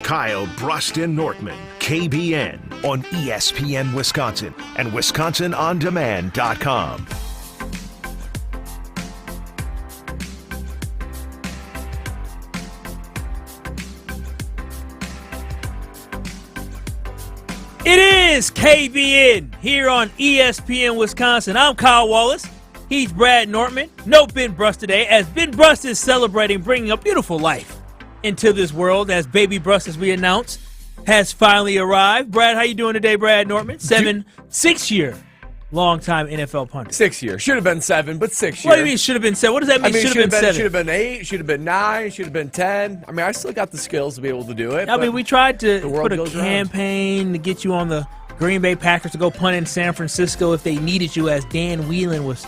Kyle, Brust, and Nortman, KBN, on ESPN Wisconsin and WisconsinOnDemand.com. It is KBN here on ESPN Wisconsin. I'm Kyle Wallace. He's Brad Nortman. No Ben Brust today, as Ben Brust is celebrating bringing a beautiful life into this world, as baby Brust, as we announced, has finally arrived. Brad, how you doing today, Brad Nortman? 6-year long-time NFL punter. 6 years. Should have been 7, but 6 years. What do you mean should have been 7? What does that mean? Should have been 7? Should have been 8, should have been 9, should have been 10. I mean, I still got the skills to be able to do it. I mean, we tried to put a goes campaign to get you on the Green Bay Packers to go punt in San Francisco if they needed you, as Dan Whelan was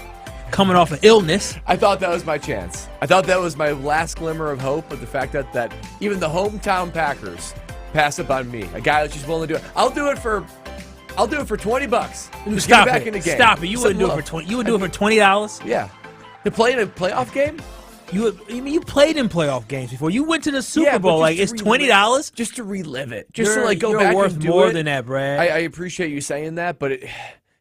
coming off of illness. I thought that was my chance. I thought that was my last glimmer of hope, but the fact that even the hometown Packers pass up on me, a guy that's just willing to do it. I'll do it for $20. Just Stop get back it. in the game. Stop it. You wouldn't do it for 20. You would do it for $20? Yeah. To play in a playoff game? You played in playoff games before. You went to the Super Bowl. Like, it's $20? Just to relive it. Just to go you're back worth and do more it. than that, Brad. I appreciate you saying that, but it's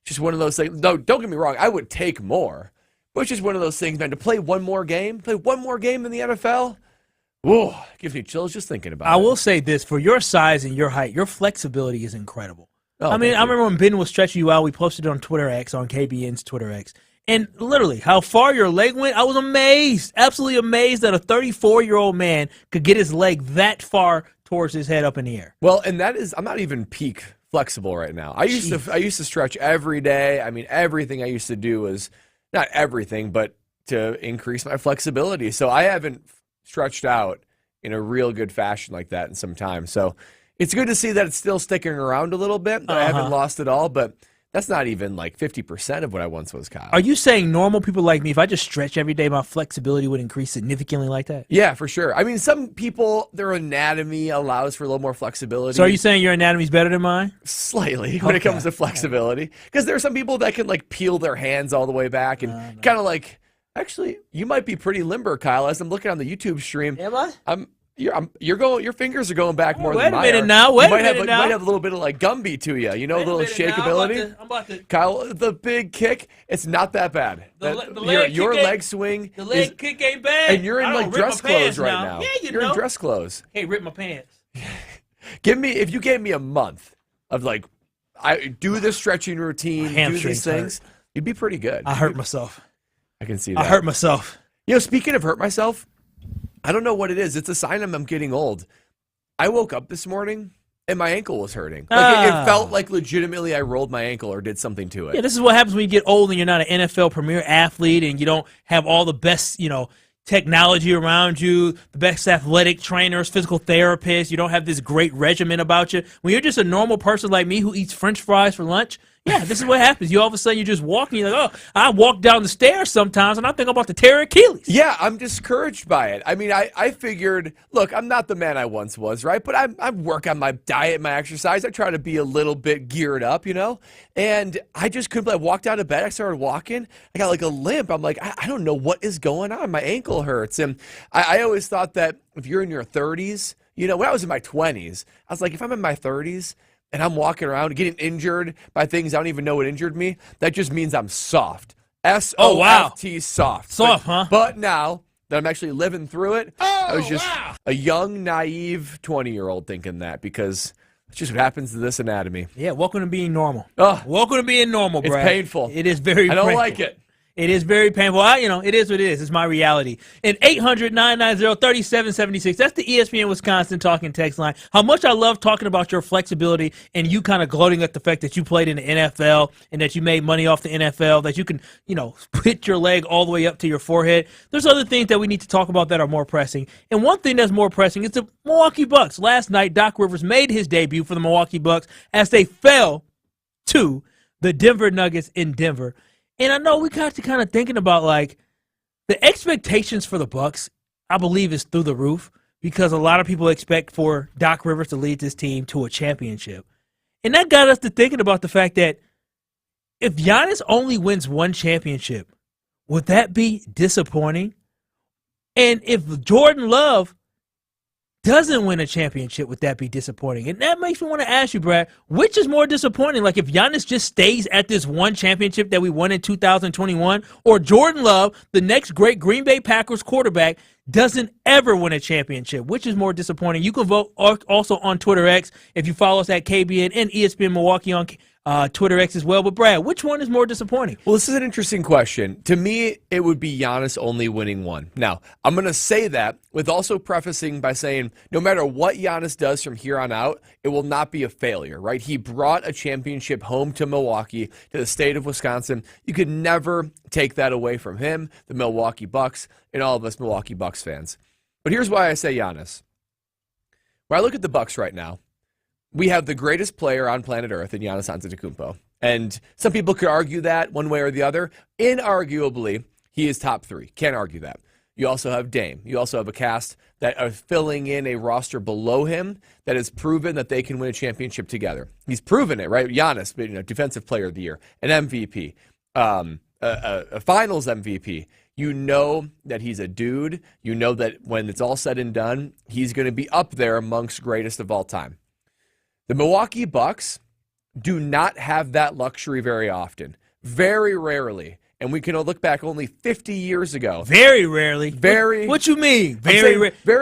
just one of those things. No, don't get me wrong. I would take more. But it's just one of those things, man. To play one more game in the NFL, whoa, gives me chills just thinking about it. I will say this. For your size and your height, your flexibility is incredible. Oh, I remember when Ben was stretching you out, we posted it on Twitter X, on KBN's Twitter X. And literally, how far your leg went, I was amazed, absolutely amazed that a 34-year-old man could get his leg that far towards his head up in the air. Well, and that is, I'm not even peak flexible right now. I used to stretch every day. I mean, everything I used to do was, not everything, but to increase my flexibility. So I haven't stretched out in a real good fashion like that in some time. So it's good to see that it's still sticking around a little bit. I haven't lost it all, but that's not even like 50% of what I once was, Kyle. Are you saying normal people like me, if I just stretch every day, my flexibility would increase significantly like that? Yeah, for sure. I mean, some people, their anatomy allows for a little more flexibility. So are you saying your anatomy's better than mine? Slightly, when it comes to flexibility. Because there are some people that can like peel their hands all the way back and kind of like, actually, you might be pretty limber, Kyle. As I'm looking on the YouTube stream. Am I? Your fingers are going back more than mine. Wait a minute now. You might have a little bit of like Gumby to you. You know, a little shakeability. I'm about to. Kyle, the big kick, it's not that bad. Your leg swing. The leg kick ain't bad. And you're in like dress clothes right now. Yeah, you're in dress clothes. Hey, rip my pants. If you gave me a month of like, I do this stretching routine, do these things, you'd be pretty good. I hurt myself. I can see that. I hurt myself. You know, speaking of hurt myself, I don't know what it is. It's a sign I'm getting old. I woke up this morning and my ankle was hurting. Like it felt like legitimately I rolled my ankle or did something to it. Yeah, this is what happens when you get old and you're not an NFL premier athlete and you don't have all the best, technology around you, the best athletic trainers, physical therapists. You don't have this great regimen about you. When you're just a normal person like me who eats French fries for lunch, yeah, this is what happens. You all of a sudden you're just walking. You're like, oh, I walk down the stairs sometimes, and I think I'm about to tear Achilles. Yeah, I'm discouraged by it. I mean, I figured, look, I'm not the man I once was, right? But I work on my diet, my exercise. I try to be a little bit geared up, And I just couldn't. I walked out of bed. I started walking. I got like a limp. I'm like, I don't know what is going on. My ankle hurts. And I always thought that if you're in your 30s, when I was in my 20s, I was like, if I'm in my 30s, and I'm walking around getting injured by things I don't even know what injured me, that just means I'm soft. S-O-F-T, soft. Soft, huh? But now that I'm actually living through it, I was just a young, naive 20-year-old thinking that because it's just what happens to this anatomy. Yeah, welcome to being normal. Oh, welcome to being normal, Brad. It's painful. It is very painful. I don't like it. It is very painful. It is what it is. It's my reality. And 800-990-3776. That's the ESPN Wisconsin talking text line. How much I love talking about your flexibility and you kind of gloating at the fact that you played in the NFL and that you made money off the NFL, that you can, put your leg all the way up to your forehead. There's other things that we need to talk about that are more pressing. And one thing that's more pressing is the Milwaukee Bucks. Last night, Doc Rivers made his debut for the Milwaukee Bucks as they fell to the Denver Nuggets in Denver. And I know we got to kind of thinking about, like, the expectations for the Bucks, I believe, is through the roof because a lot of people expect for Doc Rivers to lead this team to a championship. And that got us to thinking about the fact that if Giannis only wins one championship, would that be disappointing? And if Jordan Love doesn't win a championship, would that be disappointing? And that makes me want to ask you, Brad, which is more disappointing? Like if Giannis just stays at this one championship that we won in 2021, or Jordan Love, the next great Green Bay Packers quarterback, doesn't ever win a championship? Which is more disappointing? You can vote also on Twitter X if you follow us at KBN and ESPN Milwaukee on Twitter X as well. But Brad, which one is more disappointing? Well, this is an interesting question. To me, it would be Giannis only winning one. Now, I'm going to say that with also prefacing by saying no matter what Giannis does from here on out, it will not be a failure, right? He brought a championship home to Milwaukee, to the state of Wisconsin. You could never take that away from him, the Milwaukee Bucks, and all of us Milwaukee Bucks fans. But here's why I say Giannis. When I look at the Bucks right now, we have the greatest player on planet Earth in Giannis Antetokounmpo. And some people could argue that one way or the other. Inarguably, he is top three. Can't argue that. You also have Dame. You also have a cast that are filling in a roster below him that has proven that they can win a championship together. He's proven it, right? Giannis, Defensive Player of the Year, an MVP, a Finals MVP. You know that he's a dude. You know that when it's all said and done, he's going to be up there amongst greatest of all time. The Milwaukee Bucks do not have that luxury very often. Very rarely. And we can look back only 50 years ago. Very rarely. What you mean? Very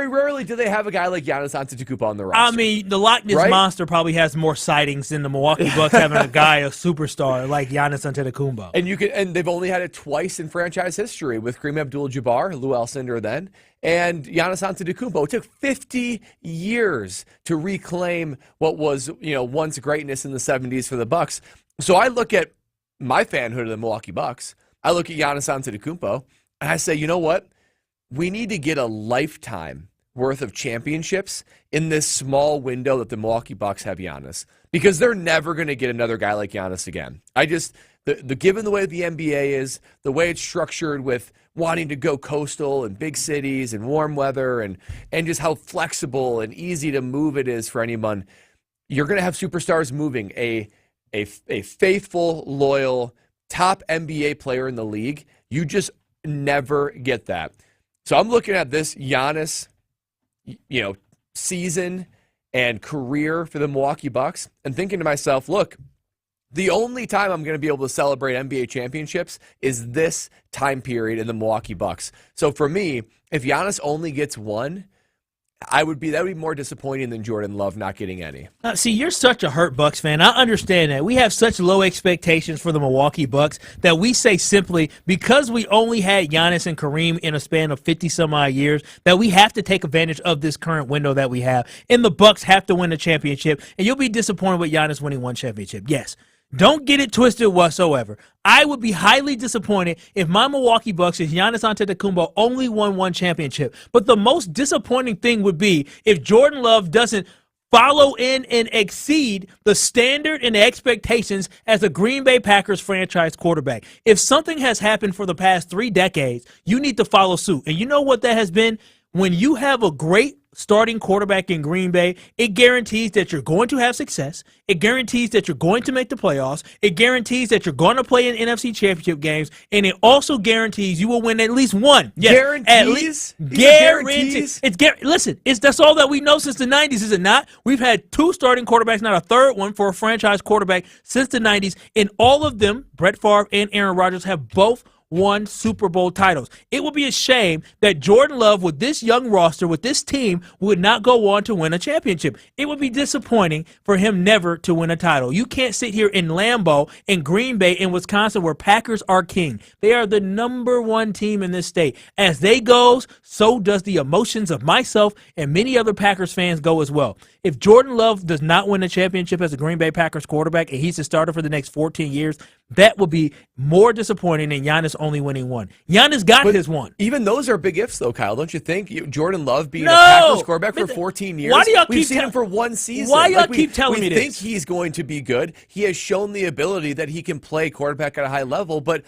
rarely do they have a guy like Giannis Antetokounmpo on the roster. I mean, the Loch Ness Monster probably has more sightings than the Milwaukee Bucks having a guy, a superstar like Giannis Antetokounmpo. And they've only had it twice in franchise history with Kareem Abdul-Jabbar, Lou Alcindor then, and Giannis Antetokounmpo. It took 50 years to reclaim what was, once greatness in the 70s for the Bucks. So I look at my fanhood of the Milwaukee Bucks. I look at Giannis Antetokounmpo, and I say, you know what? We need to get a lifetime worth of championships in this small window that the Milwaukee Bucks have Giannis, because they're never going to get another guy like Giannis again. Given the way the NBA is, the way it's structured with wanting to go coastal and big cities and warm weather and just how flexible and easy to move it is for anyone, you're going to have superstars moving. A faithful, loyal, top NBA player in the league, you just never get that. So I'm looking at this Giannis, season and career for the Milwaukee Bucks and thinking to myself, look, the only time I'm going to be able to celebrate NBA championships is this time period in the Milwaukee Bucks. So for me, if Giannis only gets one, that would be more disappointing than Jordan Love not getting any. See, you're such a hurt Bucks fan. I understand that. We have such low expectations for the Milwaukee Bucks that we say simply because we only had Giannis and Kareem in a span of 50-some-odd years that we have to take advantage of this current window that we have. And the Bucks have to win a championship. And you'll be disappointed with Giannis winning one championship. Yes. Don't get it twisted whatsoever. I would be highly disappointed if my Milwaukee Bucks and Giannis Antetokounmpo only won one championship. But the most disappointing thing would be if Jordan Love doesn't follow in and exceed the standard and the expectations as a Green Bay Packers franchise quarterback. If something has happened for the past 3 decades, you need to follow suit. And you know what that has been? When you have a great starting quarterback in Green Bay, it guarantees that you're going to have success. It guarantees that you're going to make the playoffs. It guarantees that you're going to play in NFC championship games. And it also guarantees you will win at least one. Yes, guarantees? Guarantees. Listen, that's all that we know since the 90s, is it not? We've had 2 starting quarterbacks, not a third one for a franchise quarterback since the 90s. And all of them, Brett Favre and Aaron Rodgers, have both won Super Bowl titles. It would be a shame that Jordan Love, with this young roster, with this team, would not go on to win a championship. It would be disappointing for him never to win a title. You can't sit here in Lambeau, in Green Bay, in Wisconsin, where Packers are king. They are the #1 team in this state. As they goes, so does the emotions of myself and many other Packers fans go as well. If Jordan Love does not win a championship as a Green Bay Packers quarterback and he's the starter for the next 14 years, that will be more disappointing than Giannis only winning one. Giannis got his one. Even those are big ifs, though, Kyle. Don't you think? Jordan Love being a Packers quarterback for 14 years. Why do y'all We've seen him for one season. Why y'all keep telling me this? We think he's going to be good. He has shown the ability that he can play quarterback at a high level, but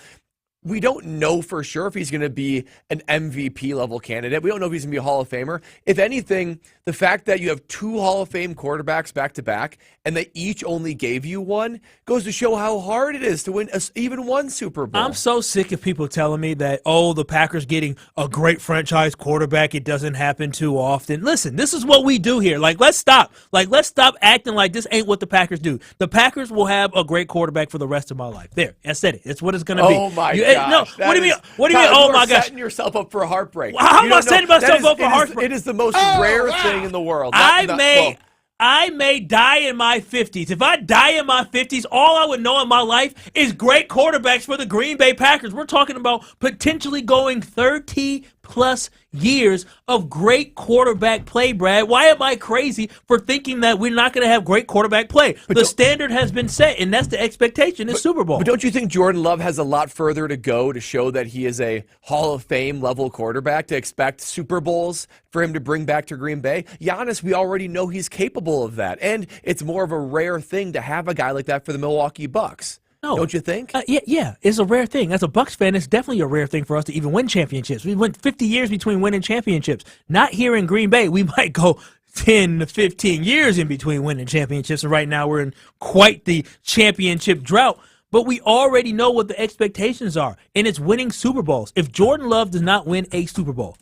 we don't know for sure if he's going to be an MVP level candidate. We don't know if he's going to be a Hall of Famer. If anything, the fact that you have 2 Hall of Fame quarterbacks back to back and they each only gave you one goes to show how hard it is to win even one Super Bowl. I'm so sick of people telling me that, the Packers getting a great franchise quarterback, it doesn't happen too often. Listen, this is what we do here. Let's stop. Let's stop acting like this ain't what the Packers do. The Packers will have a great quarterback for the rest of my life. There, I said it. It's what it's going to be. Oh, my God. No, what do you mean? What do you mean? Oh, my gosh. You're setting yourself up for a heartbreak. How am I setting myself up for heartbreak? It is the most rare thing in the world. I may die in my 50s. If I die in my 50s, all I would know in my life is great quarterbacks for the Green Bay Packers. We're talking about potentially going 30-plus years of great quarterback play, Brad. Why am I crazy for thinking that we're not going to have great quarterback play? The standard has been set, and that's the expectation in Super Bowl. But don't you think Jordan Love has a lot further to go to show that he is a Hall of Fame level quarterback, to expect Super Bowls for him to bring back to Green Bay? Giannis, we already know he's capable of that, and it's more of a rare thing to have a guy like that for the Milwaukee Bucks. No. Don't you think? Yeah, it's a rare thing. As a Bucks fan, it's definitely a rare thing for us to even win championships. We went 50 years between winning championships. Not here in Green Bay. We might go 10 to 15 years in between winning championships, and right now we're in quite the championship drought. But we already know what the expectations are, and it's winning Super Bowls. If Jordan Love does not win a Super Bowl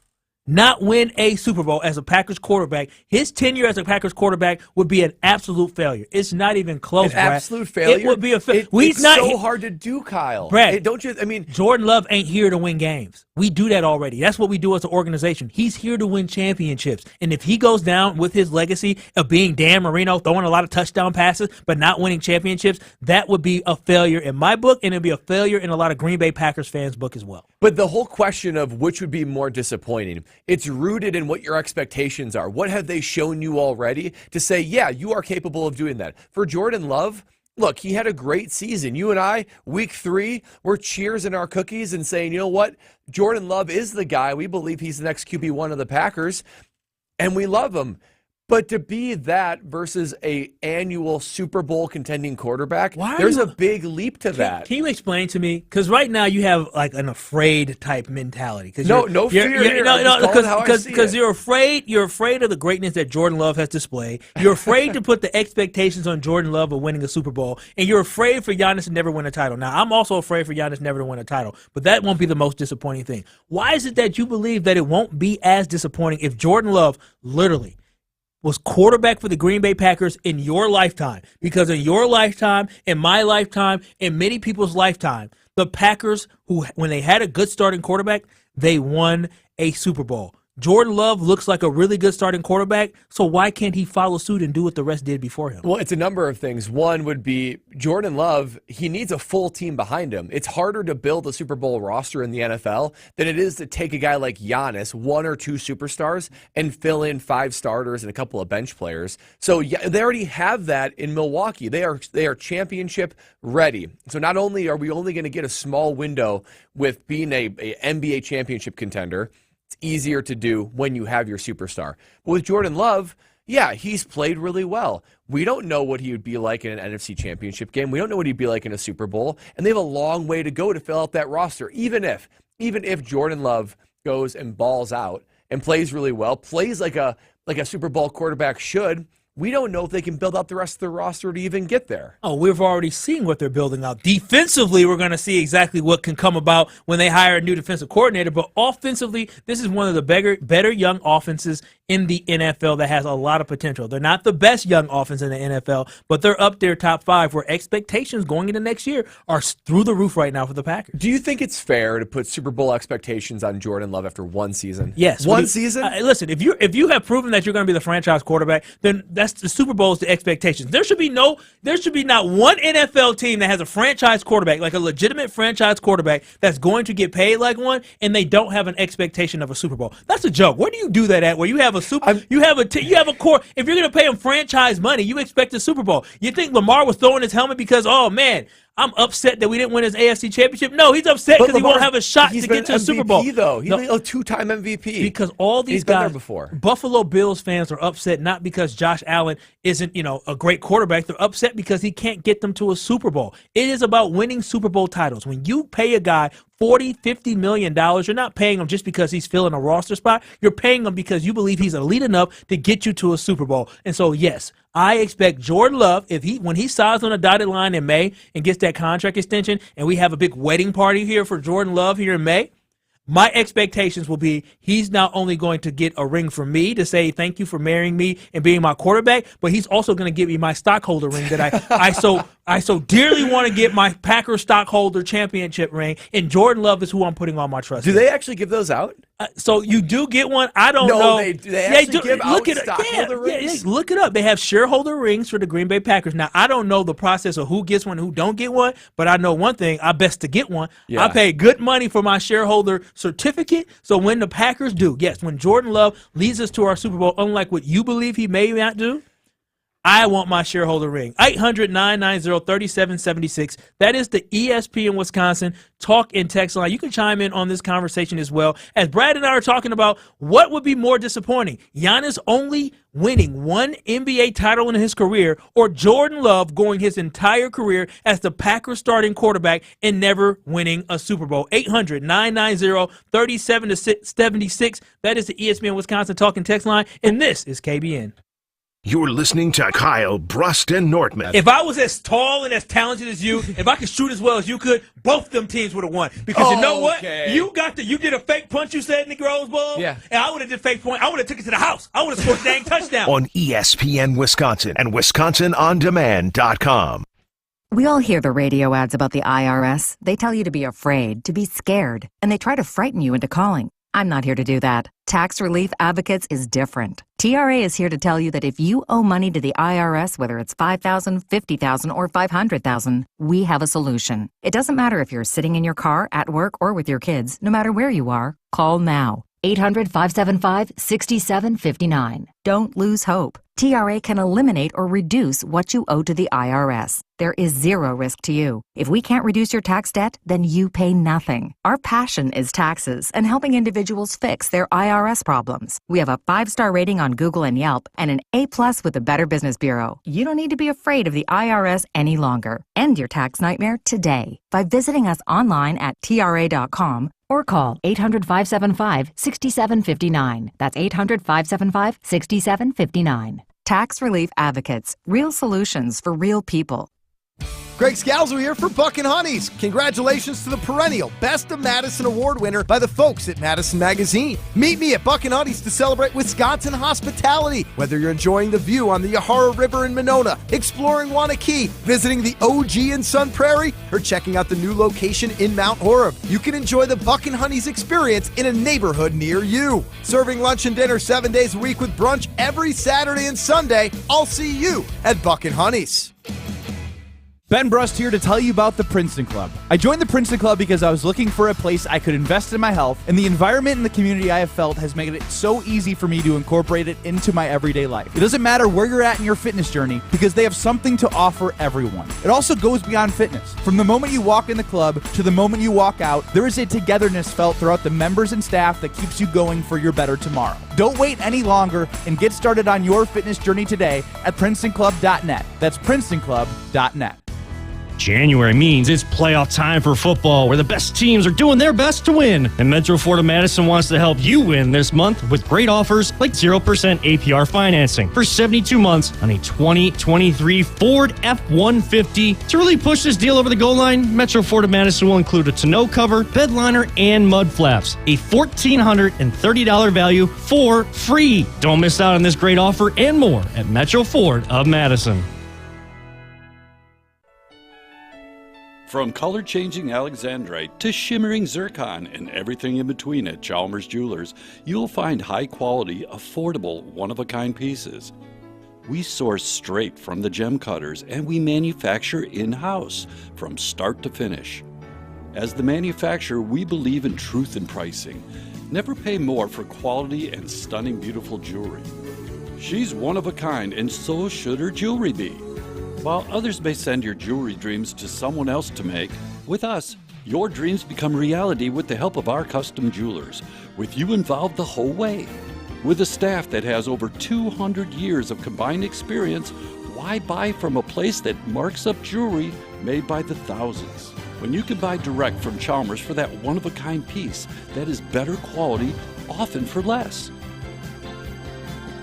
as a Packers quarterback, his tenure as a Packers quarterback would be an absolute failure. It's not even close, Brad. Absolute failure? It would be a failure. It's so hard to do, Kyle. Brad, Jordan Love ain't here to win games. We do that already. That's what we do as an organization. He's here to win championships. And if he goes down with his legacy of being Dan Marino, throwing a lot of touchdown passes, but not winning championships, that would be a failure in my book, and it would be a failure in a lot of Green Bay Packers fans' book as well. But the whole question of which would be more disappointing, it's rooted in what your expectations are. What have they shown you already to say, yeah, you are capable of doing that? For Jordan Love, look, he had a great season. You and I, week 3, we're cheersing our cookies and saying, you know what? Jordan Love is the guy. We believe he's the next QB1 of the Packers, and we love him. But to be that versus a annual Super Bowl contending quarterback, there's a big leap to that. Can you explain to me? Because right now you have like an afraid type mentality. No fear here. Because you're afraid. You're afraid of the greatness that Jordan Love has displayed. You're afraid to put the expectations on Jordan Love of winning a Super Bowl, and you're afraid for Giannis to never win a title. Now I'm also afraid for Giannis never to win a title, but that won't be the most disappointing thing. Why is it that you believe that it won't be as disappointing if Jordan Love literally was quarterback for the Green Bay Packers in your lifetime? Because in your lifetime, in my lifetime, in many people's lifetime, the Packers, when they had a good starting quarterback, they won a Super Bowl. Jordan Love looks like a really good starting quarterback, so why can't he follow suit and do what the rest did before him? Well, it's a number of things. One would be Jordan Love, he needs a full team behind him. It's harder to build a Super Bowl roster in the NFL than it is to take a guy like Giannis, 1 or 2 superstars, and fill in 5 starters and a couple of bench players. So yeah, they already have that in Milwaukee. They are championship ready. So not only are we only going to get a small window with being a NBA championship contender, it's easier to do when you have your superstar. But with Jordan Love, yeah, he's played really well. We don't know what he would be like in an NFC championship game. We don't know what he'd be like in a Super Bowl. And they have a long way to go to fill out that roster. Even if Jordan Love goes and balls out and plays really well, plays like a Super Bowl quarterback should, we don't know if they can build out the rest of the roster to even get there. Oh, we've already seen what they're building out. Defensively, we're going to see exactly what can come about when they hire a new defensive coordinator. But offensively, this is one of the better young offenses in the NFL that has a lot of potential. They're not the best young offense in the NFL, but they're up there top 5 where expectations going into next year are through the roof right now for the Packers. Do you think it's fair to put Super Bowl expectations on Jordan Love after one season? Yes. One season? Listen, if you have proven that you're going to be the franchise quarterback, then that's the Super Bowl is the expectations. There should be not one NFL team that has a franchise quarterback, like a legitimate franchise quarterback that's going to get paid like one, and they don't have an expectation of a Super Bowl. That's a joke. Where do you do that at? Where you have you have a core. If you're going to pay him franchise money, you expect a Super Bowl. You think Lamar was throwing his helmet because, oh man, I'm upset that we didn't win his AFC championship. No, he's upset because he won't have a shot to get to the Super Bowl. Though. He's a 2-time MVP. Because all these guys, before. Buffalo Bills fans are upset not because Josh Allen isn't, a great quarterback. They're upset because he can't get them to a Super Bowl. It is about winning Super Bowl titles. When you pay a guy $40-50 million, you're not paying him just because he's filling a roster spot. You're paying him because you believe he's elite enough to get you to a Super Bowl. And so, yes, I expect Jordan Love, when he signs on a dotted line in May and gets that contract extension, and we have a big wedding party here for Jordan Love here in May, my expectations will be he's not only going to get a ring from me to say thank you for marrying me and being my quarterback, but he's also going to give me my stockholder ring that I so dearly want to get, my Packers stockholder championship ring. And Jordan Love is who I'm putting all my trust in. Do they actually give those out? So you do get one. I don't know. Do they actually give out stockholder rings? Yeah, look it up. They have shareholder rings for the Green Bay Packers. Now, I don't know the process of who gets one and who don't get one, but I know one thing. I best to get one. Yeah. I pay good money for my shareholder certificate. So when the Packers do, yes, when Jordan Love leads us to our Super Bowl, unlike what you believe he may not do, I want my shareholder ring. 800-990-3776. That is the ESPN Wisconsin talk and text line. You can chime in on this conversation as well. As Brad and I are talking about what would be more disappointing, Giannis only winning one NBA title in his career, or Jordan Love going his entire career as the Packers starting quarterback and never winning a Super Bowl. 800-990-3776. That is the ESPN Wisconsin talk and text line. And this is KBN. You're listening to Kyle, Brust, and Nortman. If I was as tall and as talented as you, if I could shoot as well as you could, both them teams would have won. Because you know what? You did a fake punch, you said, in the Rose Bowl? Yeah. And I would have did fake point. I would have took it to the house. I would have scored a dang touchdown. On ESPN Wisconsin and WisconsinOnDemand.com. We all hear the radio ads about the IRS. They tell you to be afraid, to be scared, and they try to frighten you into calling. I'm not here to do that. Tax Relief Advocates is different. TRA is here to tell you that if you owe money to the IRS, whether it's $5,000, $50,000, or $500,000, we have a solution. It doesn't matter if you're sitting in your car, at work, or with your kids. No matter where you are, call now. 800-575-6759. Don't lose hope. TRA can eliminate or reduce what you owe to the IRS. There is zero risk to you. If we can't reduce your tax debt, then you pay nothing. Our passion is taxes and helping individuals fix their IRS problems. We have a 5-star rating on Google and Yelp and an A+ with the Better Business Bureau. You don't need to be afraid of the IRS any longer. End your tax nightmare today by visiting us online at TRA.com or call 800-575-6759. That's 800-575-6759. Tax Relief Advocates. Real solutions for real people. Greg Scalzo here for Buck and Honey's. Congratulations to the perennial Best of Madison Award winner by the folks at Madison Magazine. Meet me at Buck and Honey's to celebrate Wisconsin hospitality. Whether you're enjoying the view on the Yahara River in Monona, exploring Wanakee, visiting the OG in Sun Prairie, or checking out the new location in Mount Horeb, you can enjoy the Buck and Honey's experience in a neighborhood near you. Serving lunch and dinner 7 days a week with brunch every Saturday and Sunday. I'll see you at Buck and Honey's. Ben Brust here to tell you about the Princeton Club. I joined the Princeton Club because I was looking for a place I could invest in my health, and the environment and the community I have felt has made it so easy for me to incorporate it into my everyday life. It doesn't matter where you're at in your fitness journey because they have something to offer everyone. It also goes beyond fitness. From the moment you walk in the club to the moment you walk out, there is a togetherness felt throughout the members and staff that keeps you going for your better tomorrow. Don't wait any longer and get started on your fitness journey today at PrincetonClub.net. That's PrincetonClub.net. January means it's playoff time for football, where the best teams are doing their best to win. And Metro Ford of Madison wants to help you win this month with great offers like 0% APR financing for 72 months on a 2023 Ford F-150. To really push this deal over the goal line, Metro Ford of Madison will include a tonneau cover, bed liner, and mud flaps. A $1,430 value for free. Don't miss out on this great offer and more at Metro Ford of Madison. From color-changing alexandrite to shimmering zircon and everything in between at Chalmers Jewelers, you'll find high-quality, affordable, one-of-a-kind pieces. We source straight from the gem cutters, and we manufacture in-house from start to finish. As the manufacturer, we believe in truth in pricing. Never pay more for quality and stunning, beautiful jewelry. She's one of a kind, and so should her jewelry be. While others may send your jewelry dreams to someone else to make, with us, your dreams become reality with the help of our custom jewelers, with you involved the whole way. With a staff that has over 200 years of combined experience, why buy from a place that marks up jewelry made by the thousands? When you can buy direct from Chalmers for that one-of-a-kind piece that is better quality, often for less.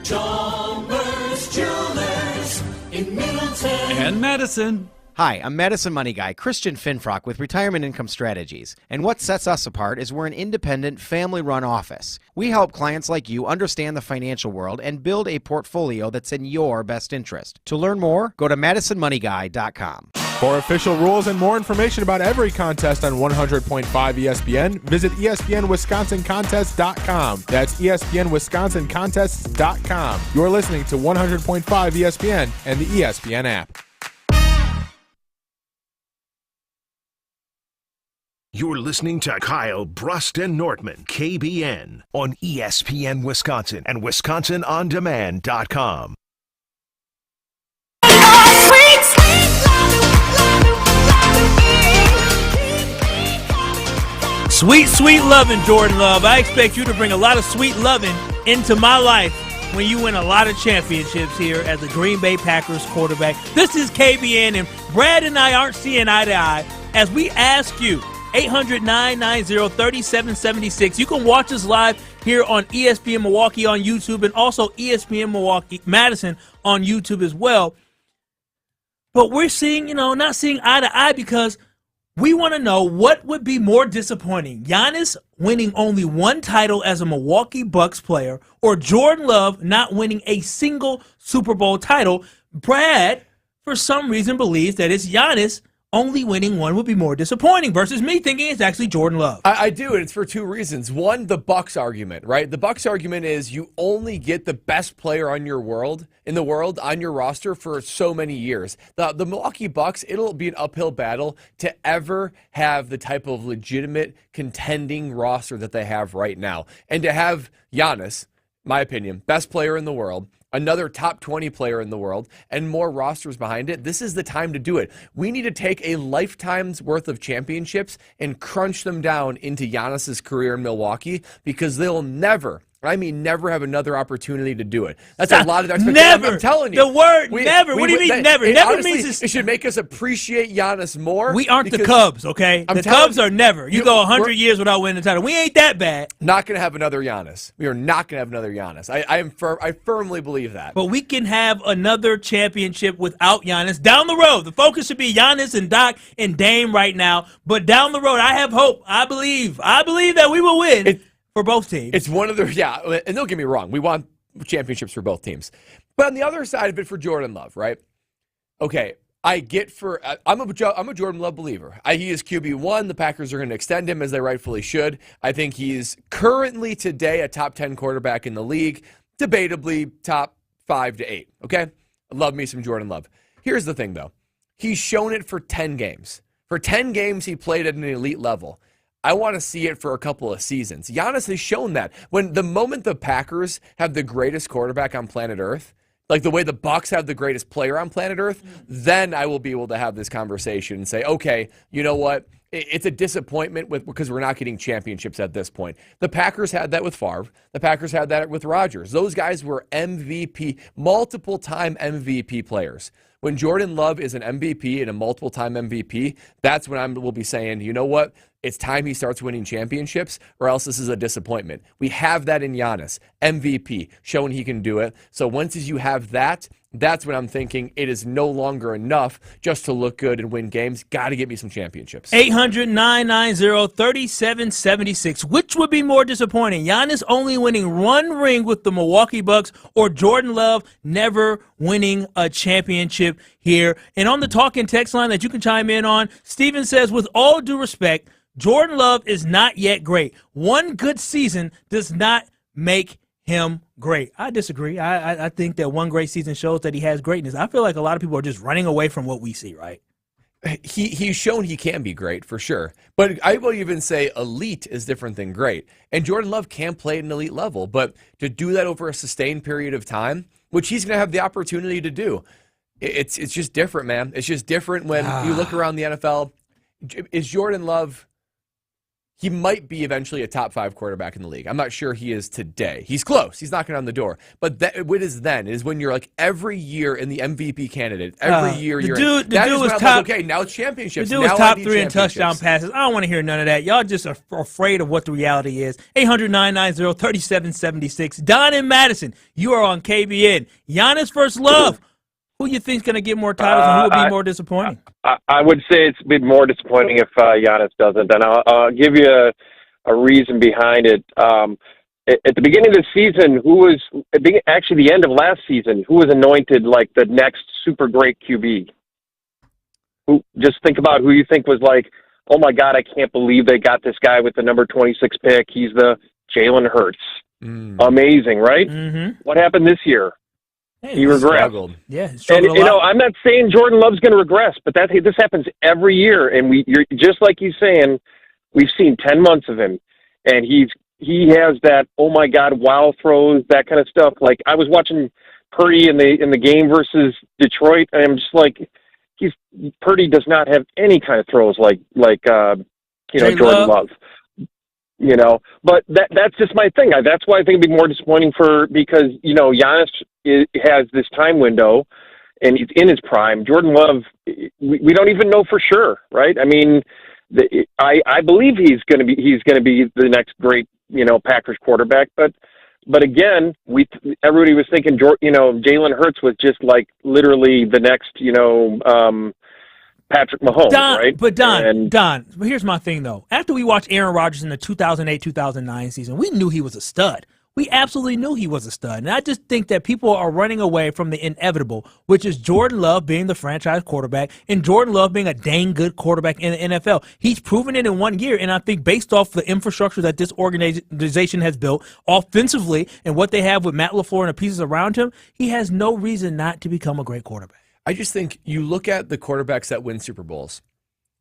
Chalmers Jewelers in Middleton And Madison. Hi, I'm Madison Money Guy, Christian Finfrock with Retirement Income Strategies. And what sets us apart is we're an independent, family-run office. We help clients like you understand the financial world and build a portfolio that's in your best interest. To learn more, go to MadisonMoneyGuy.com. For official rules and more information about every contest on 100.5 ESPN, visit ESPNWisconsinContests.com. That's ESPNWisconsinContests.com. You're listening to 100.5 ESPN and the ESPN app. You're listening to Kyle, Brust, and Nortman, KBN, on ESPN Wisconsin and WisconsinOnDemand.com. Sweet, sweet loving, Jordan Love. I expect you to bring a lot of sweet loving into my life when you win a lot of championships here as the Green Bay Packers quarterback. This is KBN, and Brad and I aren't seeing eye to eye as we ask you, 800-990-3776. You can watch us live here on ESPN Milwaukee on YouTube and also ESPN Milwaukee Madison on YouTube as well. But we're seeing, not seeing eye to eye because we want to know what would be more disappointing. Giannis winning only one title as a Milwaukee Bucks player or Jordan Love not winning a single Super Bowl title. Brad, for some reason, believes that it's Giannis only winning one would be more disappointing versus me thinking it's actually Jordan Love. I do, and it's for two reasons. One, the Bucks argument, right? The Bucks argument is you only get the best player in the world on your roster for so many years. The Milwaukee Bucks, it'll be an uphill battle to ever have the type of legitimate contending roster that they have right now. And to have Giannis, my opinion, best player in the world, another top 20 player in the world, and more rosters behind it, this is the time to do it. We need to take a lifetime's worth of championships and crunch them down into Giannis's career in Milwaukee because they'll never have another opportunity to do it. That's a lot of expectation. Never. I'm telling you. The word never. What do you mean never? Never honestly, means it should make us appreciate Giannis more. We aren't the Cubs, okay? The Cubs are never. You go 100 years without winning the title. We ain't that bad. Not going to have another Giannis. We are not going to have another Giannis. I firmly believe that. But we can have another championship without Giannis down the road. The focus should be Giannis and Doc and Dame right now. But down the road, I have hope. I believe that we will win. For both teams. It's one of the, and don't get me wrong, we want championships for both teams. But on the other side of it for Jordan Love, right? Okay, I'm a Jordan Love believer. He is QB1. The Packers are going to extend him as they rightfully should. I think he's currently today a top 10 quarterback in the league, debatably top 5 to 8, okay? I love me some Jordan Love. Here's the thing, though. He's shown it for 10 games. For 10 games, he played at an elite level. I want to see it for a couple of seasons. Giannis has shown that. The moment the Packers have the greatest quarterback on planet Earth, like the way the Bucks have the greatest player on planet Earth, then I will be able to have this conversation and say, okay, you know what? It's a disappointment because we're not getting championships at this point. The Packers had that with Favre. The Packers had that with Rodgers. Those guys were MVP, multiple-time MVP players. When Jordan Love is an MVP and a multiple-time MVP, that's when we'll be saying, you know what? It's time he starts winning championships, or else this is a disappointment. We have that in Giannis, MVP, showing he can do it. So once you have that, that's when I'm thinking it is no longer enough just to look good and win games. Got to get me some championships. 800-990-3776. Which would be more disappointing? Giannis only winning one ring with the Milwaukee Bucks or Jordan Love never winning a championship here? And on the talk and text line that you can chime in on, Steven says, with all due respect, Jordan Love is not yet great. One good season does not make him great. I disagree. I think that one great season shows that he has greatness. I feel like a lot of people are just running away from what we see, right? He's shown he can be great, for sure. But I will even say elite is different than great. And Jordan Love can play at an elite level. But to do that over a sustained period of time, which he's going to have the opportunity to do, It's just different, man. It's just different when you look around the NFL. Is Jordan Love? He might be eventually a top 5 quarterback in the league. I'm not sure he is today. He's close. He's knocking on the door. But what is then is when you're like every year in the MVP candidate. Every year you're in. The dude was top. Okay, now it's championships. The dude was top 3 in touchdown passes. I don't want to hear none of that. Y'all just are afraid of what the reality is. 800-990-3776. Don and Madison, you are on KBN. Giannis versus Love. Who you think's going to get more titles and who will be more disappointing? I would say it's been more disappointing if Giannis doesn't, and I'll give you a reason behind it. At the beginning of the season, actually the end of last season, who was anointed like the next super great QB? Just think about who you think was like, oh my God, I can't believe they got this guy with the number 26 pick. He's the Jalen Hurts. Amazing, right? Mm-hmm. What happened this year? He regressed. Yeah, and I'm not saying Jordan Love's going to regress, but this happens every year. And you're just like he's saying, we've seen 10 months of him, and he has that oh my God wow throws, that kind of stuff. Like I was watching Purdy in the game versus Detroit, and I'm just like, Purdy does not have any kind of throws like Jordan Love. But that's just my thing. That's why I think it'd be more disappointing because Giannis has this time window, and he's in his prime. Jordan Love, we don't even know for sure, right? I mean, I believe he's going to be the next great Packers quarterback, but again, everybody was thinking Jalen Hurts was just like literally the next Patrick Mahomes, right? But Don, here's my thing, though. After we watched Aaron Rodgers in the 2008-2009 season, we knew he was a stud. We absolutely knew he was a stud. And I just think that people are running away from the inevitable, which is Jordan Love being the franchise quarterback and Jordan Love being a dang good quarterback in the NFL. He's proven it in 1 year, and I think based off the infrastructure that this organization has built offensively and what they have with Matt LaFleur and the pieces around him, he has no reason not to become a great quarterback. I just think you look at the quarterbacks that win Super Bowls.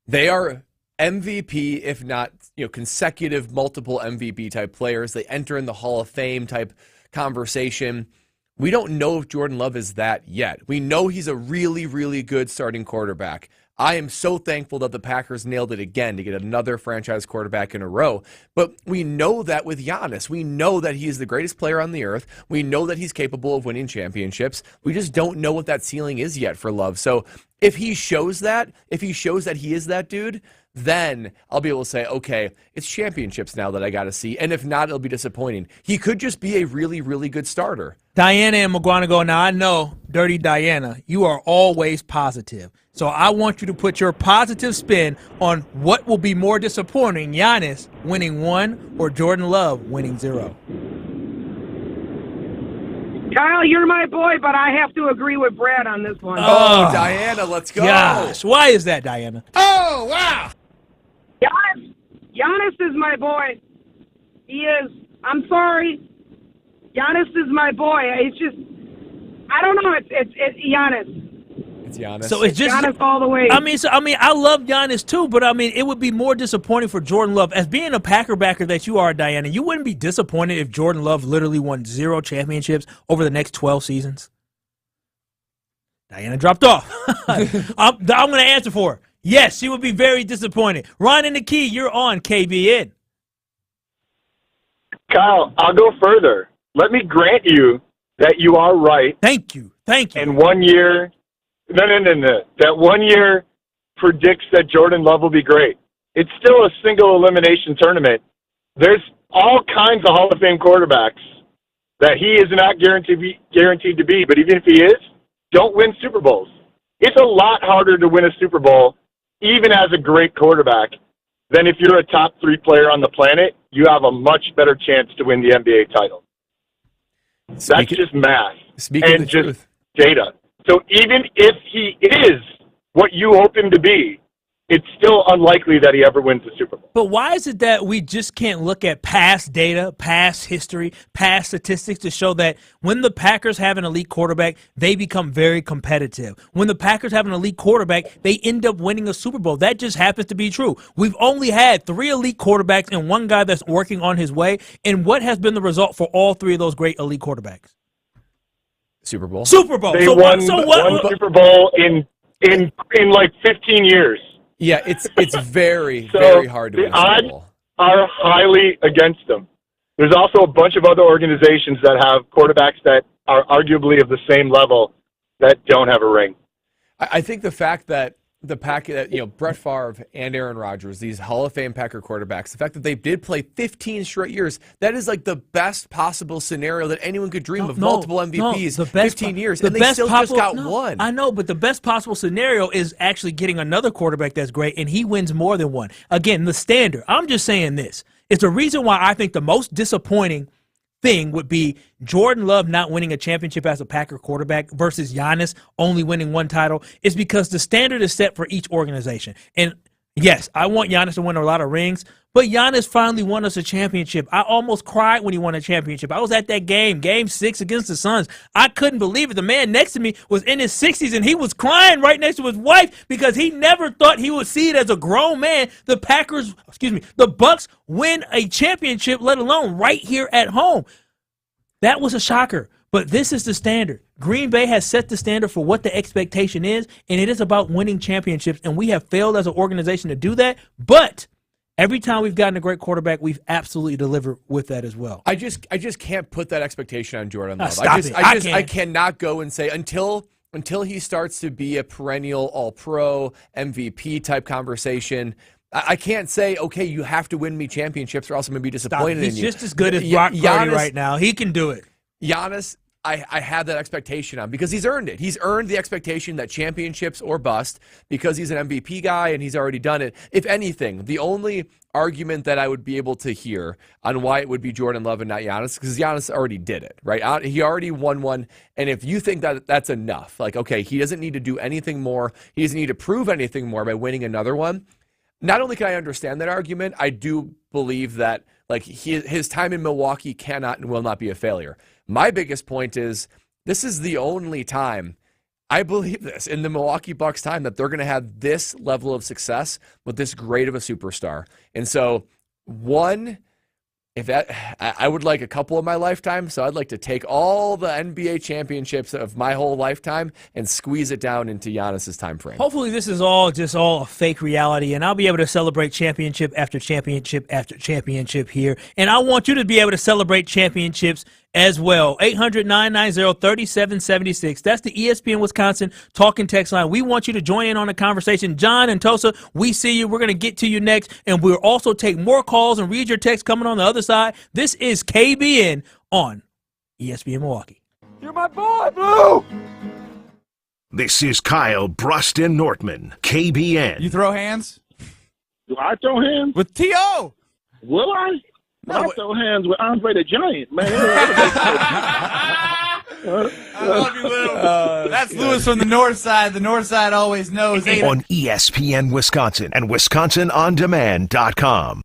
They are MVP, if not consecutive multiple MVP type players. They enter in the Hall of Fame type conversation. We don't know if Jordan Love is that yet. We know he's a really, really good starting quarterback. I am so thankful that the Packers nailed it again to get another franchise quarterback in a row. But we know that with Giannis. We know that he is the greatest player on the earth. We know that he's capable of winning championships. We just don't know what that ceiling is yet for Love. So if he shows that he is that dude, then I'll be able to say, okay, it's championships now that I got to see. And if not, it'll be disappointing. He could just be a really, really good starter. Diana and McGuanago, now I know, Dirty Diana, you are always positive. So I want you to put your positive spin on what will be more disappointing, Giannis winning 1 or Jordan Love winning 0. Kyle, you're my boy, but I have to agree with Brad on this one. Oh, Diana, let's go. Gosh, why is that, Diana? Oh, wow. Giannis is my boy. He is. I'm sorry. Giannis is my boy. It's just, I don't know. It's Giannis. It's Giannis. So it's just Giannis all the way. I mean, I love Giannis too, but I mean, it would be more disappointing for Jordan Love. As being a Packer backer that you are, Diana, you wouldn't be disappointed if Jordan Love literally won 0 championships over the next 12 seasons. Diana dropped off. I'm going to answer for her. Yes, she would be very disappointed. Ron and the Key, you're on KBN. Kyle, I'll go further. Let me grant you that you are right. Thank you. And 1 year, no. That 1 year predicts that Jordan Love will be great. It's still a single elimination tournament. There's all kinds of Hall of Fame quarterbacks that he is not guaranteed to be. But even if he is, don't win Super Bowls. It's a lot harder to win a Super Bowl, even as a great quarterback, than if you're a top 3 player on the planet. You have a much better chance to win the NBA title. That's just math and just data. So even if he is what you hope him to be, it's still unlikely that he ever wins the Super Bowl. But why is it that we just can't look at past data, past history, past statistics to show that when the Packers have an elite quarterback, they become very competitive? When the Packers have an elite quarterback, they end up winning a Super Bowl. That just happens to be true. We've only had 3 elite quarterbacks and 1 guy that's working on his way. And what has been the result for all 3 of those great elite quarterbacks? Super Bowl. Super Bowl. They So won what? one Super Bowl in like 15 years. Yeah, it's very, So very hard to win the a Super odds Bowl. are highly against them. There's also a bunch of other organizations that have quarterbacks that are arguably of the same level that don't have a ring. I think the fact that Brett Favre and Aaron Rodgers, these Hall of Fame Packer quarterbacks, the fact that they did play 15 straight years, that is like the best possible scenario that anyone could dream of. Multiple MVPs, 15 years, and they still just got one. I know, but the best possible scenario is actually getting another quarterback that's great, and he wins more than one. Again, the standard. I'm just saying this. It's the reason why I think the most disappointing thing would be Jordan Love not winning a championship as a Packer quarterback versus Giannis only winning one title is because the standard is set for each organization. And yes, I want Giannis to win a lot of rings, but Giannis finally won us a championship. I almost cried when he won a championship. I was at that game 6 against the Suns. I couldn't believe it. The man next to me was in his 60s, and he was crying right next to his wife because he never thought he would see it as a grown man. The Bucs win a championship, let alone right here at home. That was a shocker. But this is the standard. Green Bay has set the standard for what the expectation is, and it is about winning championships, and we have failed as an organization to do that. But every time we've gotten a great quarterback, we've absolutely delivered with that as well. I just can't put that expectation on Jordan Love. I cannot go and say until he starts to be a perennial All-Pro MVP type conversation. I can't say, okay, you have to win me championships or else I'm going to be disappointed in you. He's just as good as Brock Purdy right now. He can do it. Giannis, I had that expectation on because he's earned it. He's earned the expectation that championships or bust because he's an MVP guy and he's already done it. If anything, the only argument that I would be able to hear on why it would be Jordan Love and not Giannis, because Giannis already did it, right? He already won one, and if you think that that's enough, like, okay, he doesn't need to do anything more, he doesn't need to prove anything more by winning another one, not only can I understand that argument, I do believe that like his time in Milwaukee cannot and will not be a failure. My biggest point is this is the only time, I believe this, in the Milwaukee Bucks time that they're going to have this level of success with this great of a superstar. And so, I would like a couple of my lifetime, so I'd like to take all the NBA championships of my whole lifetime and squeeze it down into Giannis's time frame. Hopefully this is all a fake reality, and I'll be able to celebrate championship after championship after championship here. And I want you to be able to celebrate championships as well. 800-990-3776. That's the ESPN Wisconsin talking text line. We want you to join in on the conversation. John and Tosa, we see you. We're going to get to you next, and we'll also take more calls and read your text coming on the other side. This is KBN on ESPN Milwaukee. You're my boy, Blue! This is Kyle, Brust, and Nortman, KBN. You throw hands? Do I throw hands? With T.O. Will I? I throw hands with Andre the Giant, man. I love you, Lou. That's Lewis from the north side. The north side always knows. On ESPN Wisconsin and WisconsinOnDemand.com.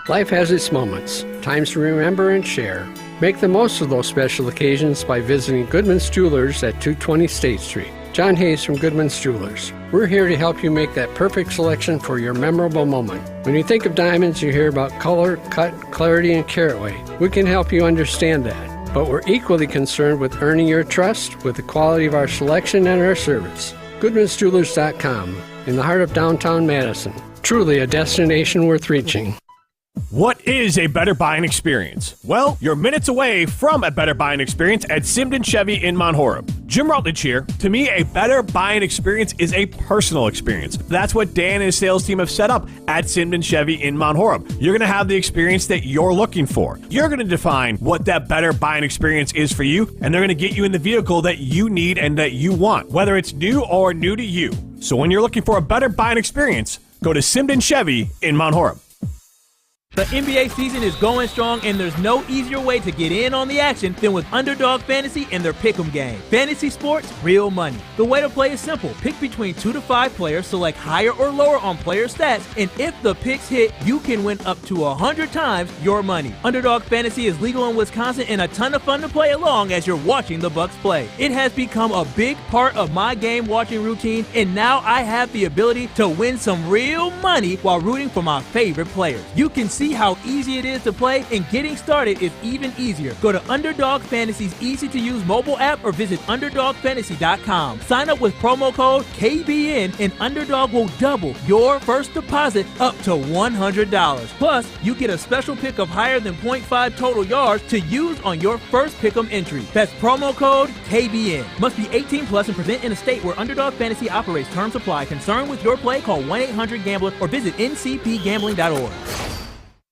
Life has its moments, times to remember and share. Make the most of those special occasions by visiting Goodman's Jewelers at 220 State Street. John Hayes from Goodman's Jewelers. We're here to help you make that perfect selection for your memorable moment. When you think of diamonds, you hear about color, cut, clarity, and carat weight. We can help you understand that. But we're equally concerned with earning your trust with the quality of our selection and our service. Goodman'sJewelers.com, in the heart of downtown Madison. Truly a destination worth reaching. What is a better buying experience? Well, you're minutes away from a better buying experience at Simden Chevy in Mount Horeb. Jim Rutledge here. To me, a better buying experience is a personal experience. That's what Dan and his sales team have set up at Simden Chevy in Mount Horeb. You're going to have the experience that you're looking for. You're going to define what that better buying experience is for you, and they're going to get you in the vehicle that you need and that you want, whether it's new or new to you. So when you're looking for a better buying experience, go to Simden Chevy in Mount Horeb. The NBA season is going strong, and there's no easier way to get in on the action than with Underdog Fantasy and their Pick'em game. Fantasy sports, real money. The way to play is simple. Pick between 2 to 5 players, select higher or lower on player stats, and if the picks hit, you can win up to 100 times your money. Underdog Fantasy is legal in Wisconsin and a ton of fun to play along as you're watching the Bucks play. It has become a big part of my game watching routine, and now I have the ability to win some real money while rooting for my favorite players. You can see see how easy it is to play, and getting started is even easier. Go to Underdog Fantasy's easy-to-use mobile app or visit UnderdogFantasy.com. Sign up with promo code KBN, and Underdog will double your first deposit up to $100. Plus, you get a special pick of higher than 0.5 total yards to use on your first pick'em entry. That's promo code KBN. Must be 18 plus and present in a state where Underdog Fantasy operates. Terms apply. Concerned with your play? Call 1-800-GAMBLER or visit ncpgambling.org.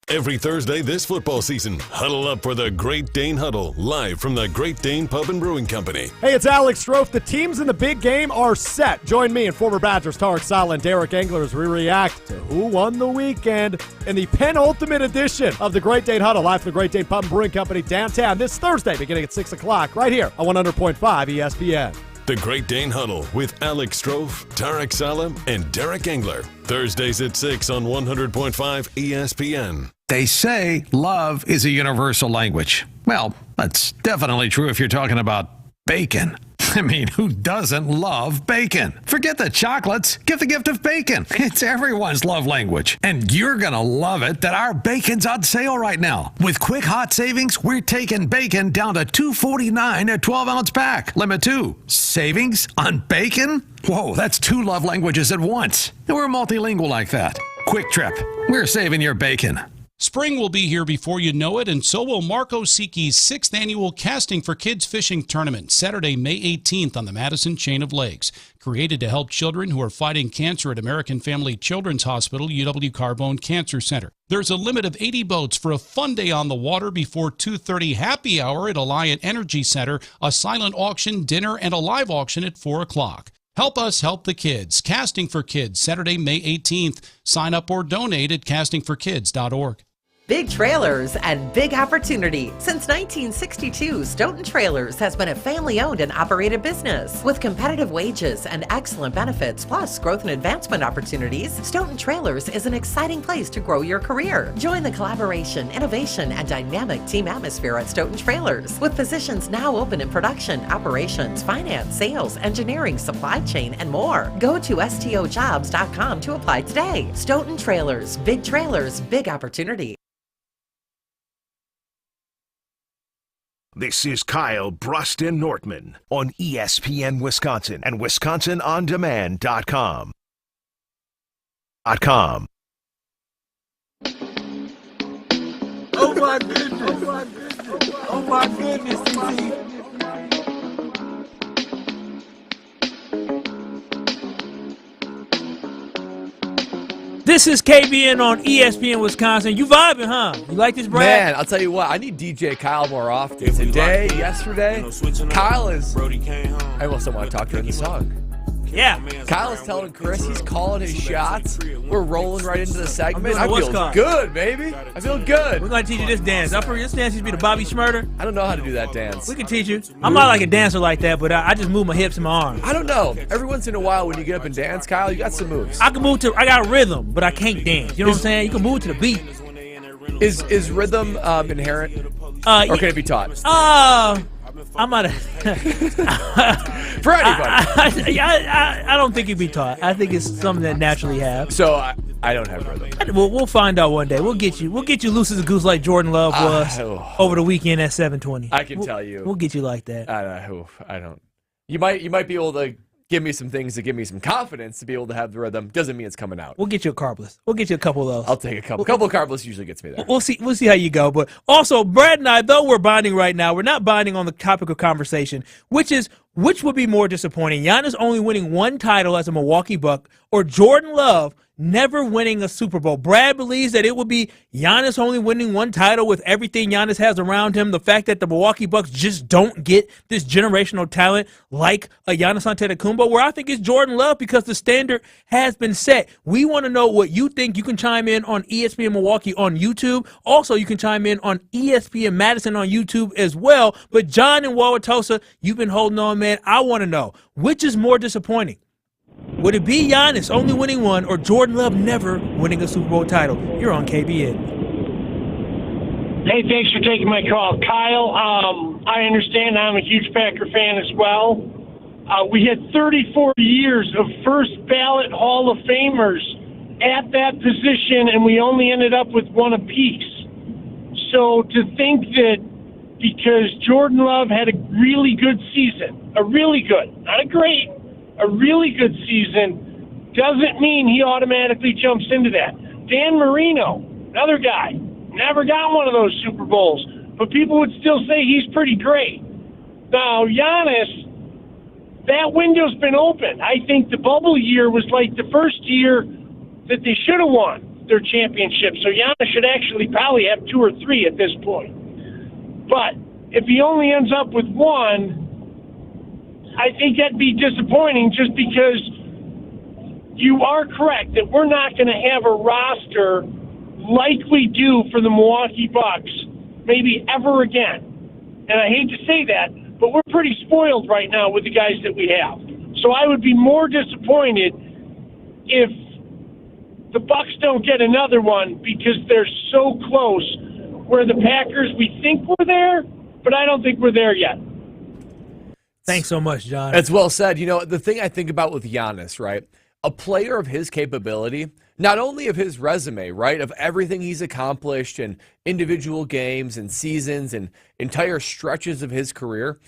Every Thursday this football season, huddle up for the Great Dane Huddle, live from the Great Dane Pub and Brewing Company. Hey, it's Alex Strofe. The teams in the big game are set. Join me and former Badgers Tarek Saleh and Derek Engler as we react to who won the weekend in the penultimate edition of the Great Dane Huddle, live from the Great Dane Pub and Brewing Company downtown this Thursday, beginning at 6 o'clock, right here on 100.5 ESPN. The Great Dane Huddle with Alex Strofe, Tarek Saleh, and Derek Engler. Thursdays at 6 on 100.5 ESPN. They say love is a universal language. Well, that's definitely true if you're talking about bacon. I mean, who doesn't love bacon? Forget the chocolates. Give the gift of bacon. It's everyone's love language. And you're going to love it that our bacon's on sale right now. With quick hot savings, we're taking bacon down to $2.49 a 12-ounce pack. Limit 2. Savings on bacon? Whoa, that's 2 love languages at once. And we're multilingual like that. Quick Trip. We're saving your bacon. Spring will be here before you know it, and so will Marco Siki's 6th annual Casting for Kids Fishing Tournament, Saturday, May 18th on the Madison Chain of Lakes. Created to help children who are fighting cancer at American Family Children's Hospital, UW Carbone Cancer Center. There's a limit of 80 boats for a fun day on the water before 2:30 happy hour at Alliant Energy Center, a silent auction, dinner, and a live auction at 4 o'clock. Help us help the kids. Casting for Kids, Saturday, May 18th. Sign up or donate at castingforkids.org. Big trailers and big opportunity. Since 1962, Stoughton Trailers has been a family-owned and operated business. With competitive wages and excellent benefits, plus growth and advancement opportunities, Stoughton Trailers is an exciting place to grow your career. Join the collaboration, innovation, and dynamic team atmosphere at Stoughton Trailers, with positions now open in production, operations, finance, sales, engineering, supply chain, and more. Go to stojobs.com to apply today. Stoughton Trailers, big opportunity. This is Kyle, Brust, and Nortman on ESPN Wisconsin and WisconsinOnDemand.com. Oh my goodness. Oh my goodness, CC. This is KBN on ESPN Wisconsin. You vibing, huh? You like this, Brad? Man, I'll tell you what. I need DJ Kyle more often. Today, yesterday, Kyle is. I also want to talk to him in the song. Yeah. Kyle is telling Chris he's calling his shots. We're rolling right into the segment. I what's feel called? good, baby. I feel good. We're going to teach you this dance. Up for this dance used to be the Bobby Schmurder. I don't know how to do that dance. We can teach you. I'm not like a dancer like that, but I just move my hips and my arms. I don't know. Every once in a while when you get up and dance, Kyle, you got some moves. I got rhythm, but I can't dance. You know what I'm saying? You can move to the beat. Is rhythm inherent? Or can it be taught? I'm not for anybody. I don't think it'd be taught. I think it's something that naturally have. So I don't have rhythm. We'll find out one day. We'll get you loose as a goose like Jordan Love was over the weekend at 720. I can tell you. We'll get you like that. I don't. You might be able to give me some things to give me some confidence to be able to have the rhythm. Doesn't mean it's coming out. We'll get you a carbless. We'll get you a couple of those. I'll take a couple. A couple of carbless usually gets me there. We'll see how you go. But also, Brad and I, though we're bonding right now, we're not bonding on the topic of conversation, which would be more disappointing. Giannis only winning one title as a Milwaukee Buck, or Jordan Love never winning a Super Bowl. Brad believes that it would be Giannis only winning one title with everything Giannis has around him. The fact that the Milwaukee Bucks just don't get this generational talent like a Giannis Antetokounmpo, where I think it's Jordan Love because the standard has been set. We want to know what you think. You can chime in on ESPN Milwaukee on YouTube. Also, you can chime in on ESPN Madison on YouTube as well. But John in Wauwatosa, you've been holding on, man. I want to know, which is more disappointing? Would it be Giannis only winning one or Jordan Love never winning a Super Bowl title? You're on KBN. Hey, thanks for taking my call. Kyle, I understand I'm a huge Packer fan as well. We had 34 years of first ballot Hall of Famers at that position, and we only ended up with one apiece. So to think that because Jordan Love had a really good season, a really good, not a great, a really good season, doesn't mean he automatically jumps into that. Dan Marino, another guy, never got one of those Super Bowls, but people would still say he's pretty great. Now, Giannis, that window's been open. I think the bubble year was like the first year that they should have won their championship. So Giannis should actually probably have 2 or 3 at this point. But if he only ends up with 1, I think that'd be disappointing just because you are correct that we're not going to have a roster like we do for the Milwaukee Bucks maybe ever again. And I hate to say that, but we're pretty spoiled right now with the guys that we have. So I would be more disappointed if the Bucks don't get another one because they're so close where the Packers, we think we're there, but I don't think we're there yet. Thanks so much, John. That's well said. You know, the thing I think about with Giannis, right? A player of his capability, not only of his resume, right, of everything he's accomplished and individual games and seasons and entire stretches of his career,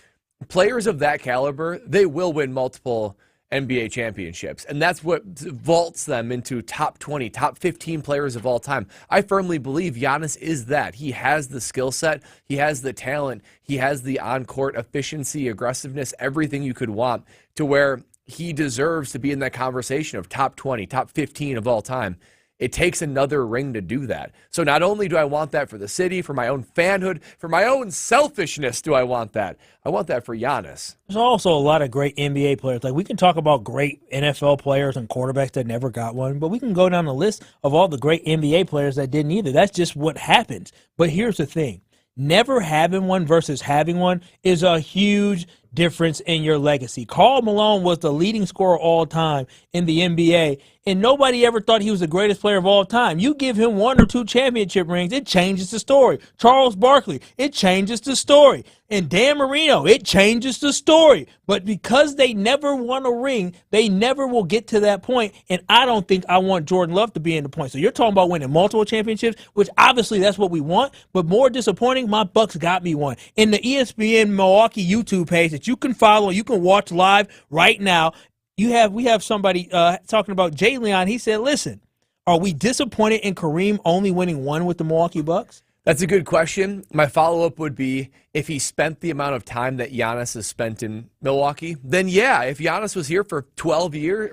players of that caliber, they will win multiple NBA championships. And that's what vaults them into top 20, top 15 players of all time. I firmly believe Giannis is that. He has the skill set. He has the talent. He has the on-court efficiency, aggressiveness, everything you could want to where he deserves to be in that conversation of top 20, top 15 of all time. It takes another ring to do that. So not only do I want that for the city, for my own fanhood, for my own selfishness do I want that. I want that for Giannis. There's also a lot of great NBA players. Like, we can talk about great NFL players and quarterbacks that never got one, but we can go down the list of all the great NBA players that didn't either. That's just what happens. But here's the thing. Never having one versus having one is a huge difference in your legacy. Karl Malone was the leading scorer all time in the NBA, and nobody ever thought he was the greatest player of all time. You give him 1 or 2 championship rings, it changes the story. Charles Barkley, it changes the story. And Dan Marino, it changes the story. But because they never won a ring, they never will get to that point, and I don't think I want Jordan Love to be in the point. So you're talking about winning multiple championships, which obviously that's what we want, but more disappointing, my Bucks got me one. In the ESPN Milwaukee YouTube page that you can follow, you can watch live right now, we have somebody talking about Jay Leon. He said, listen, are we disappointed in Kareem only winning 1 with the Milwaukee Bucks? That's a good question. My follow-up would be, if he spent the amount of time that Giannis has spent in Milwaukee, then yeah, if Giannis was here for 12 years,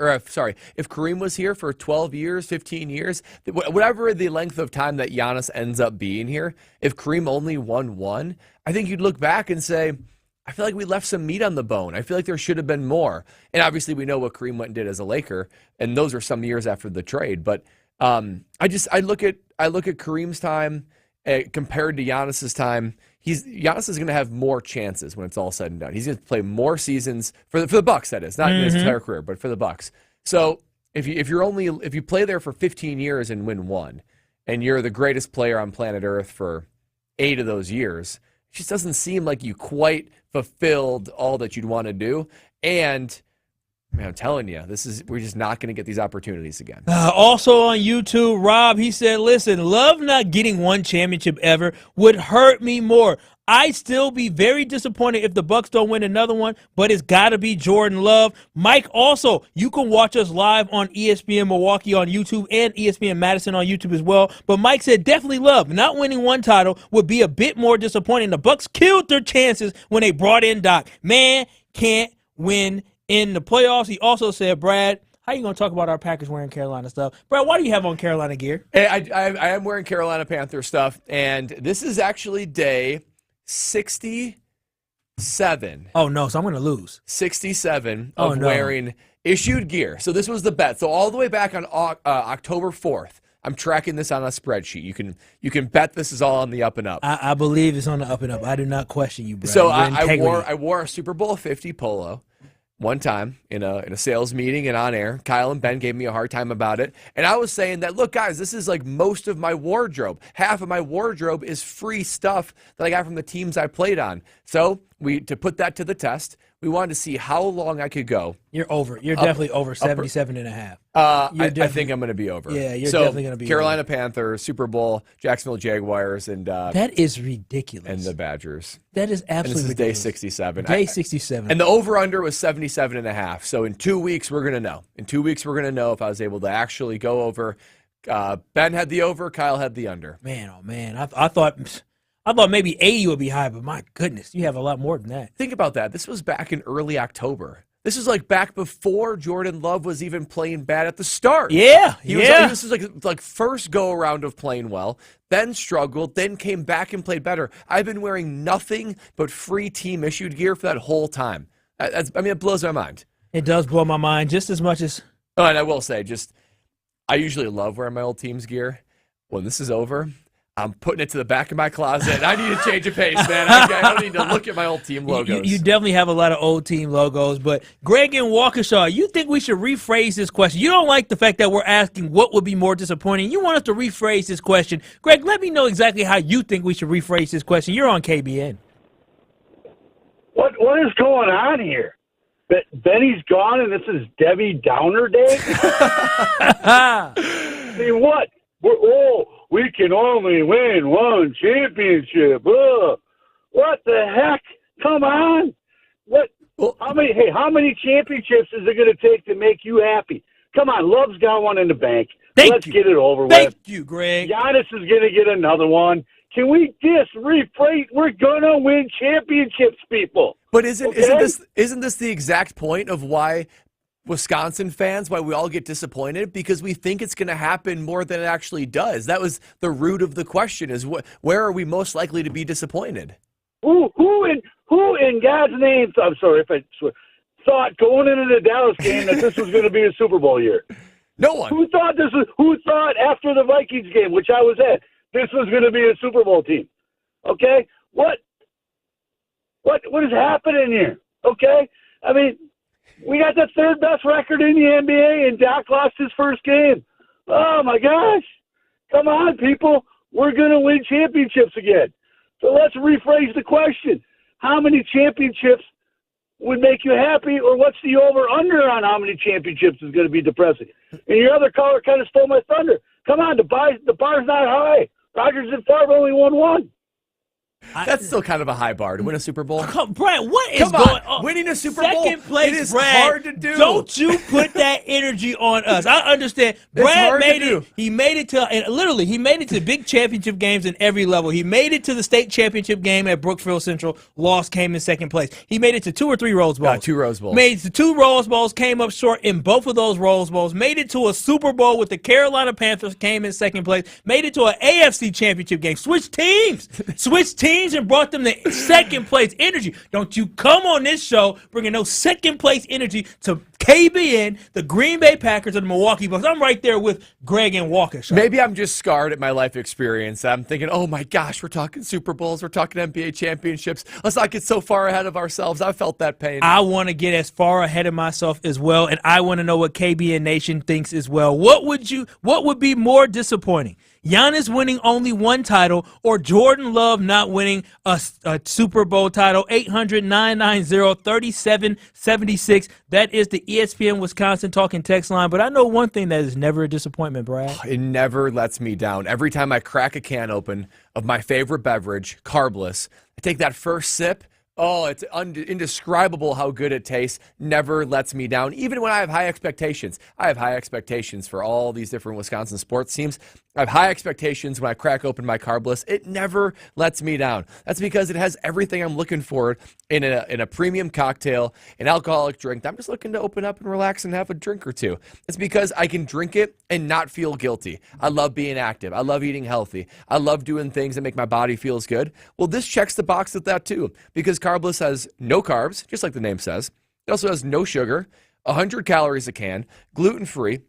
if Kareem was here for 12 years, 15 years, whatever the length of time that Giannis ends up being here, if Kareem only won 1, I think you'd look back and say, I feel like we left some meat on the bone. I feel like there should have been more. And obviously we know what Kareem went and did as a Laker, and those are some years after the trade. But I look at Kareem's time compared to Giannis's time. Giannis is going to have more chances when it's all said and done. He's going to play more seasons for the Bucks. That is not in his entire career, but for the Bucks. So if you play there for 15 years and win 1, and you're the greatest player on planet Earth for 8 of those years, it just doesn't seem like you quite fulfilled all that you'd want to do. And man, I'm telling you, we're just not going to get these opportunities again. Also on YouTube, Rob, he said, listen, Love not getting 1 championship ever would hurt me more. I'd still be very disappointed if the Bucks don't win another one, but it's got to be Jordan Love. Mike, also, you can watch us live on ESPN Milwaukee on YouTube and ESPN Madison on YouTube as well. But Mike said definitely Love. Not winning 1 title would be a bit more disappointing. The Bucks killed their chances when they brought in Doc. Man can't win in the playoffs. He also said, Brad, how you going to talk about our Packers wearing Carolina stuff? Brad, why do you have on Carolina gear? Hey, I am wearing Carolina Panther stuff, and this is actually day 67. Oh, no, so I'm going to lose. 67 of wearing issued gear. So this was the bet. So all the way back on October 4th, I'm tracking this on a spreadsheet. You can bet this is all on the up and up. I believe it's on the up and up. I do not question you, Brad. So I wore a Super Bowl 50 polo one time in a sales meeting and on air. Kyle and Ben gave me a hard time about it. And I was saying that, look, guys, this is like most of my wardrobe. Half of my wardrobe is free stuff that I got from the teams I played on. So to put that to the test, We wanted to see how long I could go. You're over. You're definitely over 77.5. I think I'm going to be over. Yeah, you're definitely going to be Carolina over. Panthers, Super Bowl, Jacksonville Jaguars, and that is ridiculous. And the Badgers. That is absolutely and this ridiculous. is day 67. Day 67. And the over-under was 77.5. So in 2 weeks, we're going to know. In 2 weeks, we're going to know if I was able to actually go over. Ben had the over. Kyle had the under. Man, oh, man. I thought maybe 80 would be high, but my goodness, you have a lot more than that. Think about that. This was back in early October. This was like back before Jordan Love was even playing bad at the start. Yeah, This was like first go-around of playing well, then struggled, then came back and played better. I've been wearing nothing but free team-issued gear for that whole time. It blows my mind. It does blow my mind just as much as... Oh, and I will say, I usually love wearing my old team's gear. When this is over, I'm putting it to the back of my closet. I need to change of pace, man. I don't need to look at my old team logos. You definitely have a lot of old team logos, but Greg in Waukesha, you think we should rephrase this question? You don't like the fact that we're asking what would be more disappointing. You want us to rephrase this question. Greg, let me know exactly how you think we should rephrase this question. You're on KBN. What is going on here? Benny's gone and this is Debbie Downer Day? I mean, what? We can only win one championship. What the heck? Come on. How many championships is it going to take to make you happy? Come on, Love's got one in the bank. Let's get it over with. Thank you, Greg. Giannis is going to get another one. Can we just rephrase? We're going to win championships, people. But isn't this the exact point of why Wisconsin fans, why we all get disappointed? Because we think it's going to happen more than it actually does. That was the root of the question: is where are we most likely to be disappointed? Who in God's name? I'm sorry if I thought going into the Dallas game that this was going to be a Super Bowl year. No one. Who thought after the Vikings game, which I was at, this was going to be a Super Bowl team? Okay, what is happening here? Okay, I mean, we got the third best record in the NBA, and Doc lost his first game. Oh my gosh! Come on, people, we're going to win championships again. So let's rephrase the question: how many championships would make you happy, or what's the over/under on how many championships is going to be depressing? And your other caller kind of stole my thunder. Come on, the bar's not high. Rodgers and Favre only won one. That's still kind of a high bar to win a Super Bowl. Brad, what is going on? Winning a Super Bowl, second place, it is Brad, hard to do. Don't you put that energy on us. I understand. Brad made it. He made it to, and literally, he made it to big championship games in every level. He made it to the state championship game at Brookfield Central. Lost, came in second place. He made it to 2 or 3 Rose Bowls. 2 Rose Bowls. Made it to 2 Rose Bowls, came up short in both of those Rose Bowls. Made it to a Super Bowl with the Carolina Panthers, came in second place. Made it to an AFC championship game. Switched teams and brought them to second place energy. Don't you come on this show bringing no second place energy to KBN, the Green Bay Packers, and the Milwaukee Bucks. I'm right there with Greg and Walker. Maybe I'm just scarred at my life experience. I'm thinking, oh my gosh, we're talking Super Bowls, we're talking NBA championships. Let's not get so far ahead of ourselves. I felt that pain. I want to get as far ahead of myself as well, and I want to know what KBN Nation thinks as well. What would be more disappointing? Giannis winning only one title, or Jordan Love not winning a Super Bowl title? 800-990-3776. That is the ESPN Wisconsin talking text line. But I know one thing that is never a disappointment, Brad. It never lets me down. Every time I crack a can open of my favorite beverage, carbless, I take that first sip. Oh, it's indescribable how good it tastes. Never lets me down, even when I have high expectations. I have high expectations for all these different Wisconsin sports teams. I have high expectations when I crack open my carbless. It never lets me down. That's because it has everything I'm looking for in a premium cocktail, an alcoholic drink. I'm just looking to open up and relax and have a drink or two. It's because I can drink it and not feel guilty. I love being active. I love eating healthy. I love doing things that make my body feels good. Well, this checks the box with that too, because carbless has no carbs, just like the name says. It also has no sugar, 100 calories a can, gluten-free,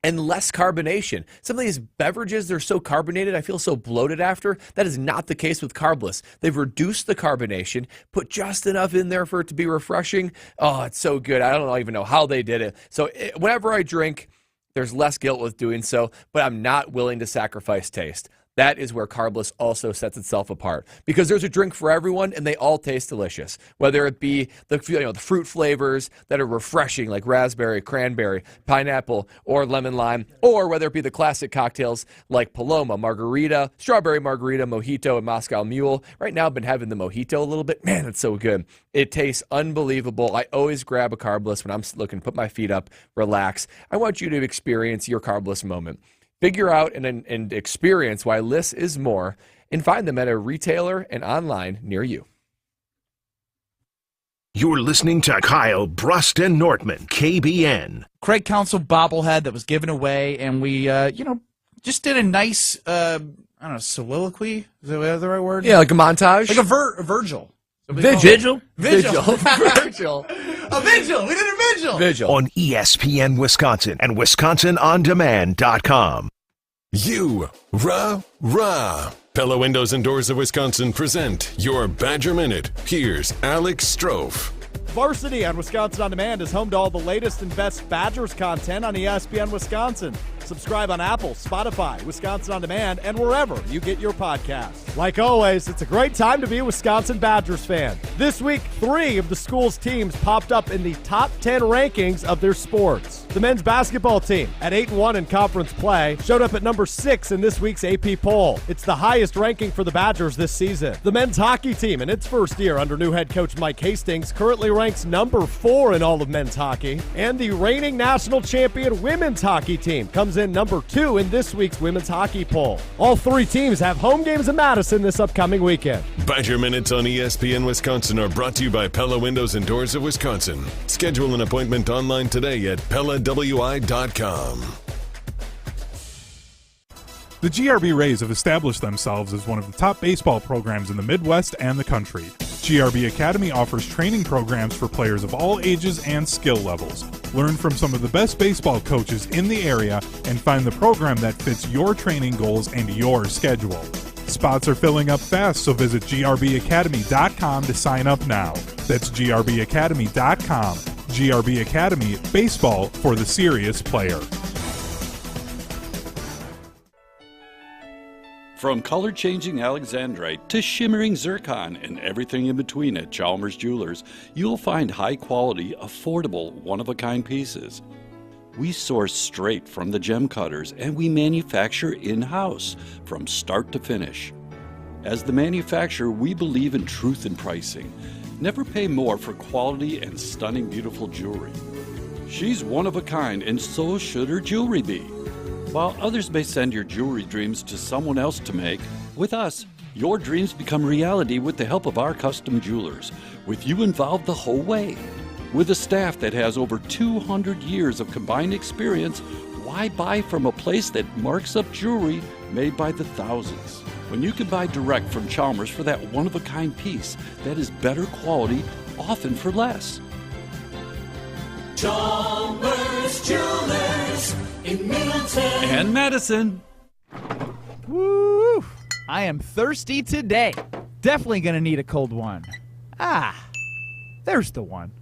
and less carbonation. Some of these beverages, they're so carbonated, I feel so bloated after. That is not the case with carbless. They've reduced the carbonation, put just enough in there for it to be refreshing. Oh, it's so good. I don't even know how they did it. So whenever I drink, there's less guilt with doing so, but I'm not willing to sacrifice taste. That is where Carbless also sets itself apart, because there's a drink for everyone and they all taste delicious. Whether it be the fruit flavors that are refreshing like raspberry, cranberry, pineapple, or lemon lime, or whether it be the classic cocktails like Paloma, margarita, strawberry margarita, mojito, and Moscow Mule. Right now I've been having the mojito a little bit. Man, it's so good. It tastes unbelievable. I always grab a Carbless when I'm looking to put my feet up, relax. I want you to experience your Carbless moment. Figure out and experience why Liss is more, and find them at a retailer and online near you. You're listening to Kyle, Brust, and Nortman, KBN. Craig Counsell bobblehead that was given away, and we, just did a nice, soliloquy? Is that the right word? Yeah, like a montage? Like a Virgil. Vigil? Vigil. Vigil. A vigil. We did a vigil. Vigil. On ESPN Wisconsin and WisconsinOnDemand.com. You, rah. Pella Windows and Doors of Wisconsin present your Badger Minute. Here's Alex Strofe. Varsity on Wisconsin On Demand is home to all the latest and best Badgers content on ESPN Wisconsin. Subscribe on Apple, Spotify, Wisconsin On Demand, and wherever you get your podcasts. Like always, it's a great time to be a Wisconsin Badgers fan. This week, 3 of the school's teams popped up in the top 10 rankings of their sports. The men's basketball team, at 8-1 in conference play, showed up at number 6 in this week's AP poll. It's the highest ranking for the Badgers this season. The men's hockey team, in its first year under new head coach Mike Hastings, currently ranks number 4 in all of men's hockey. And the reigning national champion women's hockey team comes in number 2 in this week's women's hockey poll. All 3 teams have home games in Madison this upcoming weekend. Badger Minutes on ESPN Wisconsin are brought to you by Pella Windows and Doors of Wisconsin. Schedule an appointment online today at PellaWI.com. The GRB Rays have established themselves as one of the top baseball programs in the Midwest and the country. GRB Academy offers training programs for players of all ages and skill levels. Learn from some of the best baseball coaches in the area and find the program that fits your training goals and your schedule. Spots are filling up fast, so visit grbacademy.com to sign up now. That's grbacademy.com. GRB Academy, baseball for the serious player. From color-changing alexandrite to shimmering zircon and everything in between at Chalmers Jewelers, you'll find high-quality, affordable, one-of-a-kind pieces. We source straight from the gem cutters, and we manufacture in-house from start to finish. As the manufacturer, we believe in truth in pricing. Never pay more for quality and stunning, beautiful jewelry. She's one of a kind, and so should her jewelry be. While others may send your jewelry dreams to someone else to make, with us, your dreams become reality with the help of our custom jewelers, with you involved the whole way. With a staff that has over 200 years of combined experience, why buy from a place that marks up jewelry made by the thousands? When you can buy direct from Chalmers for that one-of-a-kind piece that is better quality, often for less. Chalmers Jewelers in Middleton And Madison. Woo! I am thirsty today. Definitely gonna need a cold one. There's the one.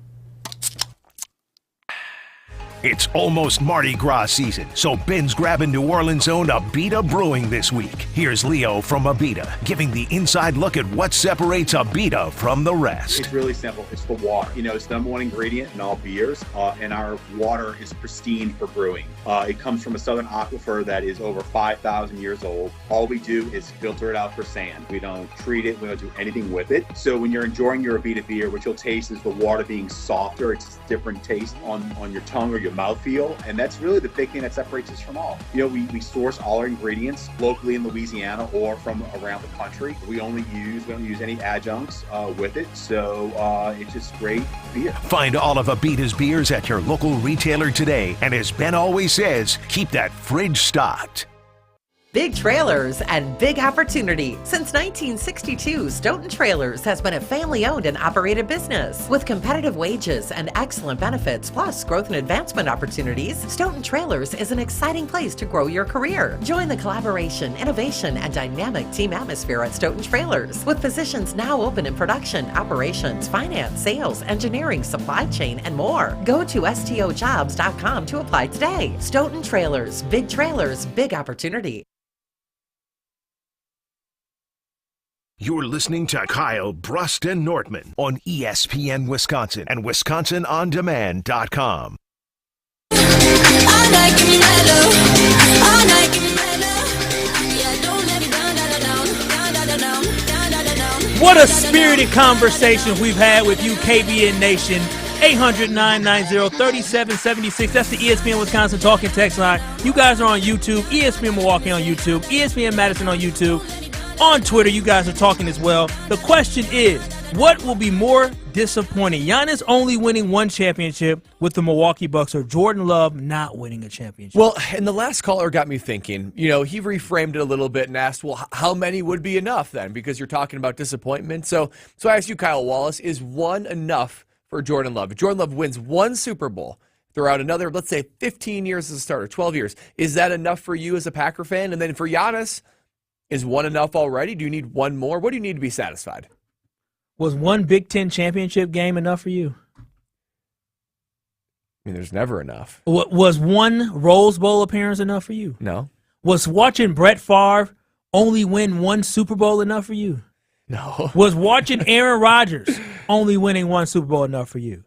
It's almost Mardi Gras season, so Ben's grabbing New Orleans' own Abita Brewing this week. Here's Leo from Abita, giving the inside look at what separates Abita from the rest. It's really simple. It's the water. It's the number one ingredient in all beers, and our water is pristine for brewing. It comes from a southern aquifer that is over 5,000 years old. All we do is filter it out for sand. We don't treat it. We don't do anything with it. So when you're enjoying your Abita beer, what you'll taste is the water being softer. It's a different taste on your tongue or your mouthfeel, and that's really the big thing that separates us from all. We source all our ingredients locally in Louisiana or from around the country. We don't use any adjuncts with it, so it's just great beer. Find all of Abita's beers at your local retailer today, and as Ben always says, keep that fridge stocked. Big trailers and big opportunity. Since 1962, Stoughton Trailers has been a family-owned and operated business. With competitive wages and excellent benefits, plus growth and advancement opportunities, Stoughton Trailers is an exciting place to grow your career. Join the collaboration, innovation, and dynamic team atmosphere at Stoughton Trailers, with positions now open in production, operations, finance, sales, engineering, supply chain, and more. Go to stojobs.com to apply today. Stoughton Trailers, big opportunity. You're listening to Kyle, Brust, and Nortman on ESPN Wisconsin and WisconsinOnDemand.com. What a spirited conversation we've had with you, KBN Nation. 800-990-3776. That's the ESPN Wisconsin talking text line. You guys are on YouTube, ESPN Milwaukee on YouTube, ESPN Madison on YouTube. On Twitter, you guys are talking as well. The question is, what will be more disappointing? Giannis only winning one championship with the Milwaukee Bucks or Jordan Love not winning a championship? Well, and the last caller got me thinking. He reframed it a little bit and asked, well, how many would be enough then? Because you're talking about disappointment. So I asked you, Kyle Wallace, is one enough for Jordan Love? If Jordan Love wins one Super Bowl throughout another, let's say, 15 years as a starter, 12 years, is that enough for you as a Packer fan? And then for Giannis, is one enough already? Do you need one more? What do you need to be satisfied? Was one Big Ten championship game enough for you? I mean, there's never enough. Was one Rose Bowl appearance enough for you? No. Was watching Brett Favre only win one Super Bowl enough for you? No. Was watching Aaron Rodgers only winning one Super Bowl enough for you?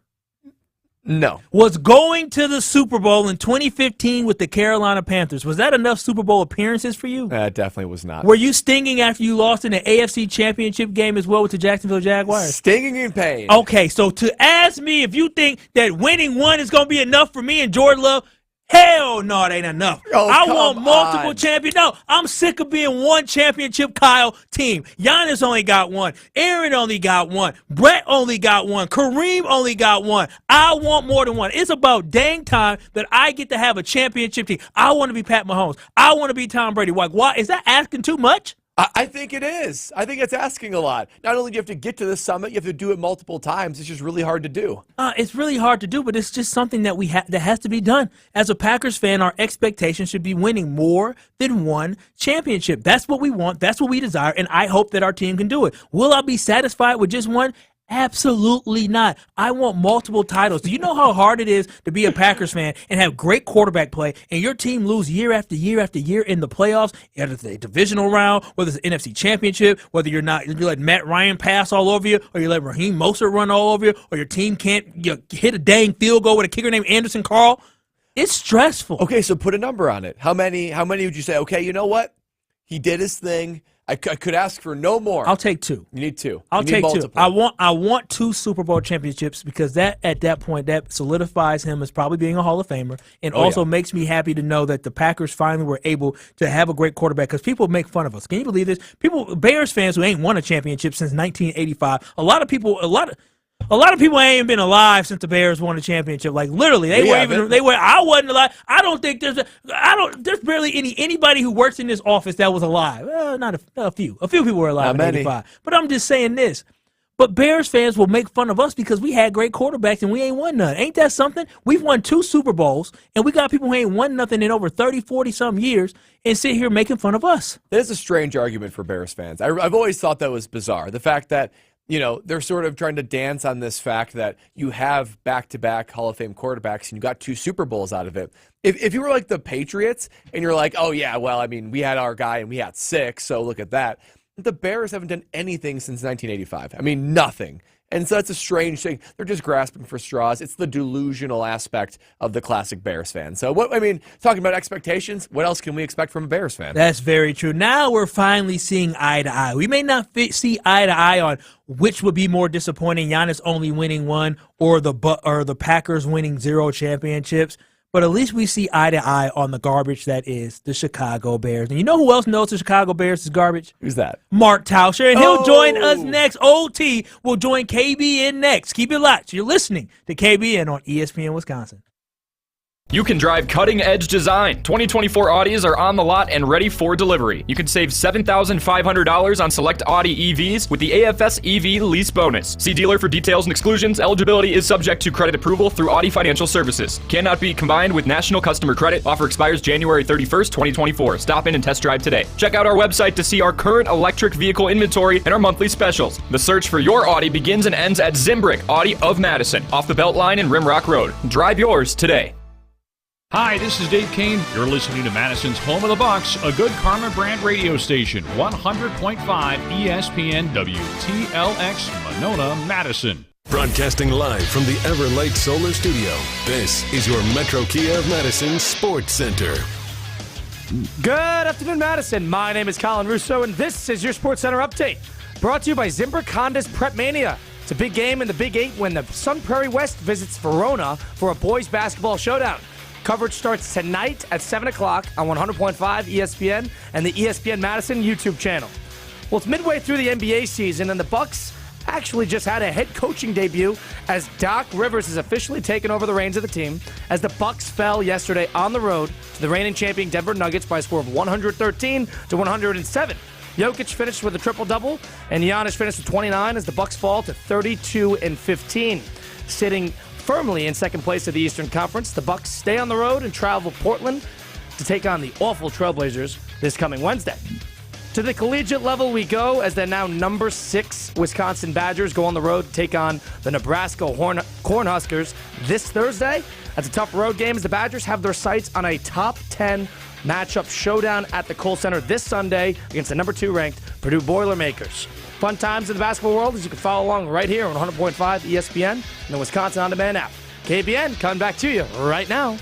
No. Was going to the Super Bowl in 2015 with the Carolina Panthers, was that enough Super Bowl appearances for you? That definitely was not. Were you stinging after you lost in the AFC Championship game as well with the Jacksonville Jaguars? Stinging in pain. Okay, so to ask me if you think that winning one is going to be enough for me and Jordan Love, hell no, it ain't enough. I want multiple champions. No, I'm sick of being one championship Kyle team. Giannis only got one. Aaron only got one. Brett only got one. Kareem only got one. I want more than one. It's about dang time that I get to have a championship team. I want to be Pat Mahomes. I want to be Tom Brady. Like, why? Is that asking too much? I think it is. I think it's asking a lot. Not only do you have to get to the summit, you have to do it multiple times. It's just really hard to do. It's really hard to do, but it's just something that that has to be done. As a Packers fan, our expectation should be winning more than one championship. That's what we want. That's what we desire, and I hope that our team can do it. Will I be satisfied with just one? Absolutely not. I want multiple titles. Do you know how hard it is to be a Packers fan and have great quarterback play and your team lose year after year after year in the playoffs, whether it's the divisional round, whether it's the NFC Championship, whether you let Matt Ryan pass all over you, or you let Raheem Mostert run all over you, or your team can't hit a dang field goal with a kicker named Anderson Carl? It's stressful. Okay, so put a number on it. How many would you say, okay, you know what? He did his thing. I could ask for no more. I'll take two. You need two. I'll take two. I want two Super Bowl championships because at that point that solidifies him as probably being a Hall of Famer, and makes me happy to know that the Packers finally were able to have a great quarterback. Because people make fun of us. Can you believe this? Bears fans who ain't won a championship since 1985. A lot of people ain't been alive since the Bears won a championship. Like literally, I wasn't alive. I don't think there's barely anybody who works in this office that was alive. Not a few. A few people were alive in 85. But I'm just saying this. But Bears fans will make fun of us because we had great quarterbacks and we ain't won none. Ain't that something? We've won 2 Super Bowls and we got people who ain't won nothing in over 30, 40 some years and sit here making fun of us. That is a strange argument for Bears fans. I've always thought that was bizarre. The fact that they're sort of trying to dance on this fact that you have back-to-back Hall of Fame quarterbacks and you got 2 Super Bowls out of it. If you were like the Patriots and you're like, oh, yeah, well, I mean, we had our guy and we had 6, so look at that. The Bears haven't done anything since 1985. I mean, nothing. And so it's a strange thing. They're just grasping for straws. It's the delusional aspect of the classic Bears fan. So, talking about expectations, what else can we expect from a Bears fan? That's very true. Now we're finally seeing eye to eye. We may not see eye to eye on which would be more disappointing, Giannis only winning one or the Packers winning 0 championships. But at least we see eye to eye on the garbage that is the Chicago Bears. And you know who else knows the Chicago Bears is garbage? Who's that? Mark Tauscher. And he'll join us next. OT will join KBN next. Keep it locked. You're listening to KBN on ESPN Wisconsin. You can drive cutting-edge design. 2024 Audis are on the lot and ready for delivery. You can save $7,500 on select Audi EVs with the AFS EV lease bonus. See dealer for details and exclusions. Eligibility is subject to credit approval through Audi Financial Services. Cannot be combined with national customer credit. Offer expires January 31st, 2024. Stop in and test drive today. Check out our website to see our current electric vehicle inventory and our monthly specials. The search for your Audi begins and ends at Zimbrick Audi of Madison, off the Beltline and Rimrock Road. Drive yours today. Hi, this is Dave Kane. You're listening to Madison's Home of the Bucks, a good Karma brand radio station, 100.5 ESPN WTLX Monona, Madison. Broadcasting live from the Everlight Solar Studio, this is your Metro Kia of Madison Sports Center. Good afternoon, Madison. My name is Colin Russo, and this is your Sports Center update. Brought to you by Zimbrick Honda's Prep Mania. It's a big game in the Big 8 when the Sun Prairie West visits Verona for a boys basketball showdown. Coverage starts tonight at 7 o'clock on 100.5 ESPN and the ESPN Madison YouTube channel. Well, it's midway through the NBA season, and the Bucks actually just had a head coaching debut as Doc Rivers has officially taken over the reins of the team as the Bucks fell yesterday on the road to the reigning champion Denver Nuggets by a score of 113-107. Jokic finished with a triple-double, and Giannis finished with 29 as the Bucks fall to 32-15. Sitting firmly in second place of the Eastern Conference, the Bucks stay on the road and travel to Portland to take on the awful Trailblazers this coming Wednesday. To the collegiate level we go as the now number 6 Wisconsin Badgers go on the road to take on the Nebraska Cornhuskers this Thursday. That's a tough road game as the Badgers have their sights on a top 10 matchup showdown at the Kohl Center this Sunday against the number 2 ranked Purdue Boilermakers. Fun times in the basketball world as you can follow along right here on 100.5 ESPN and the Wisconsin On Demand app. KBN coming back to you right now.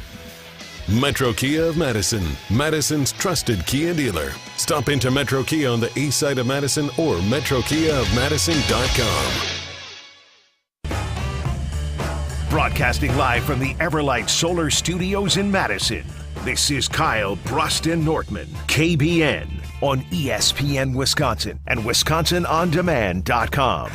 Metro Kia of Madison, Madison's trusted Kia dealer. Stop into Metro Kia on the east side of Madison or metrokiaofmadison.com. Broadcasting live from the Everlight Solar Studios in Madison, this is Kyle, Brust, and Nortman, KBN, on ESPN Wisconsin and wisconsinondemand.com.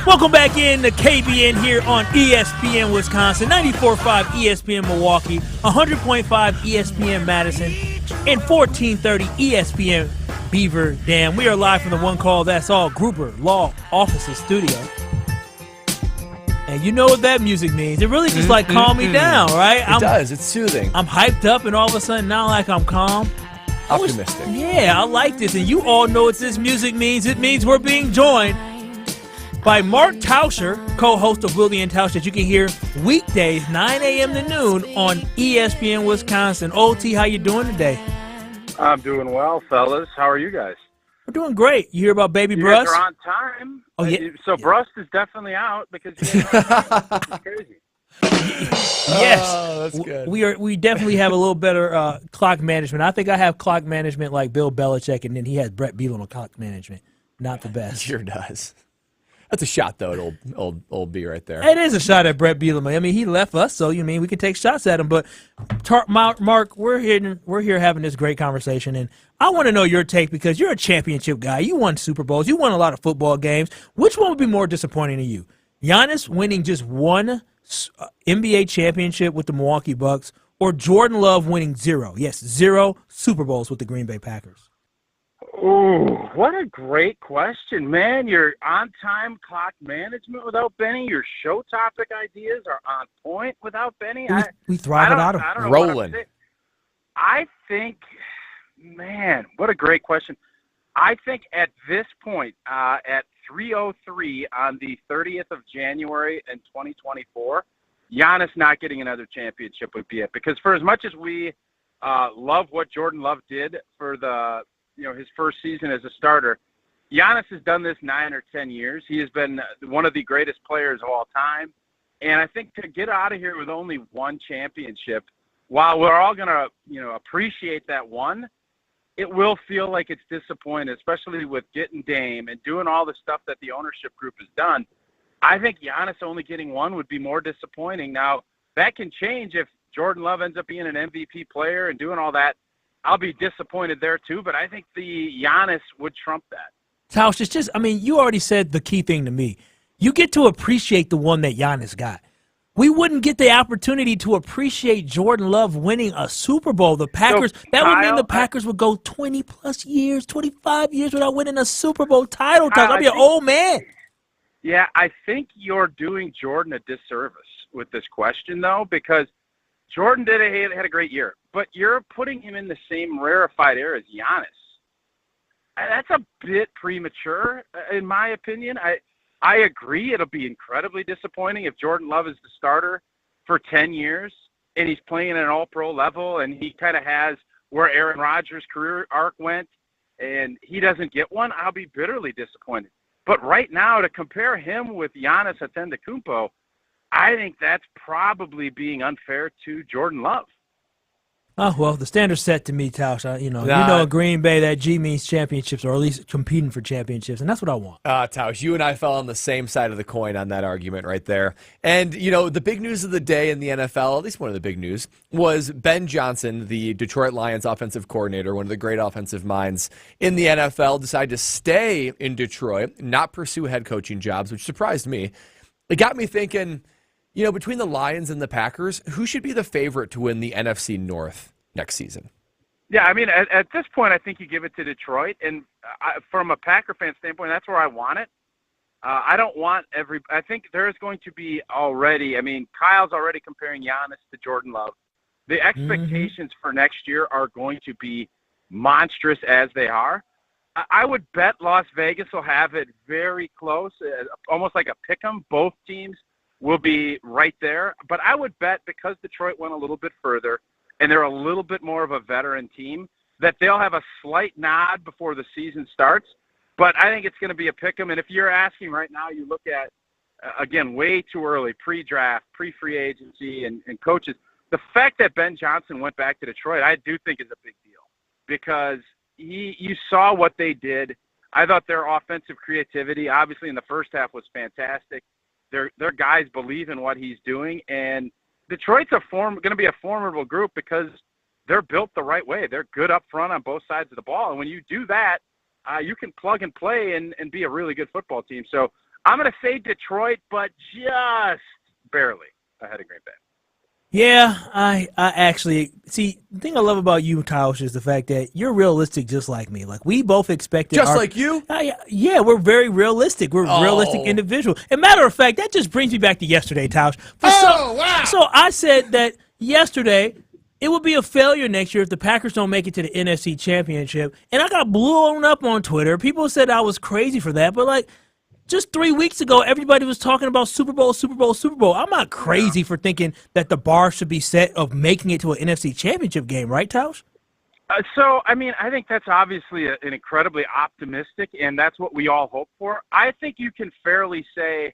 Welcome back in to KBN here on ESPN Wisconsin, 94.5 ESPN Milwaukee, 100.5 ESPN Madison, and 1430 ESPN Beaver Dam. We are live from the One Call That's All Gruber Law Offices studio. And you know what that music means. It really just like calm me down, right? It does. It's soothing. I'm hyped up and all of a sudden now like I'm calm. Optimistic. I like this. And you all know what this music means. It means we're being joined by Mark Tauscher, co-host of Willie and Tausch, that you can hear weekdays 9 a.m. to noon on ESPN Wisconsin. OT, how you doing today? I'm doing well, fellas. How are you guys? We're doing great. You hear about baby you Brust? Guys are on time. Oh, yeah. So Brust is definitely out because it's crazy. Yes, that's good. We definitely have a little better clock management. I think I have clock management like Bill Belichick, and then he has Brett Bielema on clock management. Not the best. Sure does. That's a shot, though, at old B right there. It is a shot at Brett Bielema. I mean, he left us, so you mean we can take shots at him. But Mark, we're here having this great conversation, and I want to know your take because you're a championship guy. You won Super Bowls. You won a lot of football games. Which one would be more disappointing to you? Giannis winning just one NBA championship with the Milwaukee Bucks, or Jordan Love winning zero Super Bowls with the Green Bay Packers? Ooh, what a great question, man. Your on-time clock management without Benny, your show topic ideas are on point without Benny. We thrive without him. Rolling. I think, man, what a great question. I think at this point, at 3:03 on the 30th of January in 2024, Giannis not getting another championship would be it. Because for as much as we love what Jordan Love did for his first season as a starter, Giannis has done this 9 or 10 years. He has been one of the greatest players of all time. And I think to get out of here with only one championship, while we're all going to, appreciate that one, it will feel like it's disappointing, especially with getting Dame and doing all the stuff that the ownership group has done. I think Giannis only getting one would be more disappointing. Now, that can change if Jordan Love ends up being an MVP player and doing all that. I'll be disappointed there too, but I think the Giannis would trump that. Tausch, it's just, you already said the key thing to me. You get to appreciate the one that Giannis got. we wouldn't get the opportunity to appreciate Jordan Love winning a Super Bowl. The Packers, that would mean the Packers would go 20-plus years, 25 years without winning a Super Bowl title. I'd be an old man. Yeah, I think you're doing Jordan a disservice with this question, though, because Jordan had a great year, but you're putting him in the same rarefied air as Giannis. That's a bit premature, in my opinion. I agree it'll be incredibly disappointing if Jordan Love is the starter for 10 years and he's playing at an all-pro level and he kind of has where Aaron Rodgers' career arc went and he doesn't get one. I'll be bitterly disappointed. But right now, to compare him with Giannis Antetokounmpo, I think that's probably being unfair to Jordan Love. Oh, well, the standard's set to me, Tausch. You know, in Green Bay, that G means championships, or at least competing for championships, and that's what I want. Tausch, you and I fell on the same side of the coin on that argument right there. And, you know, the big news of the day in the NFL, at least one of the big news, was Ben Johnson, the Detroit Lions offensive coordinator, one of the great offensive minds in the NFL, decided to stay in Detroit, not pursue head coaching jobs, which surprised me. It got me thinking, you know, between the Lions and the Packers, who should be the favorite to win the NFC North next season? Yeah, I mean, at this point, I think you give it to Detroit. And from a Packer fan standpoint, that's where I want it. I don't want I think there is going to be already, I mean, Kyle's already comparing Giannis to Jordan Love. The expectations for next year are going to be monstrous as they are. I would bet Las Vegas will have it very close, almost like a pick 'em. Both teams will be right there. But I would bet because Detroit went a little bit further and they're a little bit more of a veteran team, that they'll have a slight nod before the season starts. But I think it's going to be a pick 'em. And if you're asking right now, you look at, again, way too early, pre-draft, pre-free agency, and coaches. The fact that Ben Johnson went back to Detroit, I do think is a big deal because you saw what they did. I thought their offensive creativity, obviously in the first half, was fantastic. Their guys believe in what he's doing, and Detroit's going to be a formidable group because they're built the right way. They're good up front on both sides of the ball, and when you do that, you can plug and play and be a really good football team. So I'm going to say Detroit, but just barely ahead of Green Bay. Yeah, I actually see. The thing I love about you, Tausch, is the fact that you're realistic, just like me. Like we both expected, like you. Yeah, we're very realistic. We're realistic individuals. And matter of fact, that just brings me back to yesterday, Tausch. Wow! So I said that yesterday it would be a failure next year if the Packers don't make it to the NFC Championship, and I got blown up on Twitter. People said I was crazy for that, but like. Just 3 weeks ago, everybody was talking about Super Bowl, Super Bowl, Super Bowl. I'm not crazy for thinking that the bar should be set of making it to an NFC Championship game, right, Tausch? So, I mean, I think that's obviously an incredibly optimistic, and that's what we all hope for. I think you can fairly say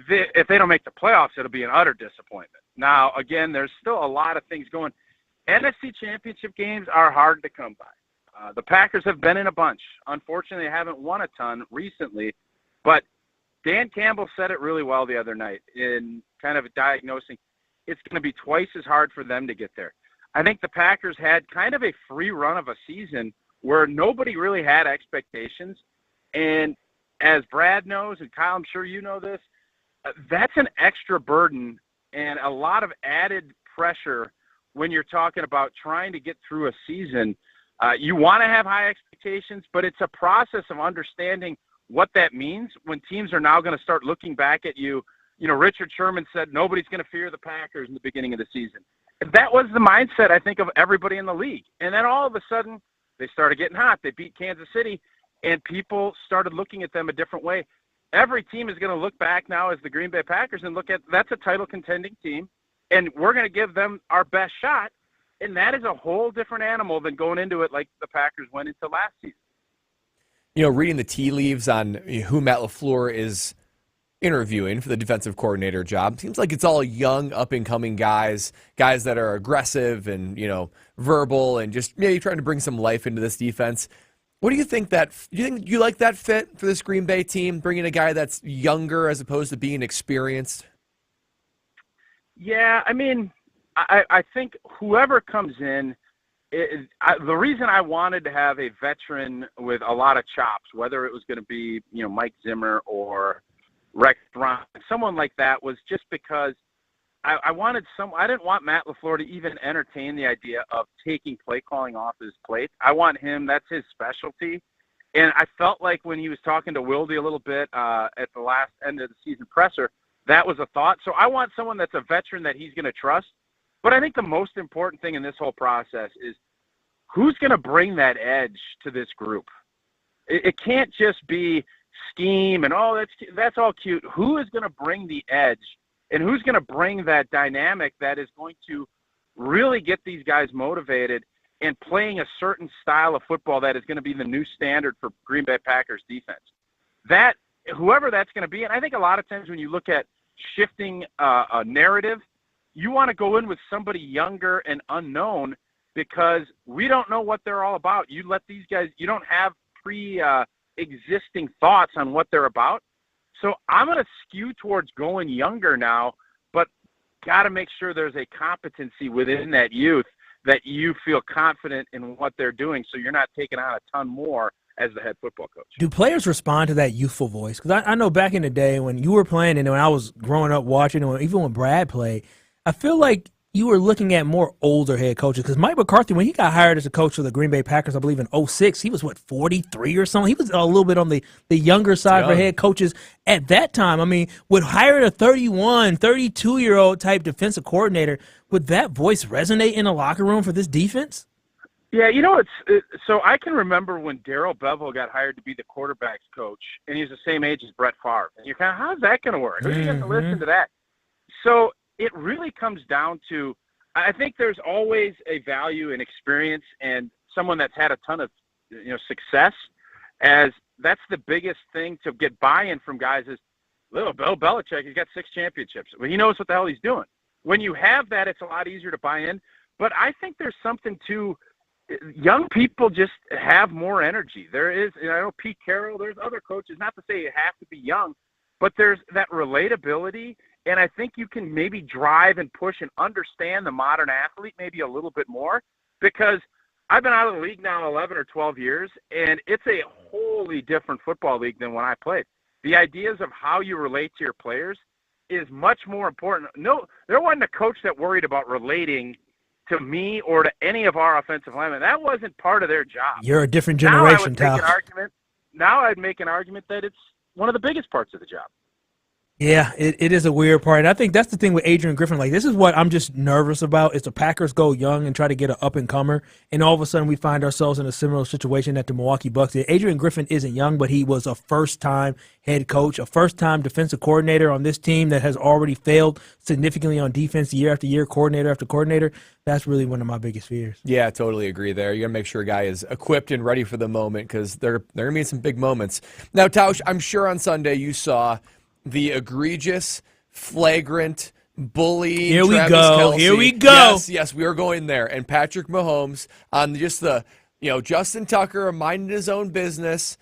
that if they don't make the playoffs, it'll be an utter disappointment. Now, again, there's still a lot of things going. NFC Championship games are hard to come by. The Packers have been in a bunch. Unfortunately, they haven't won a ton recently. But Dan Campbell said it really well the other night in kind of diagnosing it's going to be twice as hard for them to get there. I think the Packers had kind of a free run of a season where nobody really had expectations. And as Brad knows, and Kyle, I'm sure you know this, that's an extra burden and a lot of added pressure when you're talking about trying to get through a season. You want to have high expectations, but it's a process of understanding what that means when teams are now going to start looking back at you. You know, Richard Sherman said nobody's going to fear the Packers in the beginning of the season. That was the mindset, I think, of everybody in the league. And then all of a sudden, they started getting hot. They beat Kansas City, and people started looking at them a different way. Every team is going to look back now as the Green Bay Packers and look at that's a title contending team, and we're going to give them our best shot. And that is a whole different animal than going into it like the Packers went into last season. You know, reading the tea leaves on who Matt LaFleur is interviewing for the defensive coordinator job, seems like it's all young, up-and-coming guys that are aggressive and, you know, verbal and just maybe trying to bring some life into this defense. What do you think do you think you like that fit for this Green Bay team, bringing a guy that's younger as opposed to being experienced? Yeah, I mean, I think whoever comes in, the reason I wanted to have a veteran with a lot of chops, whether it was going to be, you know, Mike Zimmer or Rex Ryan, someone like that, was just because I wanted I didn't want Matt LaFleur to even entertain the idea of taking play calling off his plate. I want him, that's his specialty. And I felt like when he was talking to Wilde a little bit at the last end of the season presser, that was a thought. So I want someone that's a veteran that he's going to trust. But I think the most important thing in this whole process is who's going to bring that edge to this group. It can't just be scheme and, oh, that's all cute. Who is going to bring the edge, and who's going to bring that dynamic that is going to really get these guys motivated and playing a certain style of football that is going to be the new standard for Green Bay Packers defense? That, whoever that's going to be, and I think a lot of times when you look at shifting a narrative, you want to go in with somebody younger and unknown because we don't know what they're all about. You let these guys, you don't have existing thoughts on what they're about. So I'm going to skew towards going younger now, but got to make sure there's a competency within that youth that you feel confident in what they're doing, so you're not taking on a ton more as the head football coach. Do players respond to that youthful voice? Because I know back in the day when you were playing and when I was growing up watching, and even when Brad played, I feel like you were looking at more older head coaches. Because Mike McCarthy, when he got hired as a coach for the Green Bay Packers, I believe in 2006, he was, 43 or something? He was a little bit on the younger side for head coaches at that time. I mean, would hiring a 31, 32-year-old type defensive coordinator, would that voice resonate in the locker room for this defense? Yeah, so I can remember when Darrell Bevell got hired to be the quarterback's coach, and he's the same age as Brett Favre. And you're kind of, how's that going to work? Who do you have to listen to that? So it really comes down to, I think there's always a value in experience and someone that's had a ton of success, as that's the biggest thing to get buy-in from guys is, little Bill Belichick, he's got 6 championships. Well, he knows what the hell he's doing. When you have that, it's a lot easier to buy in. But I think there's something to young people just have more energy. There is, I know Pete Carroll, there's other coaches, not to say you have to be young, but there's that relatability. And I think you can maybe drive and push and understand the modern athlete maybe a little bit more, because I've been out of the league now 11 or 12 years, and it's a wholly different football league than when I played. The ideas of how you relate to your players is much more important. No, there wasn't a coach that worried about relating to me or to any of our offensive linemen. That wasn't part of their job. You're a different generation, Tal. Now I'd make an argument that it's one of the biggest parts of the job. Yeah, it is a weird part. And I think that's the thing with Adrian Griffin. Like, this is what I'm just nervous about, is the Packers go young and try to get an up-and-comer, and all of a sudden we find ourselves in a similar situation that the Milwaukee Bucks did. Adrian Griffin isn't young, but he was a first-time head coach, a first-time defensive coordinator on this team that has already failed significantly on defense year after year, coordinator after coordinator. That's really one of my biggest fears. Yeah, I totally agree there. You got to make sure a guy is equipped and ready for the moment, because there are going to be some big moments. Now, Tausch, I'm sure on Sunday you saw the egregious, flagrant bullying. Here we Travis go. Kelce. Here we go. Yes, we are going there. And Patrick Mahomes on just the, Justin Tucker minding his own business,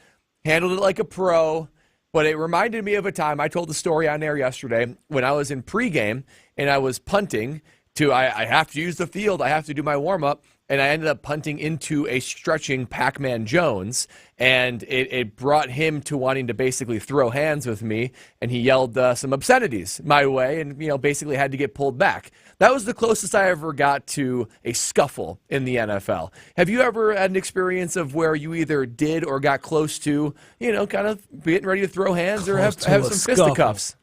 handled it like a pro. But it reminded me of a time, I told the story on air yesterday, when I was in pregame and I was punting I have to use the field. I have to do my warm-up. And I ended up punting into a stretching Pac-Man Jones, and it brought him to wanting to basically throw hands with me, and he yelled some obscenities my way and, basically had to get pulled back. That was the closest I ever got to a scuffle in the NFL. Have you ever had an experience of where you either did or got close to, kind of getting ready to throw hands or have some fisticuffs?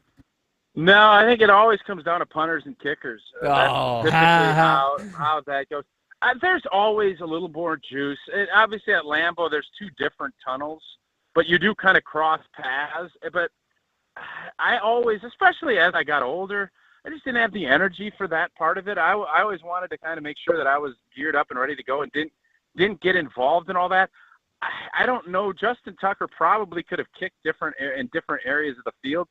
No, I think it always comes down to punters and kickers. Oh, typically how that goes. There's always a little more juice. Obviously, at Lambeau, there's 2 different tunnels, but you do kind of cross paths. But I always, especially as I got older, I just didn't have the energy for that part of it. I always wanted to kind of make sure that I was geared up and ready to go and didn't get involved in all that. I don't know. Justin Tucker probably could have kicked in different areas of the field.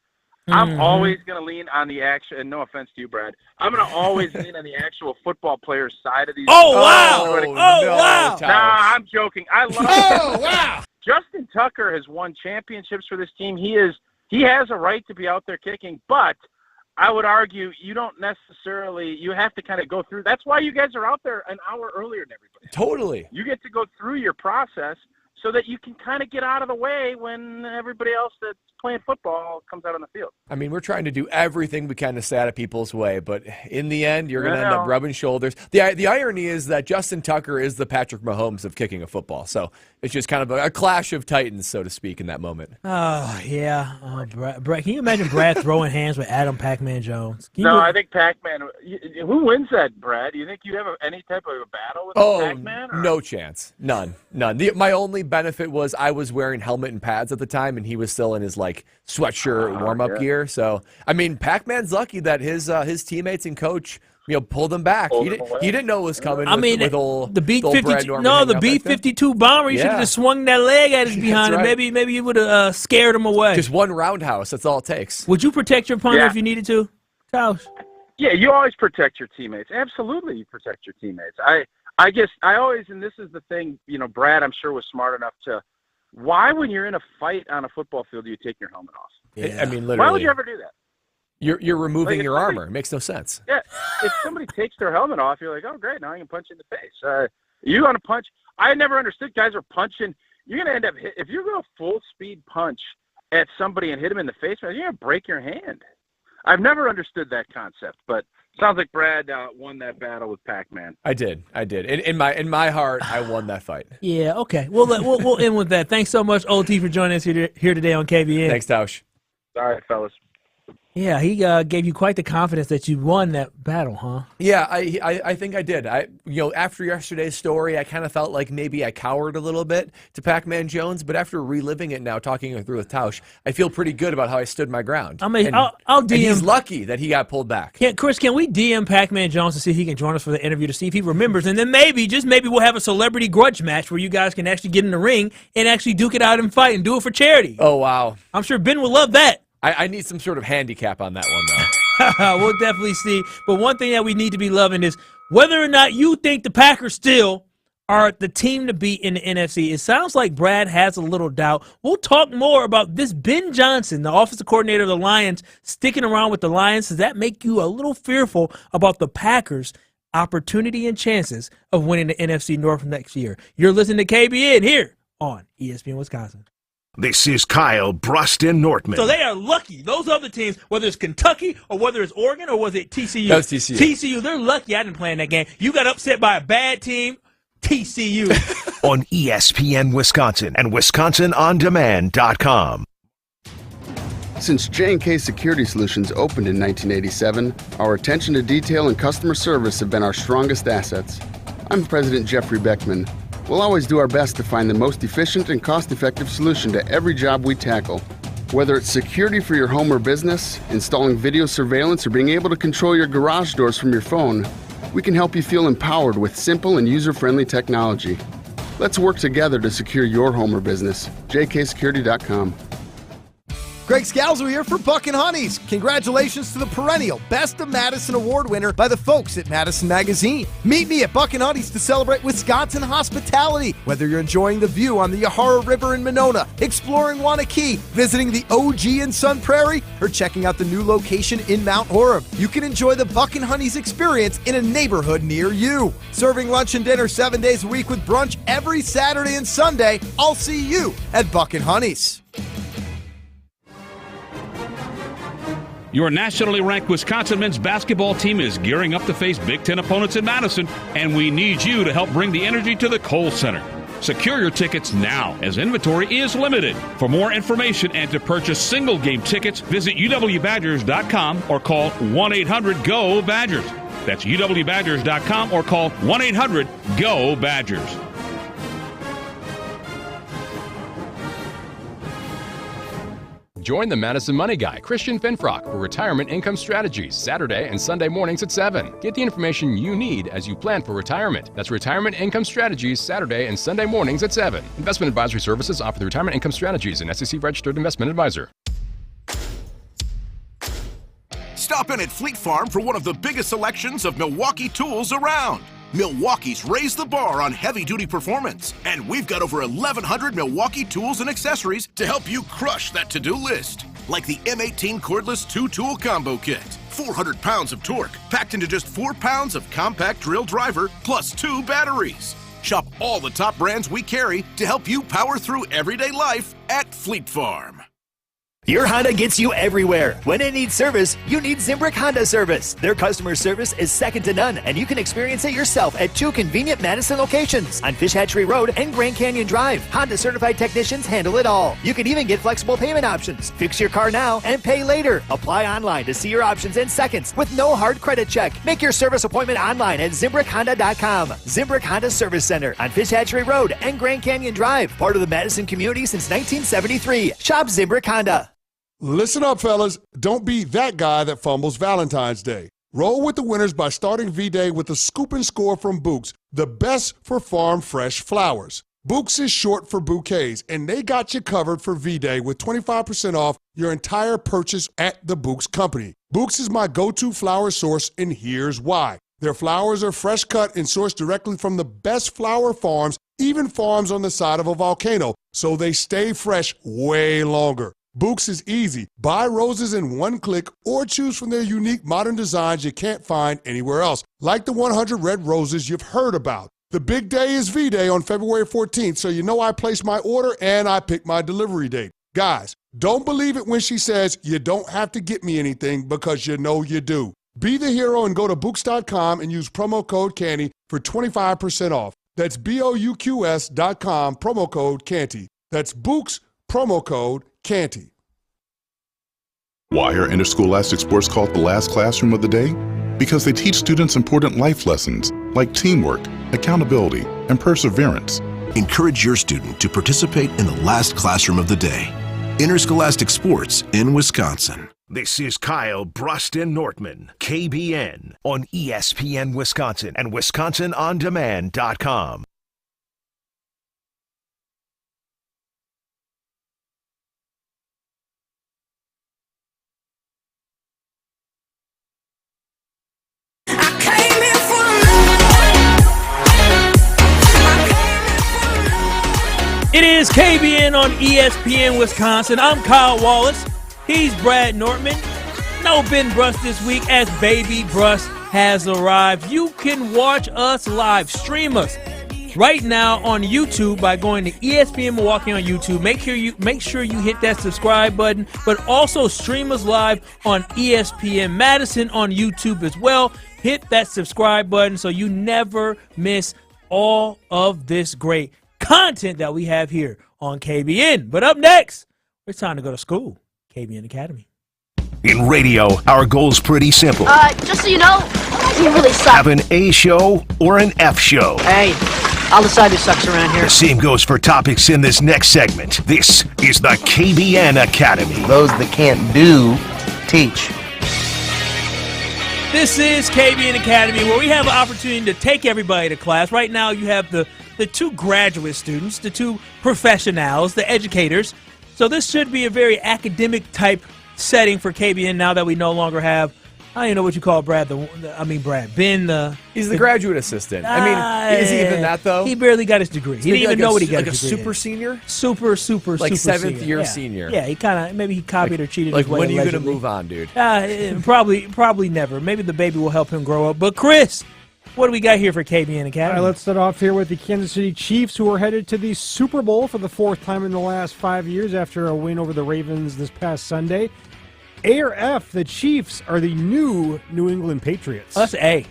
I'm always going to lean on the action, and no offense to you, Brad. I'm going to always lean on the actual football player's side of these. Oh, wow. Wow. Nah, I'm joking. I love wow. Justin Tucker has won championships for this team. He has a right to be out there kicking, but I would argue you don't necessarily – you have to kind of go through – that's why you guys are out there an hour earlier than everybody. Totally. You get to go through your process so that you can kind of get out of the way when everybody else that's playing football comes out on the field. I mean, we're trying to do everything we can to stay out of people's way, but in the end, you're going to end up rubbing shoulders. The irony is that Justin Tucker is the Patrick Mahomes of kicking a football, so it's just kind of a clash of titans, so to speak, in that moment. Oh, yeah. Brad, can you imagine Brad throwing hands with Adam Pac-Man Jones? I think Pac-Man – who wins that, Brad? Do you think you have any type of a battle with Pac-Man? Or? No chance. None. My only benefit was I was wearing helmet and pads at the time, and he was still in his sweatshirt warm-up gear. So, I mean, Pac-Man's lucky that his teammates and coach pulled him back. He didn't know it was coming. The B-52 bomber. He should have just swung that leg at his behind, and maybe he would have scared him away. Just one roundhouse. That's all it takes. Would you protect your punter if you needed to, Tausch? Yeah, you always protect your teammates. Absolutely, you protect your teammates. I guess I always, and this is the thing, Brad, I'm sure was smart enough to. Why, when you're in a fight on a football field, do you take your helmet off? Yeah. I mean, literally. Why would you ever do that? You're removing your armor. It makes no sense. Yeah, if somebody takes their helmet off, you're like, oh, great, now I can punch you in the face. You want to punch? I never understood guys are punching. You're going to end up, if you're going to full speed punch at somebody and hit them in the face, you're going to break your hand. I've never understood that concept, but sounds like Brad won that battle with Pac-Man. I did. In my heart, I won that fight. Yeah. Okay. We'll end with that. Thanks so much, OT, for joining us here today on KBN. Thanks, Tausch. All right, fellas. Yeah, he gave you quite the confidence that you won that battle, huh? Yeah, I think I did. After yesterday's story, I kind of felt like maybe I cowered a little bit to Pac-Man Jones, but after reliving it now, talking it through with Tausch, I feel pretty good about how I stood my ground. I mean, I'll DM. And he's lucky that he got pulled back. Chris, can we DM Pac-Man Jones to see if he can join us for the interview to see if he remembers, and then maybe we'll have a celebrity grudge match where you guys can actually get in the ring and actually duke it out and fight and do it for charity. Oh, wow. I'm sure Ben would love that. I need some sort of handicap on that one, though. We'll definitely see. But one thing that we need to be loving is whether or not you think the Packers still are the team to beat in the NFC. It sounds like Brad has a little doubt. We'll talk more about this Ben Johnson, the offensive coordinator of the Lions, sticking around with the Lions. Does that make you a little fearful about the Packers' opportunity and chances of winning the NFC North next year? You're listening to KBN here on ESPN Wisconsin. This is Kyle, Brust, and Nortman. So they are lucky. Those other teams, whether it's Kentucky or whether it's Oregon or was it TCU? That was TCU. TCU, they're lucky I didn't play in that game. You got upset by a bad team, TCU. On ESPN Wisconsin and WisconsinOnDemand.com. Since J&K Security Solutions opened in 1987, our attention to detail and customer service have been our strongest assets. I'm President Jeffrey Beckman. We'll always do our best to find the most efficient and cost-effective solution to every job we tackle. Whether it's security for your home or business, installing video surveillance, or being able to control your garage doors from your phone, we can help you feel empowered with simple and user-friendly technology. Let's work together to secure your home or business. jksecurity.com. Greg Scalzo here for Buck and Honey's. Congratulations to the perennial Best of Madison Award winner by the folks at Madison Magazine. Meet me at Buck and Honey's to celebrate Wisconsin hospitality. Whether you're enjoying the view on the Yahara River in Monona, exploring Wanakee, visiting the OG in Sun Prairie, or checking out the new location in Mount Horeb, you can enjoy the Buck and Honey's experience in a neighborhood near you. Serving lunch and dinner 7 days a week with brunch every Saturday and Sunday. I'll see you at Buck and Honey's. Your nationally ranked Wisconsin men's basketball team is gearing up to face Big Ten opponents in Madison, and we need you to help bring the energy to the Kohl Center. Secure your tickets now, as inventory is limited. For more information and to purchase single-game tickets, visit uwbadgers.com or call 1-800-GO-BADGERS. That's uwbadgers.com or call 1-800-GO-BADGERS. Join the Madison Money Guy, Christian Finfrock, for Retirement Income Strategies, Saturday and Sunday mornings at 7. Get the information you need as you plan for retirement. That's Retirement Income Strategies, Saturday and Sunday mornings at 7. Investment advisory services offered through Retirement Income Strategies, an SEC-registered investment advisor. Stop in at Fleet Farm for one of the biggest selections of Milwaukee tools around. Milwaukee's raised the bar on heavy-duty performance, and we've got over 1,100 Milwaukee tools and accessories to help you crush that to-do list. Like the M18 cordless 2-tool combo kit. 400 pounds of torque packed into just 4 pounds of compact drill driver plus 2 batteries. Shop all the top brands we carry to help you power through everyday life at Fleet Farm. Your Honda gets you everywhere. When it needs service, you need Zimbrick Honda service. Their customer service is second to none, and you can experience it yourself at 2 convenient Madison locations on Fish Hatchery Road and Grand Canyon Drive. Honda certified technicians handle it all. You can even get flexible payment options. Fix your car now and pay later. Apply online to see your options in seconds with no hard credit check. Make your service appointment online at ZimbrickHonda.com. Zimbrick Honda Service Center on Fish Hatchery Road and Grand Canyon Drive. Part of the Madison community since 1973. Shop Zimbrick Honda. Listen up, fellas. Don't be that guy that fumbles Valentine's Day. Roll with the winners by starting V-Day with a scoop and score from Books, the best for farm fresh flowers. Books is short for bouquets, and they got you covered for V-Day with 25% off your entire purchase at the Books Company. Books is my go-to flower source, and here's why. Their flowers are fresh cut and sourced directly from the best flower farms, even farms on the side of a volcano, so they stay fresh way longer. Books is easy. Buy roses in one click or choose from their unique modern designs you can't find anywhere else, like the 100 red roses you've heard about. The big day is V-Day on February 14th, so you know I placed my order and I picked my delivery date. Guys, don't believe it when she says you don't have to get me anything, because you know you do. Be the hero and go to Books.com and use promo code Canty for 25% off. That's BOUQS.com, promo code Canty. That's Books, promo code Canty. Why are interscholastic sports called the last classroom of the day? Because they teach students important life lessons like teamwork, accountability, and perseverance. Encourage your student to participate in the last classroom of the day. Interscholastic sports in Wisconsin. This is Kyle, Brust, and Nortman, KBN, on ESPN Wisconsin and WisconsinOnDemand.com. It is KBN on ESPN Wisconsin. I'm Kyle Wallace. He's Brad Nortman. No Ben Brust this week, as Baby Brust has arrived. You can watch us live, stream us right now on YouTube by going to ESPN Milwaukee on YouTube. Make sure you hit that subscribe button, but also stream us live on ESPN Madison on YouTube as well. Hit that subscribe button so you never miss all of this great content that we have here on KBN. But up next, it's time to go to school. KBN Academy. In radio, our goal's pretty simple. Just so you know, you really suck. Have an A show or an F show. Hey, I'll decide who sucks around here. The same goes for topics in this next segment. This is the KBN Academy. Those that can't do, teach. This is KBN Academy, where we have an opportunity to take everybody to class. Right now, you have the two graduate students, the two professionals, the educators. So this should be a very academic type setting for KBN now that we no longer have, I don't even know what you call Brad. Ben. He's the graduate assistant. I mean, is he even that, though? He barely got his degree. He didn't even know what he got his degree. Like a super senior? Super seventh year yeah. senior. Yeah, maybe he copied or cheated. Like, his way when are you going to allegedly. move on, dude? Probably never. Maybe the baby will help him grow up. But Chris, what do we got here for KBN Academy? All right, let's start off here with the Kansas City Chiefs, who are headed to the Super Bowl for the fourth time in the last 5 years after a win over the Ravens this past Sunday. A or F, the Chiefs are the new New England Patriots. That's A.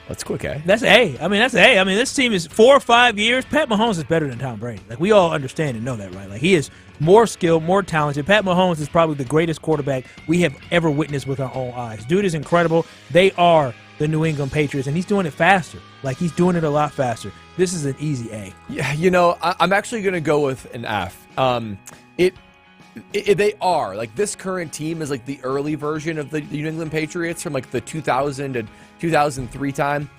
That's quick, A. That's A. I mean, that's A. I mean, this team is 4 or 5 years. Pat Mahomes is better than Tom Brady. Like, we all understand and know that, right? Like, he is more skilled, more talented. Pat Mahomes is probably the greatest quarterback we have ever witnessed with our own eyes. Dude is incredible. They are the New England Patriots, and he's doing it faster. Like, he's doing it a lot faster. This is an easy A. Yeah, I'm actually going to go with an F. They are. Like, this current team is like the early version of the New England Patriots from like the 2000 to 2003 time.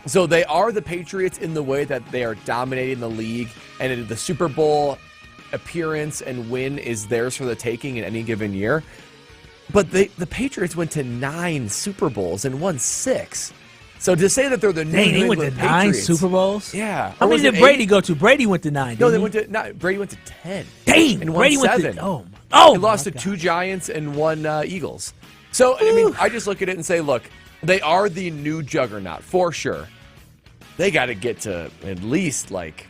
So they are the Patriots in the way that they are dominating the league, and the Super Bowl appearance and win is theirs for the taking in any given year. But the Patriots went to 9 Super Bowls and won 6. So to say that they're the New England went to 9 Patriots, Super Bowls? Yeah. How many did Brady go to? Brady went to 9. No, Brady went to 10. Dang, and Brady won went 7. to He lost to 2 Giants and 1 Eagles. So I mean, I just look at it and say, look, they are the new juggernaut for sure. they got to get to at least like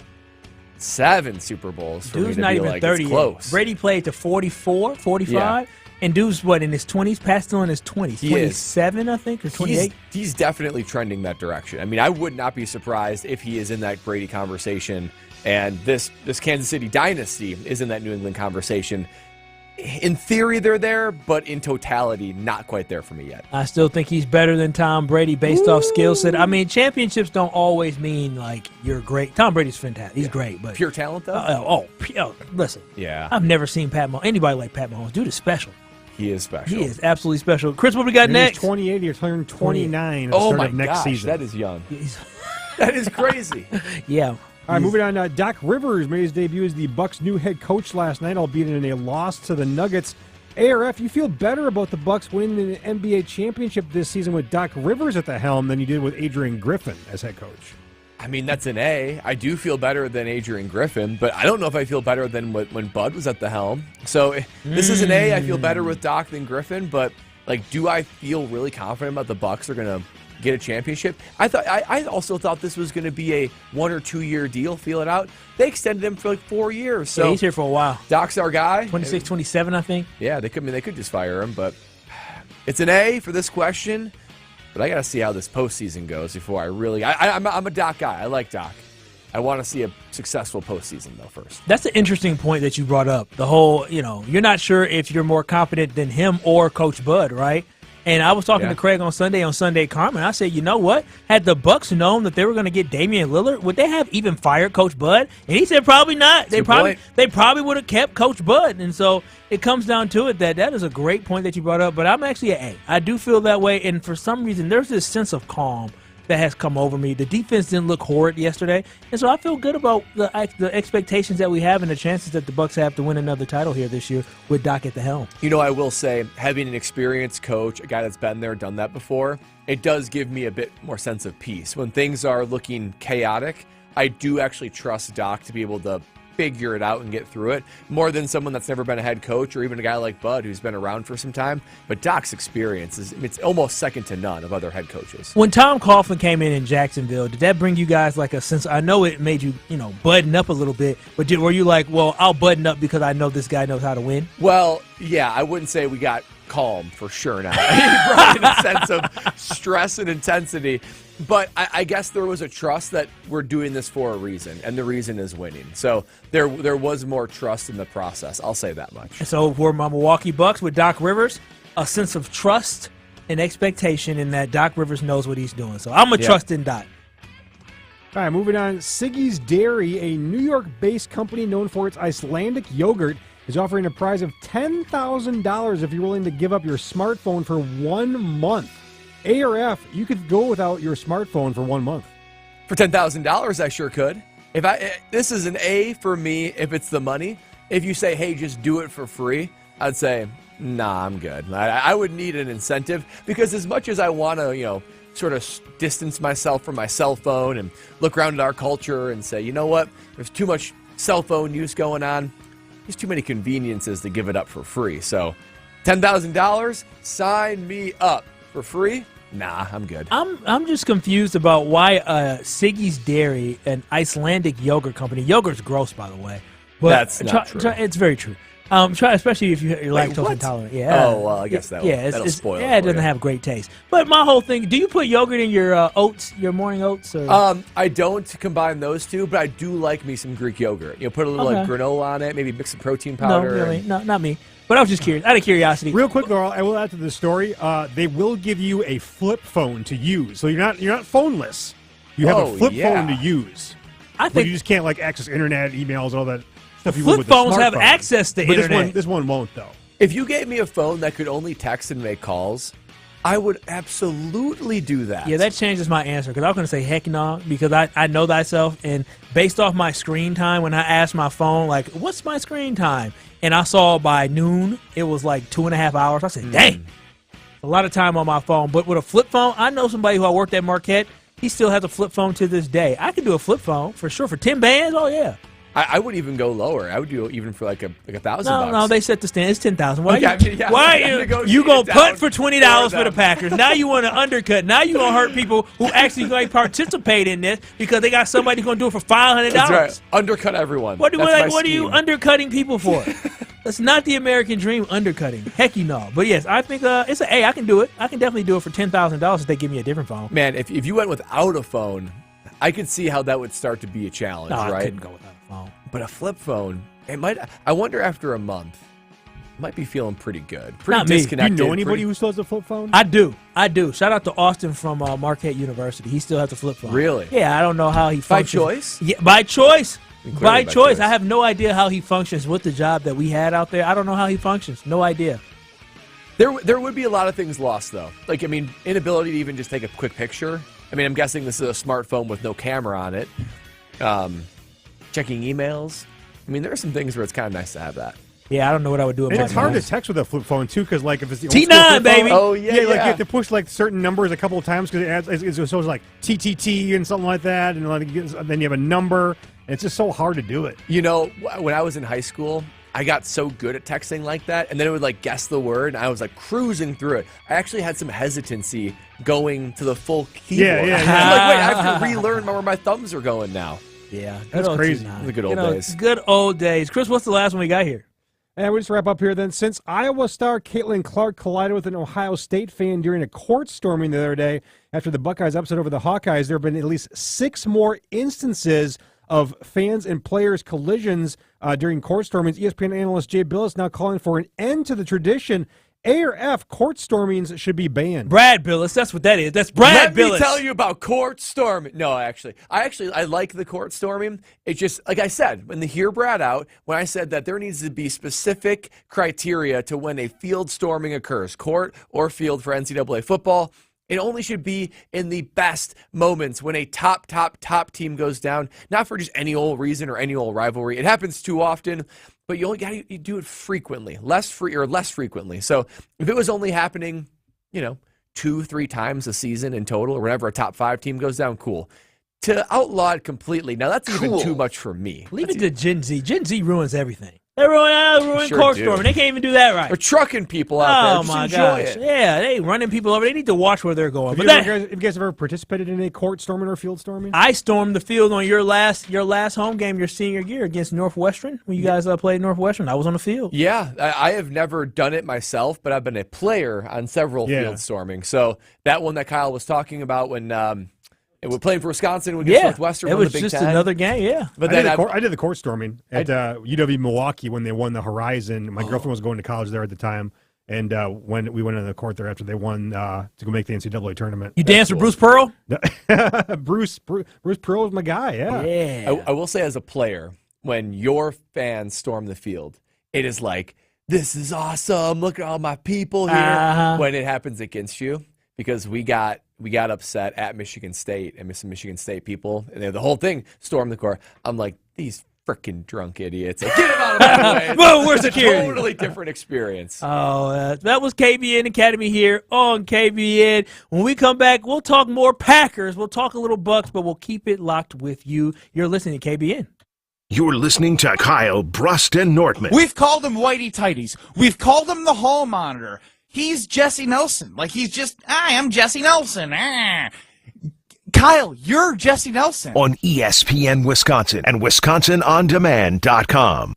7 Super Bowls for Dude's me to not be even like, 30 it's yet. close. Brady played to 44, 45. Yeah. And dude's what, in his 20s? Pat's still in his 20s. He is. 27, I think, or 28. He's definitely trending that direction. I mean, I would not be surprised if he is in that Brady conversation and this Kansas City dynasty is in that New England conversation. In theory, they're there, but in totality, not quite there for me yet. I still think he's better than Tom Brady based off skill set. I mean, championships don't always mean like you're great. Tom Brady's fantastic. He's great, but pure talent though. Listen. Yeah, I've never seen anybody like Pat Mahomes. Dude is special. He is special. He is absolutely special. Chris, what we got next? He's 28. He'll turn 29 at the Oh start my of next gosh, season. that is young. That is crazy. Yeah. All right, moving on. Doc Rivers made his debut as the Bucs' new head coach last night, albeit in a loss to the Nuggets. ARF, you feel better about the Bucs winning the NBA championship this season with Doc Rivers at the helm than you did with Adrian Griffin as head coach. I mean, that's an A. I do feel better than Adrian Griffin, but I don't know if I feel better than when Bud was at the helm. So this is an A. I feel better with Doc than Griffin, but like, do I feel really confident about the Bucs are going to get a championship? I also thought this was going to be a 1 or 2 year deal. Feel it out. They extended him for like 4 years. So yeah, he's here for a while. Doc's our guy. 26, 27, I think. Yeah, they could just fire him, but it's an A for this question. But I got to see how this postseason goes before I really. I'm a Doc guy. I like Doc. I want to see a successful postseason though first. That's an interesting point that you brought up. The whole, you're not sure if you're more confident than him or Coach Bud, right? And I was talking to Craig on Sunday Carmen. I said, you know what? Had the Bucs known that they were going to get Damian Lillard, would they have even fired Coach Bud? And he said probably not. They probably would have kept Coach Bud. And so it comes down to it that is a great point that you brought up. But I'm actually an A. I do feel that way. And for some reason, there's this sense of calm that has come over me. The defense didn't look horrid yesterday, and so I feel good about the expectations that we have and the chances that the Bucs have to win another title here this year with Doc at the helm. I will say, having an experienced coach, a guy that's been there, done that before, it does give me a bit more sense of peace. When things are looking chaotic, I do actually trust Doc to be able to figure it out and get through it more than someone that's never been a head coach or even a guy like Bud who's been around for some time. But Doc's experience it's almost second to none of other head coaches. When Tom Coughlin came in Jacksonville, did that bring you guys like a sense? I know it made you, button up a little bit, but were you like, well, I'll button up because I know this guy knows how to win? Well, yeah, I wouldn't say we got calm for sure now. He brought in a sense of stress and intensity. But I guess there was a trust that we're doing this for a reason, and the reason is winning. So there was more trust in the process. I'll say that much. So for my Milwaukee Bucks with Doc Rivers, a sense of trust and expectation in that Doc Rivers knows what he's doing. So I'm a trust in Doc. All right, moving on. Siggy's Dairy, a New York-based company known for its Icelandic yogurt, is offering a prize of $10,000 if you're willing to give up your smartphone for 1 month. ARF, you could go without your smartphone for 1 month. For $10,000, I sure could. This is an A for me if it's the money. If you say, hey, just do it for free, I'd say, nah, I'm good. I would need an incentive because as much as I want to, sort of distance myself from my cell phone and look around at our culture and say, you know what, there's too much cell phone use going on. There's too many conveniences to give it up for free. So $10,000, sign me up. For free? Nah, I'm good. I'm just confused about why Siggy's Dairy, an Icelandic yogurt company. Yogurt's gross, by the way. But that's not true. It's very true. Especially if you're lactose intolerant. Yeah. Oh, well, I guess that'll spoil it. Yeah, it doesn't have great taste. But my whole thing, do you put yogurt in your oats, your morning oats? Or? I don't combine those two, but I do like me some Greek yogurt. Put a little granola on it, maybe mix some protein powder. No, really. No, not me. But I was just curious, out of curiosity. Real quick, though, I will add to the story. They will give you a flip phone to use, so you're not phoneless. You have a flip phone to use. But you just can't access internet, emails, all that stuff. You flip phones have access to internet. This one won't, though. If you gave me a phone that could only text and make calls, I would absolutely do that. Yeah, that changes my answer because I was going to say heck no because I know thyself, and based off my screen time, when I asked my phone, what's my screen time? And I saw by noon, it was 2.5 hours. I said, dang, a lot of time on my phone. But with a flip phone, I know somebody who I worked at Marquette. He still has a flip phone to this day. I could do a flip phone for sure. For 10 bands, oh, yeah. I would even go lower. I would do even for like $1,000. No, they set the stand. It's $10,000. Okay, Why are you going to punt for $20 for the Packers? Now you want to undercut. Now you going to hurt people who actually going to participate in this because they got somebody going to do it for $500. That's right. Undercut everyone. What are you undercutting people for? That's not the American dream, undercutting. Heck no. But yes, I think it's I can do it. I can definitely do it for $10,000 if they give me a different phone. Man, if you went without a phone, I could see how that would start to be a challenge, right? I couldn't go without a phone. But a flip phone, it might. I wonder after a month, might be feeling pretty good. Pretty disconnected. You know anybody who still has a flip phone? I do. Shout out to Austin from Marquette University. He still has a flip phone. Really? Yeah, I don't know how he functions. By choice? Yeah, by choice. By choice. choice. I have no idea how he functions with the job that we had out there. I don't know how he functions. No idea. There would be a lot of things lost, though. Like, I mean, inability to even just take a quick picture. I mean, I'm guessing this is a smartphone with no camera on it. Checking emails. I mean, there are some things where it's kind of nice to have that. Yeah, I don't know what I would do. And it's hard to text with a flip phone too, because like if it's the T9, baby. Oh yeah, like you have to push like certain numbers a couple of times because it's like TTT and something like that, and like then you have a number. And it's just so hard to do it. You know, when I was in high school, I got so good at texting like that, and then it would like guess the word, and I was like cruising through it. I actually had some hesitancy going to the full keyboard. Yeah. Like, wait, I have to relearn where my thumbs are going now. Yeah, that's crazy. The good old days. Good old days. Chris, what's the last one we got here? And we just wrap up here then. Since Iowa star Caitlin Clark collided with an Ohio State fan during a court storming the other day after the Buckeyes upset over the Hawkeyes, there have been at least 6 more instances of fans and players' collisions during court stormings. ESPN analyst Jay Billis now calling for an end to the tradition. A or F, court stormings should be banned. Brad Billis, that's what that is. That's Brad Billis. Let me tell you about court storming. No, I like the court storming. It's just, like I said, when the Hear Brad Out, when I said that there needs to be specific criteria to when a field storming occurs, court or field for NCAA football, it only should be in the best moments when a top team goes down, not for just any old reason or any old rivalry. It happens too often, but you only got to do it frequently, less frequently. So if it was only happening, 2-3 times a season in total, or whenever a top 5 team goes down, cool. To outlaw it completely, now that's even too much for me. Leave it to Gen Z. Gen Z ruins everything. They ruin court storming. They can't even do that right. They're trucking people out there. Oh, Just my enjoy gosh. it. Yeah, they running people over. They need to watch where they're going. Have you guys ever participated in a court storming or field storming? I stormed the field on your last home game, your senior year against Northwestern. When you guys played Northwestern, I was on the field. Yeah, I have never done it myself, but I've been a player on several field storming. So that one that Kyle was talking about when we're playing for Wisconsin against Northwestern. It was just another game, yeah. But then I did the court storming at UW Milwaukee when they won the Horizon. My girlfriend was going to college there at the time, and when we went into the court there after they won to go make the NCAA tournament. You danced with Bruce Pearl? Bruce Pearl was my guy, yeah. I will say as a player, when your fans storm the field, it is like, this is awesome. Look at all my people here. When it happens against you, because we got upset at Michigan State and some Michigan State people, and the whole thing stormed the court. I'm like, these freaking drunk idiots. Like, get them out of my way. Whoa, where's security? Totally different experience. Oh, that was KBN Academy here on KBN. When we come back, we'll talk more Packers. We'll talk a little Bucks, but we'll keep it locked with you. You're listening to KBN. You're listening to Kyle, Brust, and Nortman. We've called him Whitey Tighties. We've called him the Hall Monitor. He's Jesse Nelson. Like, he's just, I am Jesse Nelson. Kyle, you're Jesse Nelson. On ESPN Wisconsin and WisconsinOnDemand.com.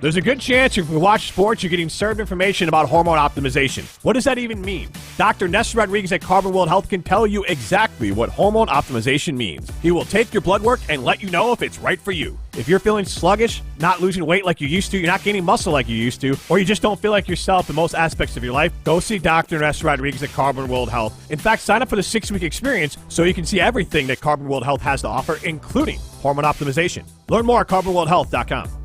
There's a good chance if you watch sports, you're getting served information about hormone optimization. What does that even mean? Dr. Nestor Rodriguez at Carbon World Health can tell you exactly what hormone optimization means. He will take your blood work and let you know if it's right for you. If you're feeling sluggish, not losing weight like you used to, you're not gaining muscle like you used to, or you just don't feel like yourself in most aspects of your life, go see Dr. Nestor Rodriguez at Carbon World Health. In fact, sign up for the 6-week experience so you can see everything that Carbon World Health has to offer, including hormone optimization. Learn more at carbonworldhealth.com.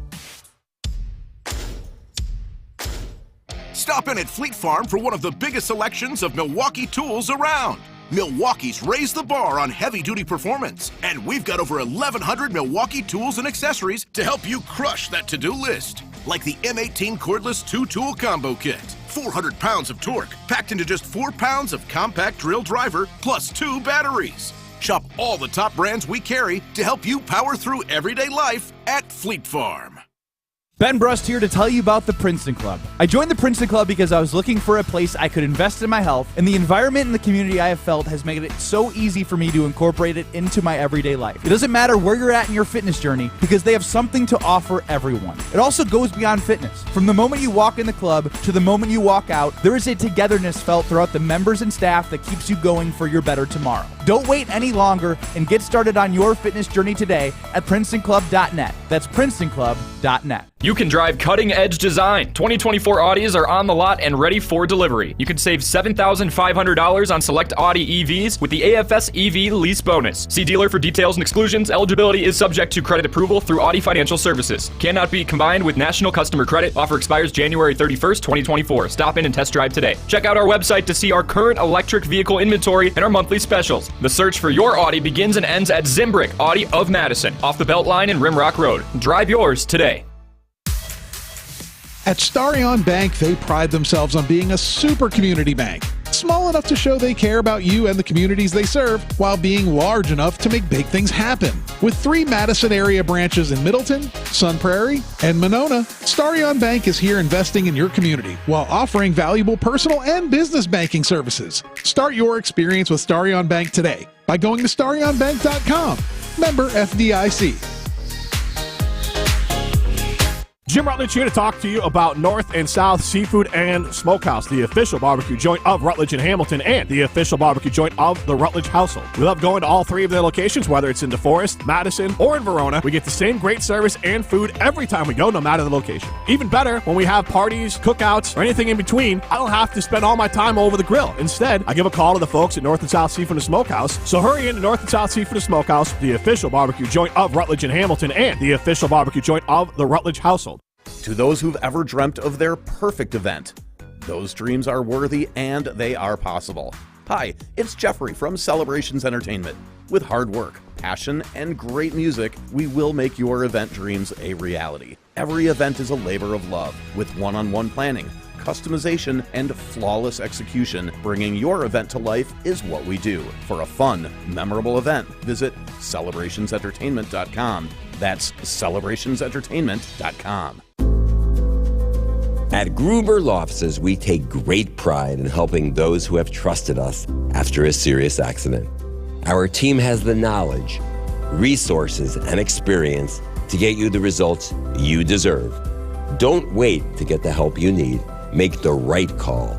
Stop in at Fleet Farm for one of the biggest selections of Milwaukee tools around. Milwaukee's raised the bar on heavy-duty performance, and we've got over 1,100 Milwaukee tools and accessories to help you crush that to-do list. Like the M18 cordless 2-tool combo kit. 400 pounds of torque packed into just 4 pounds of compact drill driver plus 2 batteries. Shop all the top brands we carry to help you power through everyday life at Fleet Farm. Ben Brust here to tell you about the Princeton Club. I joined the Princeton Club because I was looking for a place I could invest in my health, and the environment and the community I have felt has made it so easy for me to incorporate it into my everyday life. It doesn't matter where you're at in your fitness journey because they have something to offer everyone. It also goes beyond fitness. From the moment you walk in the club to the moment you walk out, there is a togetherness felt throughout the members and staff that keeps you going for your better tomorrow. Don't wait any longer and get started on your fitness journey today at PrincetonClub.net. That's PrincetonClub.net. You can drive cutting-edge design. 2024 Audis are on the lot and ready for delivery. You can save $7,500 on select Audi EVs with the AFS EV lease bonus. See dealer for details and exclusions. Eligibility is subject to credit approval through Audi Financial Services. Cannot be combined with national customer credit. Offer expires January 31st, 2024. Stop in and test drive today. Check out our website to see our current electric vehicle inventory and our monthly specials. The search for your Audi begins and ends at Zimbrick Audi of Madison, off the Beltline and Rimrock Road. Drive yours today. At Starion Bank, they pride themselves on being a super community bank. Small enough to show they care about you and the communities they serve, while being large enough to make big things happen. With 3 Madison area branches in Middleton, Sun Prairie, and Monona, Starion Bank is here investing in your community while offering valuable personal and business banking services. Start your experience with Starion Bank today by going to starionbank.com. Member FDIC. Jim Rutledge here to talk to you about North and South Seafood and Smokehouse, the official barbecue joint of Rutledge and Hamilton and the official barbecue joint of the Rutledge household. We love going to all 3 of their locations, whether it's in DeForest, Madison, or in Verona. We get the same great service and food every time we go, no matter the location. Even better, when we have parties, cookouts, or anything in between, I don't have to spend all my time over the grill. Instead, I give a call to the folks at North and South Seafood and Smokehouse. So hurry in to North and South Seafood and Smokehouse, the official barbecue joint of Rutledge and Hamilton and the official barbecue joint of the Rutledge household. To those who've ever dreamt of their perfect event, those dreams are worthy and they are possible. Hi, it's Jeffrey from Celebrations Entertainment. With hard work, passion, and great music, we will make your event dreams a reality. Every event is a labor of love, with one-on-one planning, customization, and flawless execution. Bringing your event to life is what we do. For a fun, memorable event, visit celebrationsentertainment.com. That's celebrationsentertainment.com. At Gruber Law Offices, we take great pride in helping those who have trusted us after a serious accident. Our team has the knowledge, resources, and experience to get you the results you deserve. Don't wait to get the help you need. Make the right call.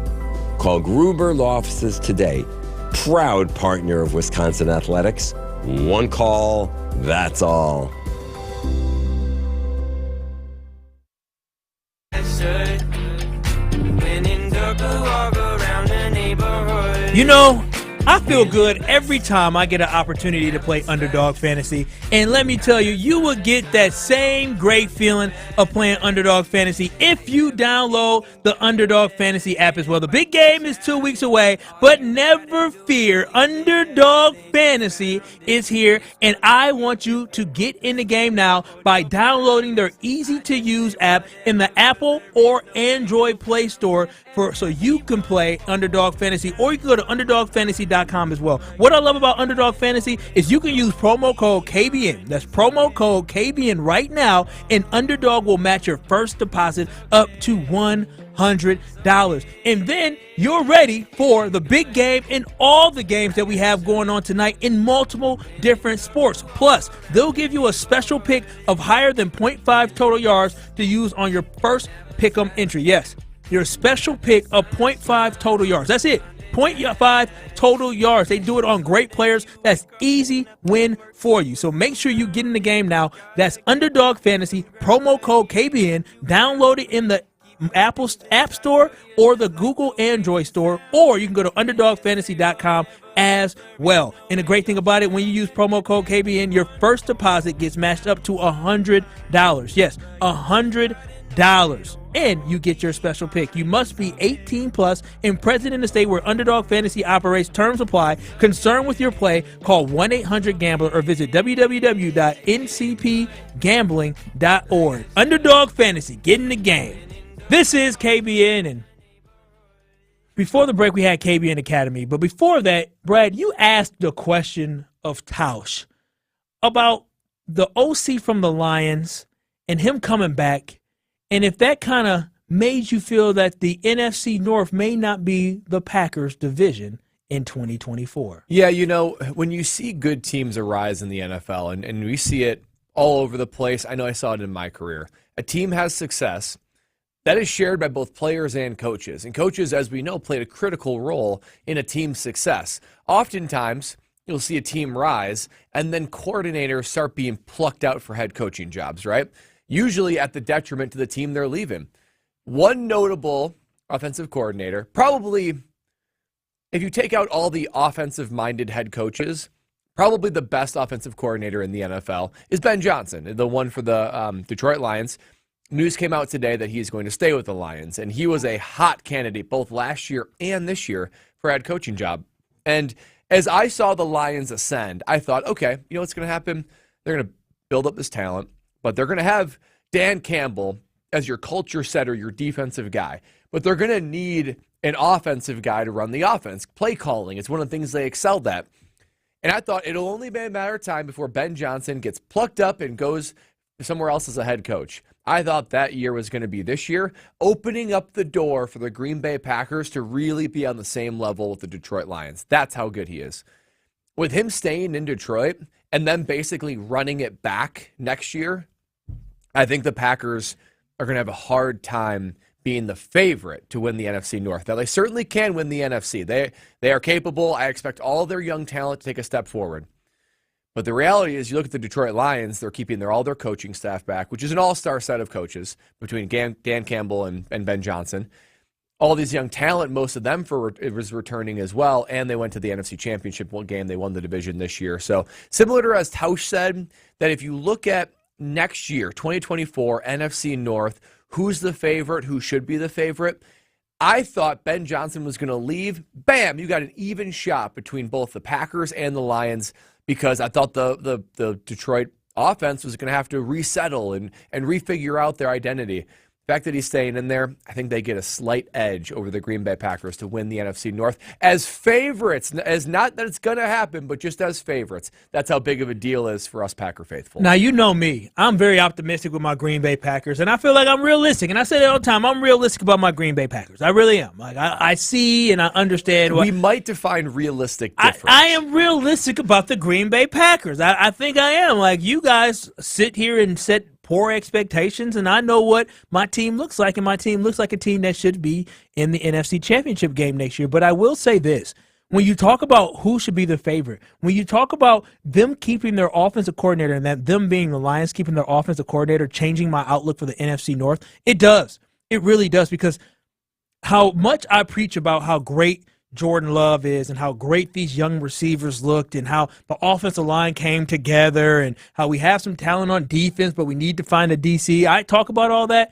Call Gruber Law Offices today. Proud partner of Wisconsin Athletics. One call, that's all. You know, I feel good every time I get an opportunity to play Underdog Fantasy. And let me tell you, you will get that same great feeling of playing Underdog Fantasy if you download the Underdog Fantasy app as well. The big game is 2 weeks away, but never fear, Underdog Fantasy is here. And I want you to get in the game now by downloading their easy-to-use app in the Apple or Android Play Store so you can play Underdog Fantasy, or you can go to UnderdogFantasy.com as well. What I love about Underdog Fantasy is you can use promo code KBN. That's promo code KBN right now, and Underdog will match your first deposit up to $100. And then you're ready for the big game and all the games that we have going on tonight in multiple different sports. Plus, they'll give you a special pick of higher than 0.5 total yards to use on your first pick'em entry. Yes, your special pick of 0.5 total yards. That's it. 0.5 total yards. They do it on great players. That's easy win for you. So make sure you get in the game now. That's Underdog Fantasy, promo code KBN. Download it in the Apple App Store or the Google Android Store, or you can go to UnderdogFantasy.com as well. And the great thing about it, when you use promo code KBN, your first deposit gets matched up to $100. Yes, $100. And you get your special pick. You must be 18 plus and present in the state where Underdog Fantasy operates. Terms apply. Concerned with your play, call 1-800-GAMBLER or visit www.ncpgambling.org. Underdog Fantasy, get in the game. This is KBN, and before the break we had KBN Academy. But before that, Brad, you asked the question of Tausch about the OC from the Lions and him coming back, and if that kind of made you feel that the NFC North may not be the Packers' division in 2024. Yeah, when you see good teams arise in the NFL, and we see it all over the place, I know I saw it in my career. A team has success that is shared by both players and coaches. And coaches, as we know, played a critical role in a team's success. Oftentimes, you'll see a team rise, and then coordinators start being plucked out for head coaching jobs, right? Usually at the detriment to the team they're leaving. One notable offensive coordinator, probably, if you take out all the offensive-minded head coaches, probably the best offensive coordinator in the NFL is Ben Johnson, the one for the Detroit Lions. News came out today that he's going to stay with the Lions, and he was a hot candidate both last year and this year for a head coaching job. And as I saw the Lions ascend, I thought, okay, you know what's going to happen? They're going to build up this talent, but they're going to have Dan Campbell as your culture setter, your defensive guy. But they're going to need an offensive guy to run the offense. Play calling, it's one of the things they excelled at. And I thought it'll only be a matter of time before Ben Johnson gets plucked up and goes somewhere else as a head coach. I thought that year was going to be this year, opening up the door for the Green Bay Packers to really be on the same level with the Detroit Lions. That's how good he is. With him staying in Detroit and then basically running it back next year, I think the Packers are going to have a hard time being the favorite to win the NFC North. Now, they certainly can win the NFC. They are capable. I expect all their young talent to take a step forward. But the reality is, you look at the Detroit Lions, they're keeping all their coaching staff back, which is an all-star set of coaches between Dan Campbell and Ben Johnson. All these young talent, most of them was returning as well, and they went to the NFC Championship game. They won the division this year. So similar to as Tausch said, that if you look at next year, 2024, NFC North, who's the favorite, who should be the favorite, I thought Ben Johnson was going to leave. Bam, you got an even shot between both the Packers and the Lions, because I thought the Detroit offense was going to have to resettle and refigure out their identity. The fact that he's staying in there, I think they get a slight edge over the Green Bay Packers to win the NFC North as favorites. As not that it's going to happen, but just as favorites. That's how big of a deal is for us Packer faithful. Now, you know me. I'm very optimistic with my Green Bay Packers, and I feel like I'm realistic. And I say that all the time. I'm realistic about my Green Bay Packers. I really am. Like I see and I understand. We might define realistic difference. I am realistic about the Green Bay Packers. I think I am. Like, you guys sit here and set poor expectations, and I know what my team looks like, and my team looks like a team that should be in the NFC Championship game next year. But I will say this. When you talk about who should be the favorite, when you talk about them keeping their offensive coordinator and that them being the Lions keeping their offensive coordinator changing my outlook for the NFC North, it does. It really does, because how much I preach about how great Jordan Love is and how great these young receivers looked and how the offensive line came together and how we have some talent on defense, but we need to find a DC. I talk about all that.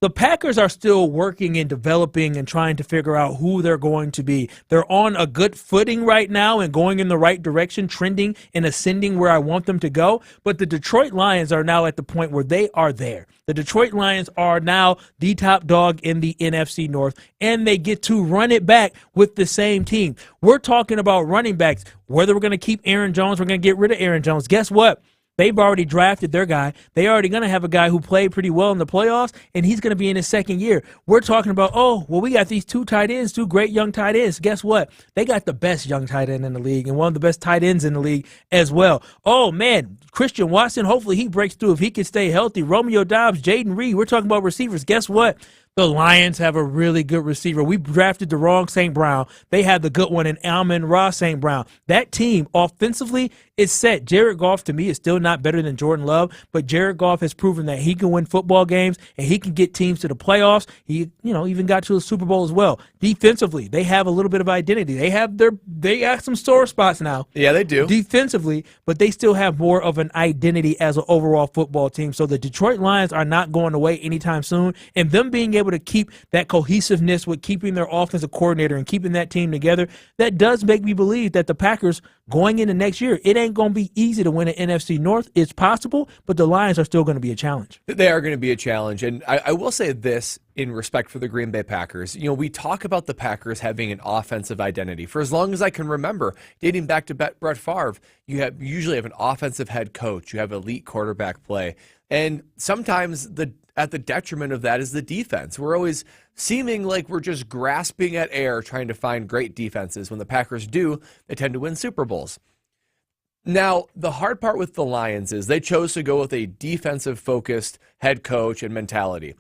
The Packers are still working and developing and trying to figure out who they're going to be. They're on a good footing right now and going in the right direction, trending and ascending where I want them to go. But the Detroit Lions are now at the point where they are there. The Detroit Lions are now the top dog in the NFC North, and they get to run it back with the same team. We're talking about running backs. Whether we're going to keep Aaron Jones, we're going to get rid of Aaron Jones. Guess what? They've already drafted their guy. They're already going to have a guy who played pretty well in the playoffs, and he's going to be in his second year. We're talking about, oh, well, we got these two tight ends, two great young tight ends. Guess what? They got the best young tight end in the league and one of the best tight ends in the league as well. Oh, man, Christian Watson, hopefully he breaks through if he can stay healthy. Romeo Doubs, Jaden Reed, we're talking about receivers. Guess what? The Lions have a really good receiver. We drafted the wrong St. Brown. They had the good one in Amon-Ra St. Brown. That team offensively is set. Jared Goff, to me, is still not better than Jordan Love, but Jared Goff has proven that he can win football games and he can get teams to the playoffs. He, even got to the Super Bowl as well. Defensively, they have a little bit of identity. They got some sore spots now. Yeah, they do. Defensively, but they still have more of an identity as an overall football team. So the Detroit Lions are not going away anytime soon, and them being able able to keep that cohesiveness with keeping their offensive coordinator and keeping that team together, that does make me believe that the Packers going into next year, it ain't going to be easy to win an NFC North. It's possible, but the Lions are still going to be a challenge. They are going to be a challenge. And I will say this in respect for the Green Bay Packers. You know, we talk about the Packers having an offensive identity. For as long as I can remember, dating back to Brett Favre, you usually have an offensive head coach. You have elite quarterback play. And sometimes at the detriment of that is the defense. We're always seeming like we're just grasping at air trying to find great defenses. When the Packers do, they tend to win Super Bowls. Now, the hard part with the Lions is they chose to go with a defensive-focused head coach and mentality.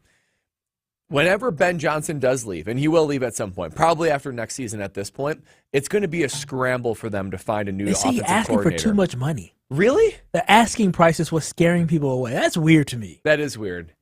Whenever Ben Johnson does leave, and he will leave at some point, probably after next season at this point, it's going to be a scramble for them to find a new offensive coordinator. Asking for too much money. Really? The asking price is what's scaring people away. That's weird to me. That is weird.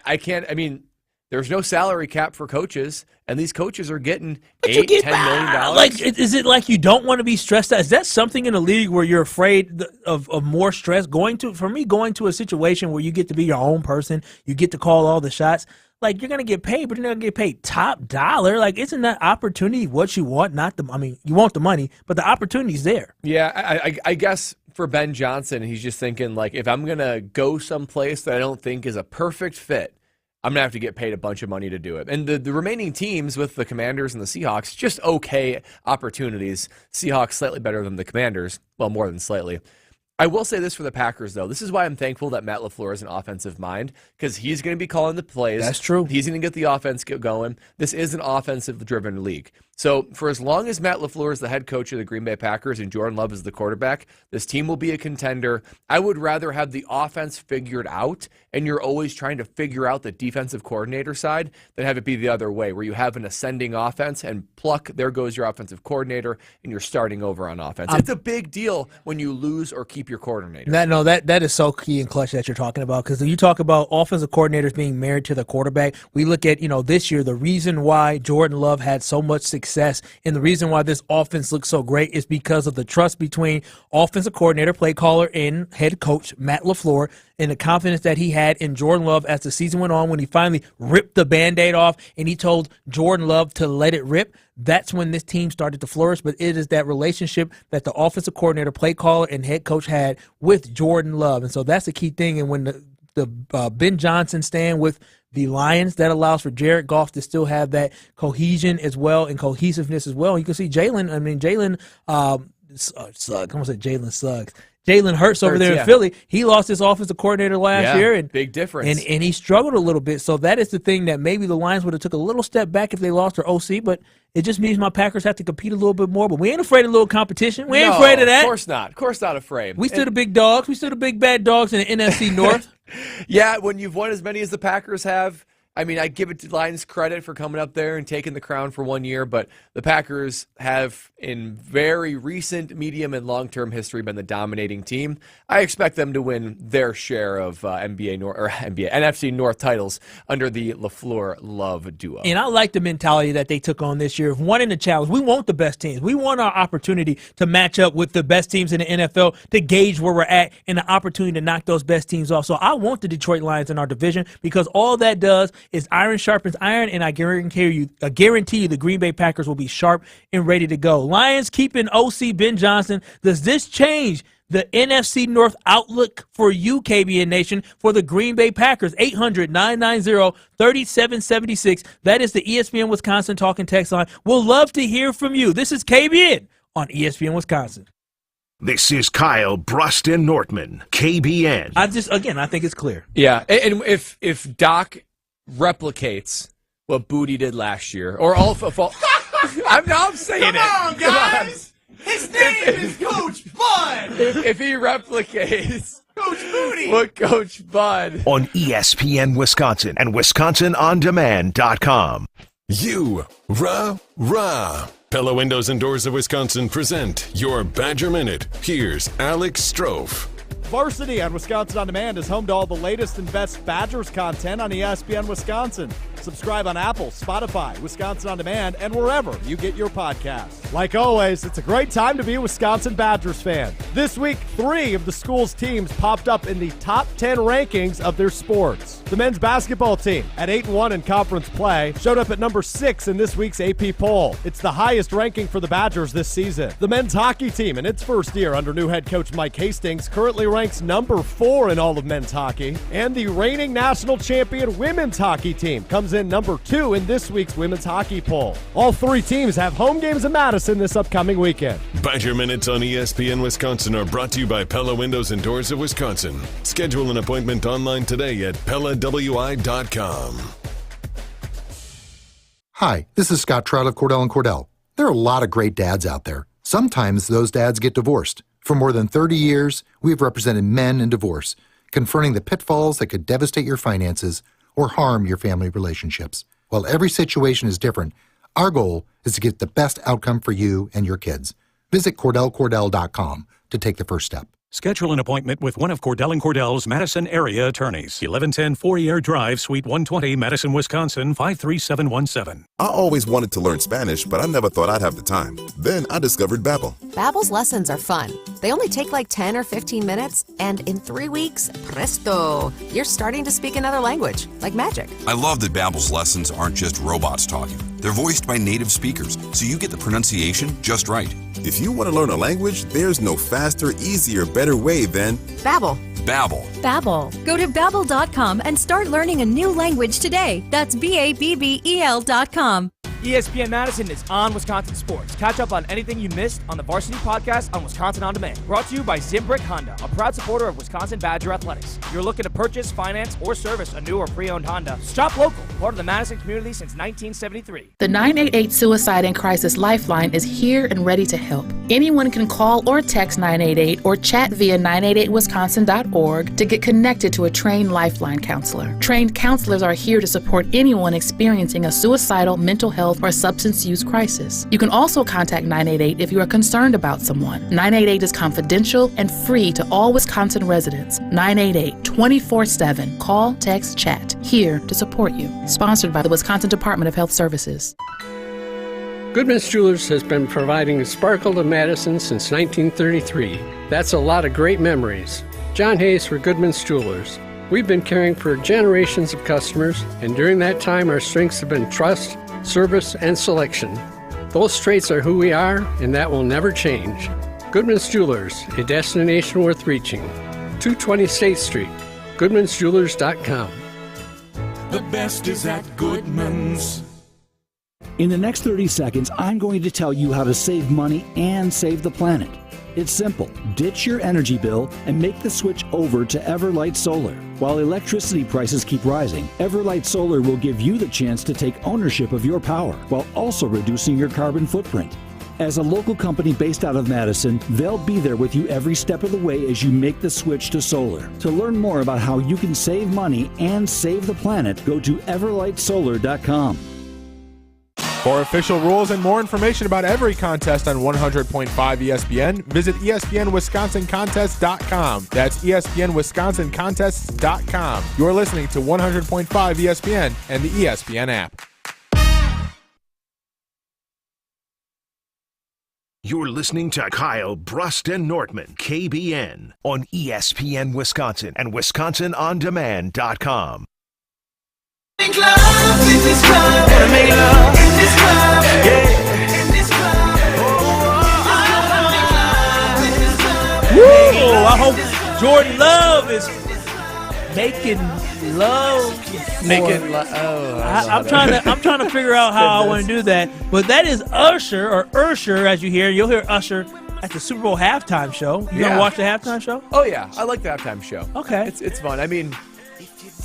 I can't, I mean, there's no salary cap for coaches, and these coaches are getting $8, $10 million. Like, is it like you don't want to be stressed out? Is that something in the league where you're afraid of more stress? Going to a situation where you get to be your own person, you get to call all the shots. Like, you're going to get paid, but you're not going to get paid top dollar. Like, isn't that opportunity what you want? You want the money, but the opportunity's there. Yeah, I guess for Ben Johnson, he's just thinking, like, if I'm going to go someplace that I don't think is a perfect fit, I'm going to have to get paid a bunch of money to do it. And the remaining teams with the Commanders and the Seahawks, just okay opportunities. Seahawks slightly better than the Commanders. Well, more than slightly. I will say this for the Packers, though. This is why I'm thankful that Matt LaFleur is an offensive mind, because he's going to be calling the plays. That's true. He's going to get the offense going. This is an offensive-driven league. So for as long as Matt LaFleur is the head coach of the Green Bay Packers and Jordan Love is the quarterback, this team will be a contender. I would rather have the offense figured out, and you're always trying to figure out the defensive coordinator side, than have it be the other way, where you have an ascending offense and pluck, there goes your offensive coordinator, and you're starting over on offense. It's a big deal when you lose or keep your coordinator. That is so key and clutch that you're talking about, because you talk about offensive coordinators being married to the quarterback. We look at, this year, the reason why Jordan Love had so much success and the reason why this offense looks so great is because of the trust between offensive coordinator, play caller, and head coach Matt LaFleur, and the confidence that he had in Jordan Love as the season went on. When he finally ripped the Band-Aid off and he told Jordan Love to let it rip, that's when this team started to flourish. But it is that relationship that the offensive coordinator, play caller, and head coach had with Jordan Love. And so that's the key thing. And when the Ben Johnson stand with the Lions, that allows for Jared Goff to still have that cohesion as well and cohesiveness as well. You can see Jalen Suggs. Jalen Hurts over there in Philly. He lost his offensive coordinator last year. And big difference. And he struggled a little bit. So that is the thing that maybe the Lions would have took a little step back if they lost their OC, but it just means my Packers have to compete a little bit more. But we ain't afraid of a little competition. We ain't afraid of that. Of course not. Of course not afraid. We still the big dogs. We still the big bad dogs in the NFC North. Yeah, when you've won as many as the Packers have, I mean, I give it to Lions credit for coming up there and taking the crown for 1 year, but the Packers have, in very recent, medium, and long-term history, been the dominating team. I expect them to win their share of NFC North titles under the LaFleur-Love duo. And I like the mentality that they took on this year of wanting the challenge. We want the best teams. We want our opportunity to match up with the best teams in the NFL to gauge where we're at and the opportunity to knock those best teams off. So I want the Detroit Lions in our division, because all that does is iron sharpens iron, and I guarantee you the Green Bay Packers will be sharp and ready to go. Lions keeping OC Ben Johnson. Does this change the NFC North outlook for you, KBN Nation, for the Green Bay Packers? 800-990-3776. That is the ESPN Wisconsin talking text line. We'll love to hear from you. This is KBN on ESPN Wisconsin. This is Kyle, Brust, and Nortman, KBN. I think it's clear. Yeah, and if Doc replicates what Booty did last year, or all I'm saying Come on, guys! His name is Coach Bud! If he replicates Coach Booty! what Coach Bud on ESPN Wisconsin and WisconsinOnDemand.com. Pella Windows and Doors of Wisconsin present your Badger Minute. Here's Alex Strofe. Varsity on Wisconsin On Demand is home to all the latest and best Badgers content on ESPN Wisconsin. Subscribe on Apple, Spotify, Wisconsin On Demand, and wherever you get your podcasts. Like always, it's a great time to be a Wisconsin Badgers fan. This week, 3 of the school's teams popped up in the top 10 rankings of their sports. The men's basketball team, at 8-1 in conference play, showed up at number 6 in this week's AP poll. It's the highest ranking for the Badgers this season. The men's hockey team, in its first year under new head coach Mike Hastings, currently ranks number 4 in all of men's hockey. And the reigning national champion women's hockey team comes in number 2 in this week's women's hockey poll. All 3 teams have home games in Madison this upcoming weekend. Badger Minutes on ESPN Wisconsin are brought to you by Pella Windows and Doors of Wisconsin. Schedule an appointment online today at PellaWI.com. Hi, this is Scott Trout of Cordell & Cordell. There are a lot of great dads out there. Sometimes those dads get divorced. For more than 30 years, we have represented men in divorce, confronting the pitfalls that could devastate your finances or harm your family relationships. While every situation is different, our goal is to get the best outcome for you and your kids. Visit CordellCordell.com to take the first step. Schedule an appointment with one of Cordell & Cordell's Madison area attorneys. 1110 Fourier Drive, Suite 120, Madison, Wisconsin, 53717. I always wanted to learn Spanish, but I never thought I'd have the time. Then I discovered Babbel. Babbel's lessons are fun. They only take like 10 or 15 minutes, and in 3 weeks, presto, you're starting to speak another language, like magic. I love that Babbel's lessons aren't just robots talking. They're voiced by native speakers, so you get the pronunciation just right. If you want to learn a language, there's no faster, easier, better way than Babbel. Babbel. Babbel. Go to Babbel.com and start learning a new language today. That's BABBEL.com. ESPN Madison is on Wisconsin Sports. Catch up on anything you missed on the Varsity Podcast on Wisconsin On Demand. Brought to you by Zimbrick Honda, a proud supporter of Wisconsin Badger Athletics. If you're looking to purchase, finance, or service a new or pre-owned Honda, shop local, part of the Madison community since 1973. The 988 Suicide and Crisis Lifeline is here and ready to help. Anyone can call or text 988 or chat via 988wisconsin.org to get connected to a trained Lifeline counselor. Trained counselors are here to support anyone experiencing a suicidal, mental health, or substance use crisis. You can also contact 988 if you are concerned about someone. 988 is confidential and free to all Wisconsin residents. 988 24/7. Call, text, chat. Here to support you. Sponsored by the Wisconsin Department of Health Services. Goodman's Jewelers has been providing sparkle to Madison since 1933. That's a lot of great memories. John Hayes for Goodman's Jewelers. We've been caring for generations of customers, and during that time our strengths have been trust, service, and selection. Those traits are who we are, and that will never change. Goodman's Jewelers, a destination worth reaching. 220 State Street, goodmansjewelers.com. The best is at Goodman's. In the next 30 seconds, I'm going to tell you how to save money and save the planet. It's simple. Ditch your energy bill and make the switch over to Everlight Solar. While electricity prices keep rising, Everlight Solar will give you the chance to take ownership of your power while also reducing your carbon footprint. As a local company based out of Madison, they'll be there with you every step of the way as you make the switch to solar. To learn more about how you can save money and save the planet, go to everlightsolar.com. For official rules and more information about every contest on 100.5 ESPN, visit ESPNWisconsinContests.com. That's ESPNWisconsinContests.com. You're listening to 100.5 ESPN and the ESPN app. You're listening to Kyle, Brust, and Nortman, KBN, on ESPN Wisconsin and WisconsinOnDemand.com. Woo! I hope Jordan Love is making love. I'm trying to figure out how I want to do that. But that is Usher, or Usher, as you hear. You'll hear Usher at the Super Bowl halftime show. You gonna watch the halftime show? Oh yeah, I like the halftime show. Okay, it's fun. I mean,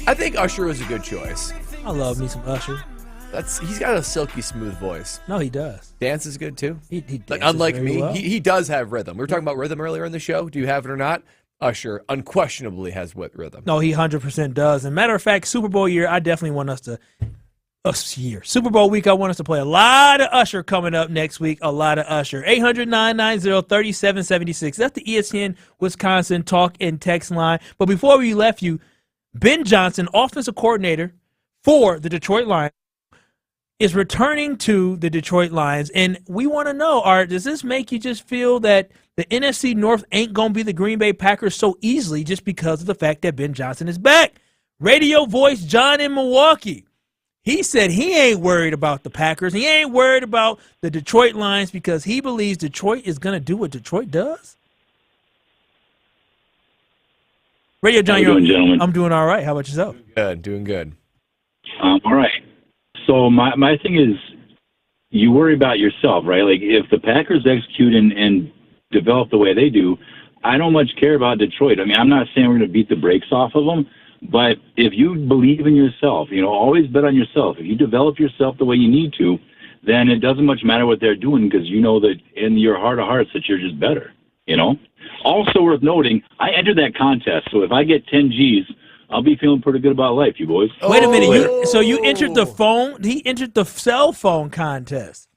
I think Usher was a good choice. I love me some Usher. He's got a silky smooth voice. No, he does. Dance is good too. He like, unlike very me, well. he does have rhythm. We were talking about rhythm earlier in the show. Do you have it or not? Usher unquestionably has rhythm. No, he 100% does. And matter of fact, Super Bowl year, I definitely want us to. Super Bowl week, I want us to play a lot of Usher coming up next week. A lot of Usher. 800-990-3776. That's the ESPN Wisconsin talk and text line. But before we left you, Ben Johnson, offensive coordinator for the Detroit Lions, is returning to the Detroit Lions. And we want to know, Art, does this make you just feel that the NFC North ain't going to be the Green Bay Packers so easily just because of the fact that Ben Johnson is back? radio voice John in Milwaukee. He said he ain't worried about the Packers. He ain't worried about the Detroit Lions because he believes Detroit is going to do what Detroit does. Radio John, how you doing, gentlemen? I'm doing all right. How about yourself? Doing good. All right. So my thing is, you worry about yourself, right? Like if the Packers execute and develop the way they do, I don't much care about Detroit. I mean, I'm not saying we're going to beat the brakes off of them, but if you believe in yourself, always bet on yourself. If you develop yourself the way you need to, then it doesn't much matter what they're doing because you know that in your heart of hearts that you're just better, Also worth noting, I entered that contest, so if I get 10 G's, I'll be feeling pretty good about life, you boys. Wait a minute. So you entered the phone? He entered the cell phone contest.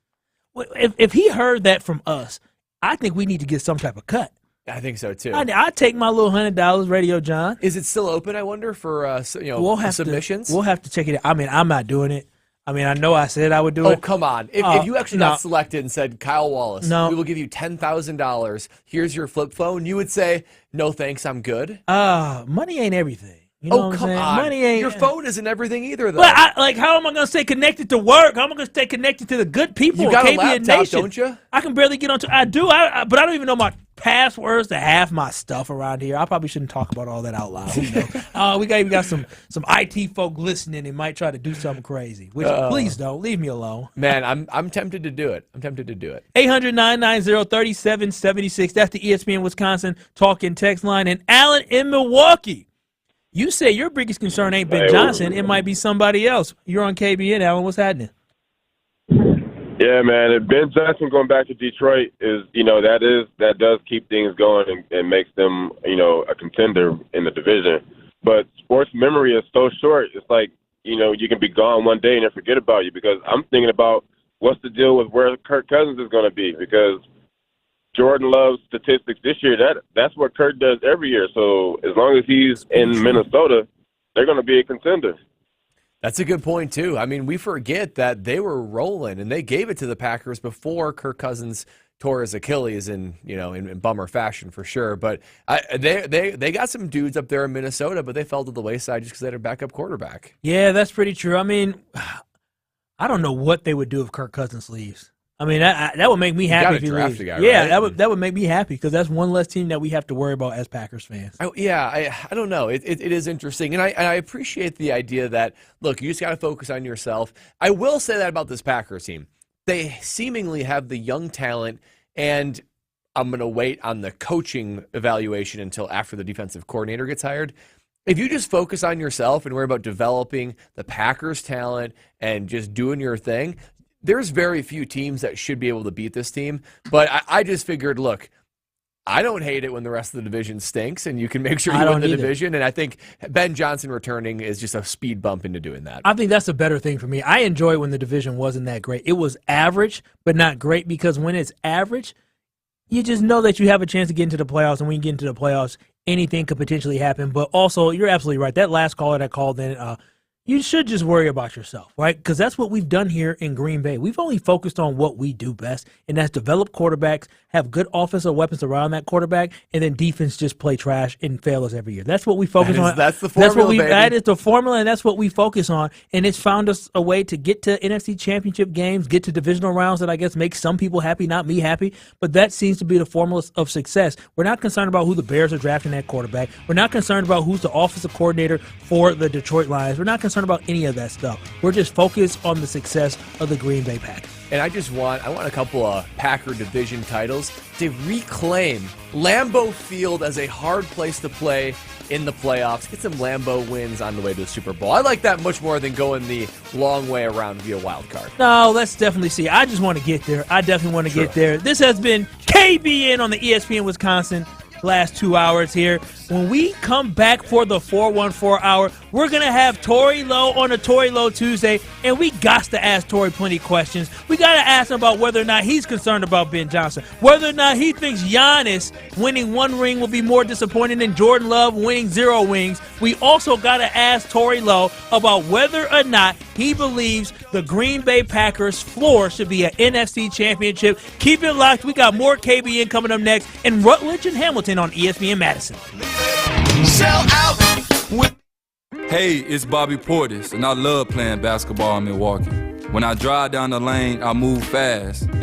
If he heard that from us, I think we need to get some type of cut. I think so, too. I take my little $100, Radio John. Is it still open, I wonder, for submissions? We'll have to check it out. I mean, I'm not doing it. I mean, I know I said I would do it. Oh, come on. If you actually got selected and said, Kyle Wallace, we will give you $10,000. Here's your flip phone. You would say, no, thanks, I'm good. Money ain't everything. You know come on. Money ain't. Your phone isn't everything either, though. But how am I going to stay connected to work? How am I going to stay connected to the good people? You got KBN a laptop, Nation? Don't you? I can barely get onto. I do, but I don't even know my passwords to half my stuff around here. I probably shouldn't talk about all that out loud. We got some IT folk listening and might try to do something crazy. Which please don't leave me alone. Man, I'm tempted to do it. 800-990-3776. That's the ESPN Wisconsin talking text line. And Alan in Milwaukee. You say your biggest concern ain't Ben Johnson. It might be somebody else. You're on KBN, Alan. What's happening? Yeah, man. If Ben Johnson going back to Detroit is, that does keep things going and makes them, a contender in the division. But sports memory is so short. It's like, you can be gone one day and then forget about you because I'm thinking about what's the deal with where Kirk Cousins is going to be because Jordan Love's statistics this year, that's what Kirk does every year. So as long as he's in Minnesota, they're going to be a contender. That's a good point, too. I mean, we forget that they were rolling, and they gave it to the Packers before Kirk Cousins tore his Achilles in bummer fashion for sure. But they got some dudes up there in Minnesota, but they fell to the wayside just because they had a backup quarterback. Yeah, that's pretty true. I mean, I don't know what they would do if Kirk Cousins leaves. I mean, that would make me happy if he leaves. Yeah, right? that would make me happy because that's one less team that we have to worry about as Packers fans. I don't know. It is interesting, and I appreciate the idea that, look, you just got to focus on yourself. I will say that about this Packers team. They seemingly have the young talent, and I'm going to wait on the coaching evaluation until after the defensive coordinator gets hired. If you just focus on yourself and worry about developing the Packers talent and just doing your thing, there's very few teams that should be able to beat this team, but I just figured, look, I don't hate it when the rest of the division stinks, and you can make sure you win the division, and I think Ben Johnson returning is just a speed bump into doing that. I think that's a better thing for me. I enjoy when the division wasn't that great. It was average, but not great, because when it's average, you just know that you have a chance to get into the playoffs, and when you get into the playoffs, anything could potentially happen. But also, you're absolutely right. That last caller that called in, you should just worry about yourself, right? Because that's what we've done here in Green Bay. We've only focused on what we do best, and that's develop quarterbacks, have good offensive weapons around that quarterback, and then defense just play trash and fail us every year. That's what we focus on. That's the formula, baby. That is the formula, and that's what we focus on. And it's found us a way to get to NFC championship games, get to divisional rounds that I guess makes some people happy, not me happy. But that seems to be the formula of success. We're not concerned about who the Bears are drafting at quarterback. We're not concerned about who's the offensive coordinator for the Detroit Lions. We're not concerned about any of that stuff. We're just focused on the success of the Green Bay Packers. And I want a couple of Packer division titles to reclaim Lambeau Field as a hard place to play in the playoffs. Get some Lambeau wins on the way to the Super Bowl. I like that much more than going the long way around via wild card. No, let's definitely see. I just want to get there. I definitely want to get there. This has been KBN on the ESPN Wisconsin last 2 hours here. When we come back for the 414 hour, we're going to have Tori Lowe on a Tori Lowe Tuesday, and we got to ask Tori plenty of questions. We got to ask him about whether or not he's concerned about Ben Johnson, whether or not he thinks Giannis winning 1 ring will be more disappointing than Jordan Love winning 0 rings. We also got to ask Tori Lowe about whether or not he believes the Green Bay Packers floor should be an NFC championship. Keep it locked. We got more KBN coming up next, and Rutledge and Hamilton on ESPN Madison. Sell out with Hey, it's Bobby Portis, and I love playing basketball in Milwaukee. When I drive down the lane, I move fast and